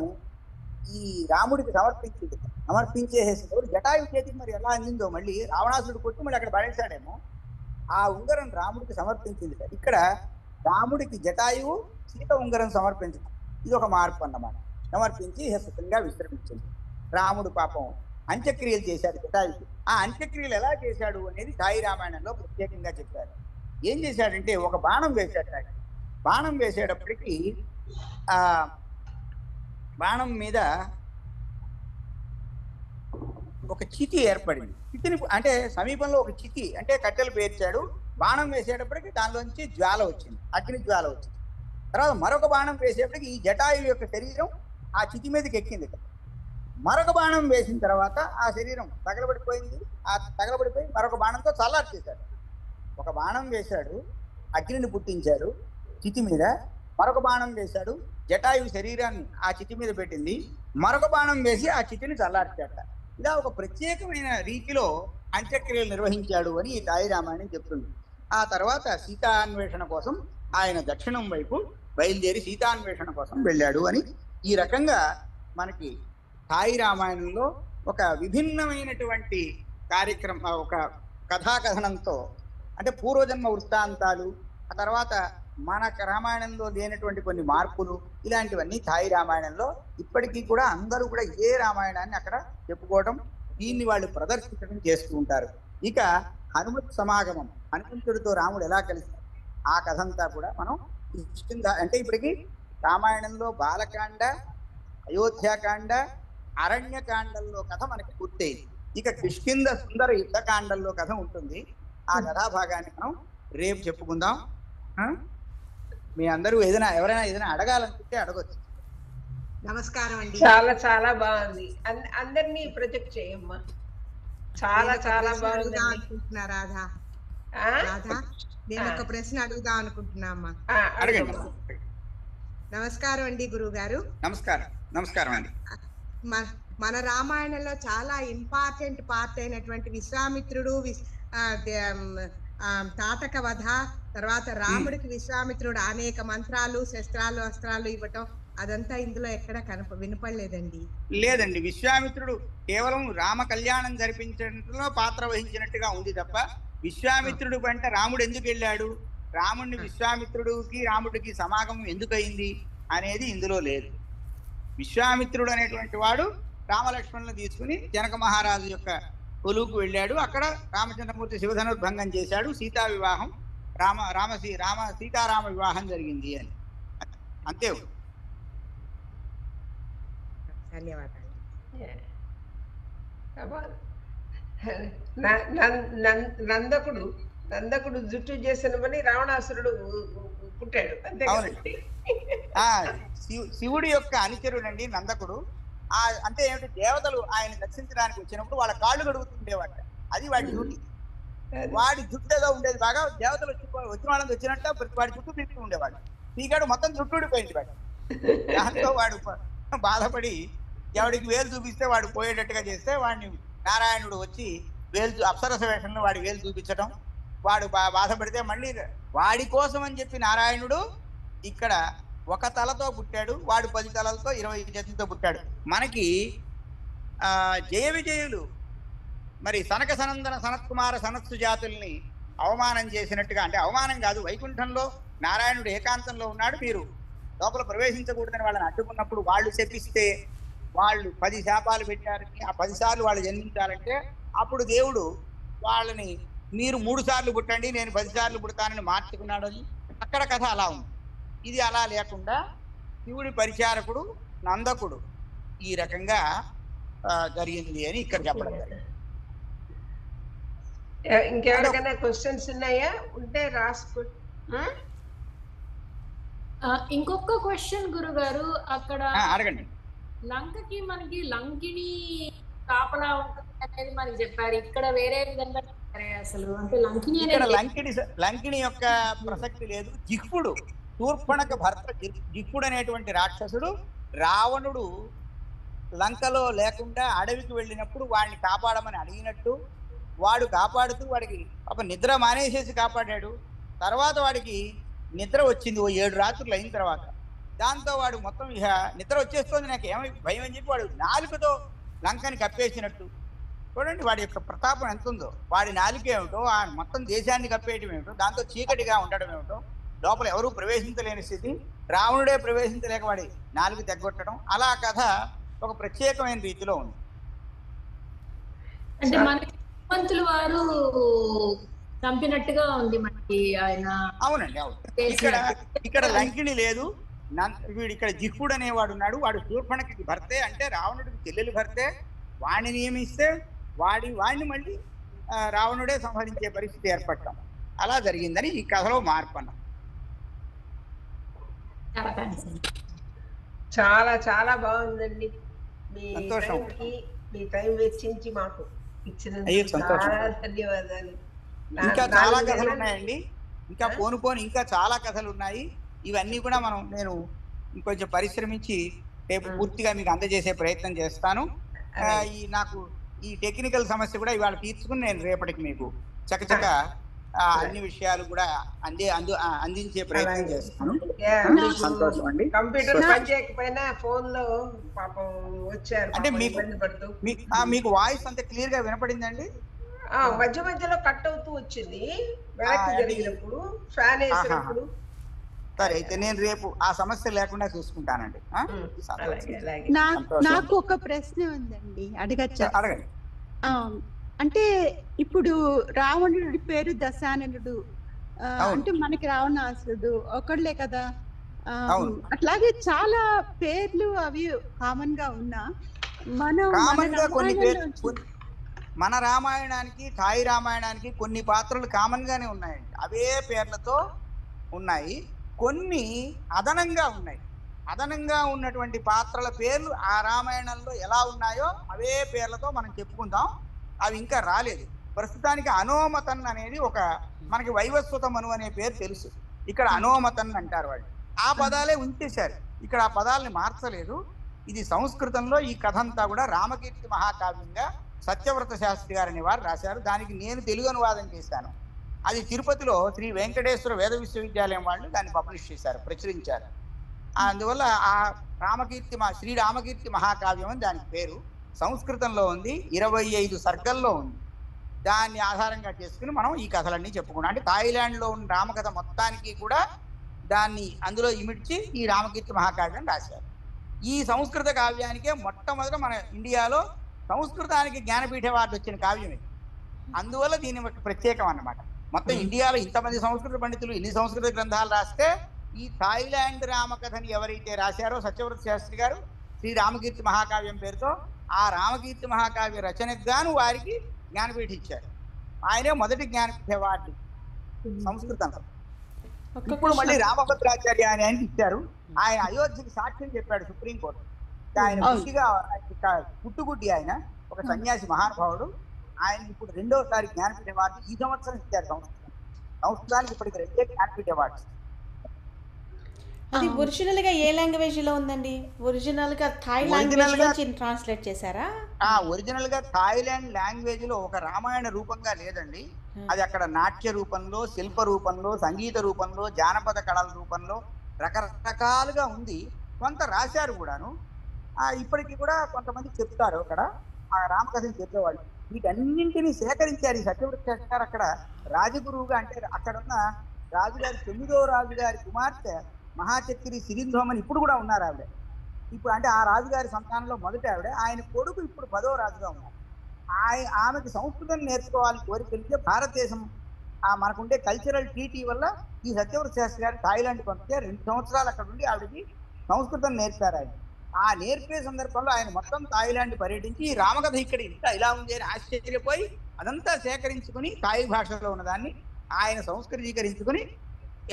ఈ రాముడికి సమర్పించేసేసినప్పుడు జటాయు చేతికి మరి ఎలా అందిందో మళ్ళీ రావణాసురుడు కొట్టి మళ్ళీ అక్కడ పడేశాడేమో. ఆ ఉంగరం రాముడికి సమర్పించింది. ఇక్కడ రాముడికి జటాయువు సీత ఉంగరం సమర్పించడం, ఇది ఒక మార్పు అన్నమాట. సమర్పించి సుఖంగా విశ్రమించింది. రాముడు పాపం అంత్యక్రియలు చేశాడు జటాయుకి. ఆ అంత్యక్రియలు ఎలా చేశాడు అనేది తాయి రామాయణంలో ప్రత్యేకంగా చెప్పారు. ఏం చేశాడంటే ఒక బాణం వేశాడు. బాణం వేసేటప్పటికి ఆ బాణం మీద ఒక చితి ఏర్పడింది. చితిని అంటే సమీపంలో ఒక చితి అంటే కట్టెలు పేర్చాడు. బాణం వేసేటప్పటికి దానిలోంచి జ్వాల వచ్చింది, అగ్ని జ్వాల వచ్చింది. తర్వాత మరొక బాణం వేసేటప్పటికి ఈ జటాయు యొక్క శరీరం ఆ చితి మీదకి ఎక్కింది. మరొక బాణం వేసిన తర్వాత ఆ శరీరం తగలబడిపోయింది. ఆ తగలబడిపోయి మరొక బాణంతో చల్లార్చేశాడు. ఒక బాణం వేశాడు, అగ్నిని పుట్టించాడు చితి మీద. మరొక బాణం వేశాడు, జటాయు శరీరాన్ని ఆ చితి మీద పెట్టింది. మరొక బాణం వేసి ఆ చితిని చల్లార్చాట. ఇలా ఒక ప్రత్యేకమైన రీతిలో అంత్యక్రియలు నిర్వహించాడు అని ఈ తాయి రామాయణం చెప్తుంది. ఆ తర్వాత సీతాన్వేషణ కోసం ఆయన దక్షిణం వైపు బయలుదేరి సీతాన్వేషణ కోసం వెళ్ళాడు అని ఈ రకంగా మనకి తాయి రామాయణంలో ఒక విభిన్నమైనటువంటి కార్యక్రమం, ఒక కథాకథనంతో అంటే పూర్వజన్మ వృత్తాంతాలు, ఆ తర్వాత మన రామాయణంలో లేనటువంటి కొన్ని మార్పులు, ఇలాంటివన్నీ తాయి రామాయణంలో ఇప్పటికీ కూడా అందరూ కూడా ఇదే రామాయణాన్ని అక్కడ చెప్పుకోవడం, దీన్ని వాళ్ళు ప్రదర్శించడం చేస్తూ ఉంటారు. ఇక హనుమత్ సమాగమం, హనుమంతుడితో రాముడు ఎలా కలిసి ఆ కథ అంతా కూడా మనం అంటే ఇప్పటికీ రామాయణంలో బాలకాండ, అయోధ్యాకాండ, అరణ్యకాండంలో కథ మనకి పూర్తయింది. ఇక కిష్కింద సుందర యుద్ధకాండంలో కథ ఉంటుంది. ఆ కథాభాగాన్ని మనం రేపు చెప్పుకుందాం. మీ అందరూ ఎవరైనా ఏదైనా అడగాలనుకుంటే అడగొచ్చు. నమస్కారం అండి. చాలా చాలా బాగుంది. అందరినీ ప్రొజెక్ట్ చేయమ్మా. చాలా చాలా బాగుంది అనుకుంటున్నా రాధా. నేను ఒక ప్రశ్న అడుగుదాం అనుకుంటున్నా అమ్మా. అడగండి. నమస్కారం అండి గురువు గారు. నమస్కారం అండి. మన రామాయణంలో చాలా ఇంపార్టెంట్ పార్ట్ అయినటువంటి విశ్వామిత్రుడు, తాటక వధ, తర్వాత రాముడికి విశ్వామిత్రుడు అనేక మంత్రాలు, శస్త్రాలు, అస్త్రాలు ఇవ్వటం, అదంతా ఇందులో ఎక్కడ వినపడలేదండి. లేదండి, విశ్వామిత్రుడు కేవలం రామ కళ్యాణం జరిపించడంలో పాత్ర వహించినట్టుగా ఉంది తప్ప విశ్వామిత్రుడు వెంట రాముడు ఎందుకు వెళ్ళాడు, రాముడిని విశ్వామిత్రుడికి రాముడికి సమాగమం ఎందుకు అయింది అనేది ఇందులో లేదు. విశ్వామిత్రుడు అనేటువంటి వాడు రామలక్ష్మణులను తీసుకుని జనక మహారాజు యొక్క కొలువుకు వెళ్ళాడు. అక్కడ రామచంద్రమూర్తి శివధనుర్భంగం చేశాడు. సీతా వివాహం, సీతారామ వివాహం జరిగింది అని అంతే. ధన్యవాదాలు. నందకుడు జుట్టు చేసినవని రావణాసురుడు పుట్టాడు. శివుడి యొక్క అనుచరుడండి నందకుడు. అంటే ఏమిటి, దేవతలు ఆయన దర్శించడానికి వచ్చినప్పుడు వాళ్ళ కాళ్ళు కడుగుతుండేవాట. అది వాడి డ్యూటీ. వాడి జుట్టు ఏదో ఉండేది బాగా, దేవతలు వచ్చిన వాళ్ళని వచ్చినట్టు వాడి చుట్టూ పీకుతూ ఉండేవాడు. పీకాడు, మొత్తం చుట్టూ ఊడిపోయింది వాడు. దాంతో వాడు బాధపడి ఎవడికి వేలు చూపిస్తే వాడు పోయేటట్టుగా చేస్తే వాడిని నారాయణుడు వచ్చి వేలు అప్సరస వేషంలో వాడి వేలు చూపించడం, వాడు బాధపడితే మళ్ళీ వాడి కోసం అని చెప్పి నారాయణుడు ఇక్కడ ఒక తలతో పుట్టాడు, వాడు 10 తలలతో 20 చేతులతో పుట్టాడు. మనకి జయ విజయులు మరి సనక సనందన సనత్కుమార సనత్సు జాతుల్ని అవమానం చేసినట్టుగా, అంటే అవమానం కాదు, వైకుంఠంలో నారాయణుడు ఏకాంతంలో ఉన్నాడు, మీరు లోపల ప్రవేశించకూడదని వాళ్ళని అడ్డుకున్నప్పుడు వాళ్ళు శపిస్తే వాళ్ళు 10 శాపాలు పెట్టారని, ఆ 10 సార్లు వాళ్ళు జన్మించాలంటే అప్పుడు దేవుడు వాళ్ళని మీరు 3 సార్లు పుట్టండి, నేను 10 సార్లు పుడతానని మార్చుకున్నాడని అక్కడ కథ అలా ఉంది. ఇది అలా లేకుండా శివుడి పరిచారకుడు నందకుడు ఈ రకంగా జరిగింది అని ఇక్కడ చెప్పడం జరిగింది. ఇంకెవరికైనా క్వశ్చన్స్ ఉన్నాయా? ఉంటే రాసుకో. ఇంకొక క్వశ్చన్ గురుగారు, అక్కడ అడగండి. లంకకి మనకి లంకిని కాపలా ఉంటుంది అనేది మనకి చెప్పారు, ఇక్కడ వేరే విధంగా అసలు అంటే లంకిని ఇక్కడ లంకిని యొక్క ప్రసక్తి లేదు. జిహ్వుడు శూర్పణఖ భర్త జిహ్వుడు అనేటువంటి రాక్షసుడు రావణుడు లంకలో లేకుండా అడవికి వెళ్ళినప్పుడు వాడిని కాపాడమని అడిగినట్టు వాడు కాపాడుతూ వాడికి ఒక నిద్ర మానేసేసి కాపాడాడు. తర్వాత వాడికి నిద్ర వచ్చింది 7 రాత్రులు అయిన తర్వాత. దాంతో వాడు మొత్తం ఇక నిద్ర వచ్చేస్తుంది, నాకు ఏమై భయం అని చెప్పి వాడు నాలుకతో లంకని కప్పేసినట్టు. చూడండి వాడి యొక్క ప్రతాపం ఎంత ఉందో. వాడి నాలుక ఏమిటో, ఆ మొత్తం దేశాన్ని కప్పేయటం ఏమిటో, దాంతో చీకటిగా ఉండడం ఏమిటో, లోపల ఎవరూ ప్రవేశించలేని స్థితి, రావణుడే ప్రవేశించలేక వాడి నాలుగు తెగ్గొట్టడం, అలా కథ ఒక ప్రత్యేకమైన రీతిలో ఉంది. అంటే మనకి హనుమంతుల వారు చంపినట్టుగా ఉంది మనకి ఆయన. అవునండి, అవును. ఇక్కడ లంకిణి లేదు, వీడు ఇక్కడ జిహ్వుడు అనేవాడు ఉన్నాడు. వాడు శూర్పణఖకి భర్తే, అంటే రావణుడికి చెల్లెలు భర్తే. వాడిని నియమిస్తే వాడిని మళ్ళీ రావణుడే సంహరించే పరిస్థితి ఏర్పడటం అలా జరిగిందని ఈ కథలో మార్పు అన్నాం. చాలా చాలా బాగుందండి. మీ టైం వెచ్చించి మాకు ఇచ్చినందుకు చాలా ధన్యవాదాలు. ఇంకా చాలా కథలు ఉన్నాయండి, ఇంకా పోను ఇంకా చాలా కథలు ఉన్నాయి. ఇవన్నీ కూడా నేను ఇంకొంచెం పరిశ్రమించి రేపు పూర్తిగా మీకు అందజేసే ప్రయత్నం చేస్తాను. నాకు ఈ టెక్నికల్ సమస్య కూడా ఇవాళ తీర్చుకుని నేను రేపటికి మీకు చకచక అన్ని విషయాలు కూడా అందించే ప్రయత్నం చేస్తాను. సంతోషం అండి. కంప్యూటర్ పనిచేయకపోయినా ఫోన్ లో పాపం వచ్చారు. అంటే మీకు వాయిస్ అంత క్లియర్ గా వినపడిందండి? మధ్య మధ్యలో కట్ అవుతూ వచ్చింది వెనక్కి జరిగినప్పుడు, ఫ్యాన్ వేసినప్పుడు. సరే, అయితే నేను రేపు ఆ సమస్య లేకుండా చూసుకుంటానండి. నాకు ఒక ప్రశ్న ఉందండి, అడగచ్చా? అడగండి. అంటే ఇప్పుడు రావణుడి పేరు దశాననుడు, అంటే మనకి రావణాసురుడు ఒకళ్ళే కదా. అట్లాగే చాలా పేర్లు అవి కామన్ గా ఉన్నా మన రామాయణానికి థాయి రామాయణానికి కొన్ని పాత్రలు కామన్ గానే ఉన్నాయండి. అవే పేర్లతో ఉన్నాయి. కొన్ని అదనంగా ఉన్నాయి. అదనంగా ఉన్నటువంటి పాత్రల పేర్లు ఆ రామాయణంలో ఎలా ఉన్నాయో అవే పేర్లతో మనం చెప్పుకుందాం. అవి ఇంకా రాలేదు. ప్రస్తుతానికి అనోమతన్ అనేది ఒక మనకి వైవస్వత మను అనే పేరు తెలుసు. ఇక్కడ అనోమతన్ అంటారు వాళ్ళు. ఆ పదాలే ఉంచేశారు, ఇక్కడ ఆ పదాలని మార్చలేదు. ఇది సంస్కృతంలో ఈ కథ అంతా కూడా రామకీర్తి మహాకావ్యంగా సత్యవ్రత శాస్త్రి గారు అనే వారు రాశారు. దానికి నేను తెలుగు అనువాదం చేశాను. అది తిరుపతిలో శ్రీ వెంకటేశ్వర వేద విశ్వవిద్యాలయం వాళ్ళు దాన్ని పబ్లిష్ చేశారు, ప్రచురించారు. అందువల్ల ఆ శ్రీ రామకీర్తి మహాకావ్యం అని దానికి పేరు. సంస్కృతంలో ఉంది, 25 సర్గల్లో ఉంది. దాన్ని ఆధారంగా చేసుకుని మనం ఈ కథలన్నీ చెప్పుకున్నాం. అంటే థాయిలాండ్లో ఉన్న రామకథ మొత్తానికి కూడా దాన్ని అందులో ఇమిడ్చి ఈ రామకీర్తి మహాకావ్యం రాశారు. ఈ సంస్కృత కావ్యానికే మొట్టమొదట మన ఇండియాలో సంస్కృతానికి జ్ఞానపీఠ అవార్డు వచ్చిన కావ్యం ఇది. అందువల్ల దీని ఒక ప్రత్యేకం అన్నమాట. మొత్తం ఇండియాలో ఇంతమంది సంస్కృత పండితులు ఇన్ని సంస్కృత గ్రంథాలు రాస్తే ఈ థాయిలాండ్ రామకథని ఎవరైతే రాశారో సత్యవ్రత శాస్త్రి గారు శ్రీ రామకీర్తి మహాకావ్యం పేరుతో, ఆ రామకీర్తి మహాకావ్య రచనకు గాను వారికి జ్ఞానపీఠ ఇచ్చారు. ఆయనే మొదటి జ్ఞానపీఠ అవార్డు సంస్కృతంలో. ఇప్పుడు మళ్ళీ రామభద్రాచార్య అని ఆయనకి ఇచ్చారు. ఆయన అయోధ్యకి సాక్ష్యం చెప్పాడు సుప్రీంకోర్టు. ఆయన బుద్ధిగా పుట్టుగుడ్డి ఆయన ఒక సన్యాసి మహానుభావుడు. ఆయన ఇప్పుడు 2వసారి జ్ఞానపీఠ అవార్డు ఈ సంవత్సరం ఇచ్చారు. సంవత్సరానికి ఇప్పటికి 2 జ్ఞానపీఠ అవార్డ్స్. అది ఒరిజినల్ గా ఏ లాంగ్వేజ్ లో ఉందండి? ఒరిజినల్ గా థాయ్ లాంగ్వేజ్ నుంచి ట్రాన్స్లేట్ చేశారా? ఒరిజినల్ గా థాయిలాండ్ లాంగ్వేజ్ లో ఒక రామాయణ రూపంగా లేదండి. అది అక్కడ నాట్య రూపంలో, శిల్ప రూపంలో, సంగీత రూపంలో, జానపద కళల రూపంలో రకరకాలుగా ఉంది. కొంత రాశారు కూడాను. ఇప్పటికీ కూడా కొంతమంది చెప్తారు అక్కడ ఆ రామకథని చెప్పేవాళ్ళు. వీటన్నింటినీ సేకరించారు ఈ సత్యవృత శాస్త్రి గారు. అక్కడ రాజగురువుగా అంటే అక్కడ ఉన్న రాజుగారి 9వ రాజుగారి కుమార్తె మహాచక్రి సిరింధోమని ఇప్పుడు కూడా ఉన్నారు ఆవిడ. ఇప్పుడు అంటే ఆ రాజుగారి సంతానంలో మొదటి ఆవిడ. ఆయన కొడుకు ఇప్పుడు 10వ రాజుగా ఉన్నారు. ఆమెకి సంస్కృతం నేర్చుకోవాలని కోరిక వెళ్తే భారతదేశం మనకుండే కల్చరల్ ట్రీటీ వల్ల ఈ సత్యవృత శాస్త్రి గారు థాయిలాండ్ పంపితే 2 సంవత్సరాలు అక్కడ ఉండి ఆవిడకి సంస్కృతం నేర్పారు ఆయన. ఆ నేర్పే సందర్భంలో ఆయన మొత్తం థాయిలాండ్ పర్యటించి ఈ రామకథ ఇక్కడ ఇలా ఉంది అని ఆశ్చర్యపోయి అదంతా సేకరించుకుని థాయి భాషలో ఉన్నదాన్ని ఆయన సంస్కృతీకరించుకుని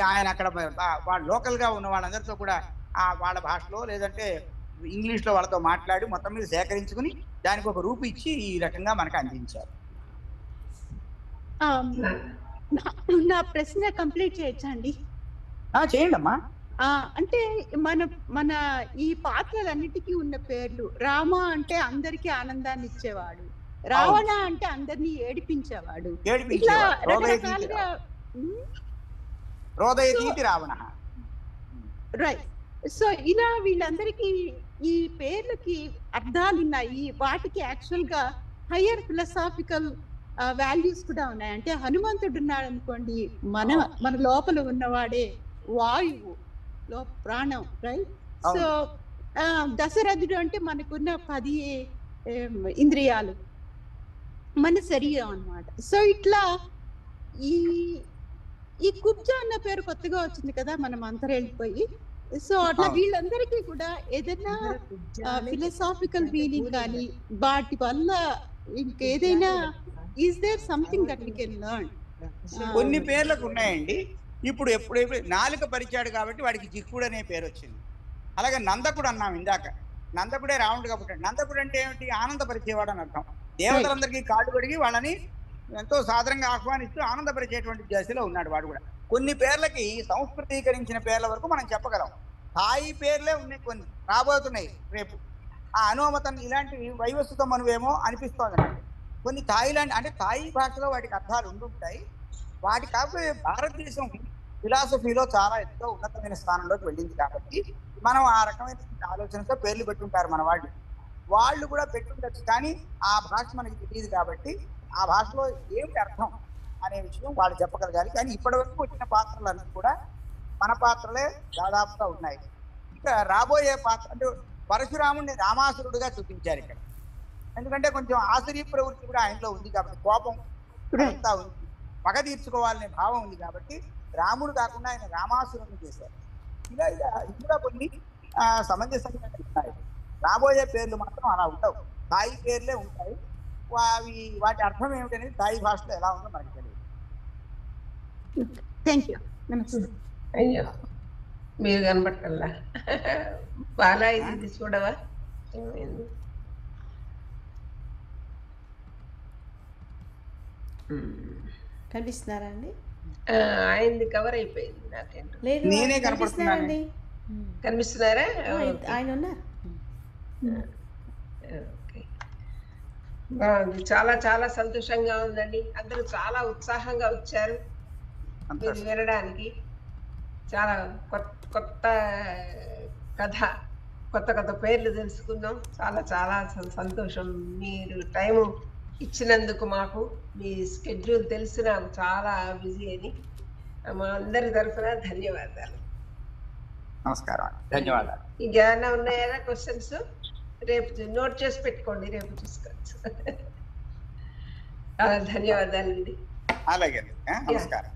ఆయన అక్కడ వాళ్ళ లోకల్గా ఉన్న వాళ్ళందరితో కూడా వాళ్ళ భాషలో లేదంటే ఇంగ్లీష్లో వాళ్ళతో మాట్లాడి మొత్తం మీద సేకరించుకుని దానికి ఒక రూపు ఇచ్చి ఈ రకంగా మనకు అందించారు. నా ప్రశ్న కంప్లీట్ చేయొచ్చా అండి? చేయండి అమ్మా. అంటే మన ఈ పాత్రలన్నిటికీ ఉన్న పేర్లు, రామ అంటే అందరికీ ఆనందాన్ని ఇచ్చేవాడు, రావణ అంటే అందరినీ ఏడిపించేవాడు, ఇట్లా రకరకాలుగా రావణ. రైట్. సో ఇలా వీళ్ళందరికీ ఈ పేర్లకి అర్థాలు ఉన్నాయి. వాటికి యాక్చువల్ గా హయ్యర్ ఫిలసాఫికల్ వాల్యూస్ కూడా ఉన్నాయి. అంటే హనుమంతుడు ఉన్నాడు అనుకోండి, మన లోపల ఉన్నవాడే వాయువు, ప్రాణం, రైట్? సో దశరథుడు అంటే మనకున్న 10 ఇంద్రియాలు, మన శరీరం అన్నమాట. సో ఇట్లా ఈ కుబ్జ అన్న పేరు కొత్తగా వచ్చింది కదా, మనం అంతరం వెళ్ళిపోయి. సో అట్లా వీళ్ళందరికీ కూడా ఏదైనా ఫిలసాఫికల్ మీనింగ్ కానీ వాటి వల్ల ఇంకేదైనా is there something that we can learn? కొన్ని పేర్లకు ఉన్నాయండి. ఇప్పుడు ఎప్పుడైతే నాలుక పరిచాడు కాబట్టి వాడికి జిహ్వుడు అనే పేరు వచ్చింది. అలాగే నందకుడు అన్నాం ఇందాక. నందకుడే రావణుడు కాబట్టి. నందకుడు అంటే ఏమిటి? ఆనందపరిచేవాడు అని అర్థం. దేవతలందరికీ కాళ్ళు కడిగి వాళ్ళని ఎంతో సాదరంగా ఆహ్వానిస్తూ ఆనందపరిచేటువంటి దశలో ఉన్నాడు వాడు కూడా. కొన్ని పేర్లకి సంస్కృతీకరించిన పేర్ల వరకు మనం చెప్పగలం. థాయి పేర్లే ఉన్నాయి, కొన్ని రాబోతున్నాయి రేపు. అనుమతం ఇలాంటివి వైవస్వతం అనువేమో అనిపిస్తోంది నాకు. కొన్ని థాయిలాండ్ అంటే థాయి భాషలో వాటికి అర్థాలు ఉండుంటాయి. వాటి కాకపోతే భారతదేశం ఫిలాసఫీలో చాలా ఎంతో ఉన్నతమైన స్థానంలోకి వెళ్ళింది కాబట్టి మనం ఆ రకమైన ఆలోచనతో పేర్లు పెట్టుంటారు మన వాళ్ళు కూడా పెట్టుండొచ్చు. కానీ ఆ భాష మనకి తెలియదు కాబట్టి ఆ భాషలో ఏమిటి అర్థం అనే విషయం వాళ్ళు చెప్పగలగాలి. కానీ ఇప్పటి వరకు వచ్చిన పాత్రలన్నీ కూడా మన పాత్రలే దాదాపుగా ఉన్నాయి. ఇంకా రాబోయే పాత్ర అంటే పరశురాముడిని రామాసురుడుగా చూపించారు ఇక్కడ. ఎందుకంటే కొంచెం ఆసురీ ప్రవృత్తి కూడా ఆయనలో ఉంది కాబట్టి, కోపం అంతా ఉంది, పగ తీర్చుకోవాలనే భావం ఉంది కాబట్టి రాముడు కాకుండా ఆయన రామాసురుడిని చేశారు. ఇలా కొన్ని సమంజసంగా ఉన్నాయి. రాబోయే పేర్లు మాత్రం అలా ఉండవు, థాయి పేర్లే ఉంటాయి. వాటి అర్థం ఏమిటనేది థాయి భాషలో ఎలా ఉందో మనకు తెలియదు. Thank you. అయ్యో మీరు కనబట్టల్లా బాలా ఇది చూడవా? కనిపిస్తున్నారా అండి? ఆయనది కవర్ అయిపోయింది, నాకేంటో. లేదు, నేనే కనపడుతున్నానండి. కనిపిస్తున్నారా? ఆయన ఉన్నారు. ఓకే, బాగుంది. చాలా చాలా సంతోషంగా ఉందండి. అందరూ చాలా ఉత్సాహంగా వచ్చారు మీరు వినడానికి. చాలా కొత్త కథ, కొత్త కొత్త పేర్లు తెలుసుకున్నాం. చాలా చాలా సంతోషం. మీరు టైము ఇచ్చినందుకు మాకు. మీ స్కెడ్యూల్ తెలిసి నాకు చాలా బిజీ అని మా అందరి తరఫున ధన్యవాదాలు. నమస్కారం, ధన్యవాదాలు. ఇంకేమైనా ఉన్నాయా క్వశ్చన్స్? రేపు నోట్ చేసి పెట్టుకోండి, రేపు చూసుకోవచ్చు. ధన్యవాదాలండి. అలాగే, నమస్కారం.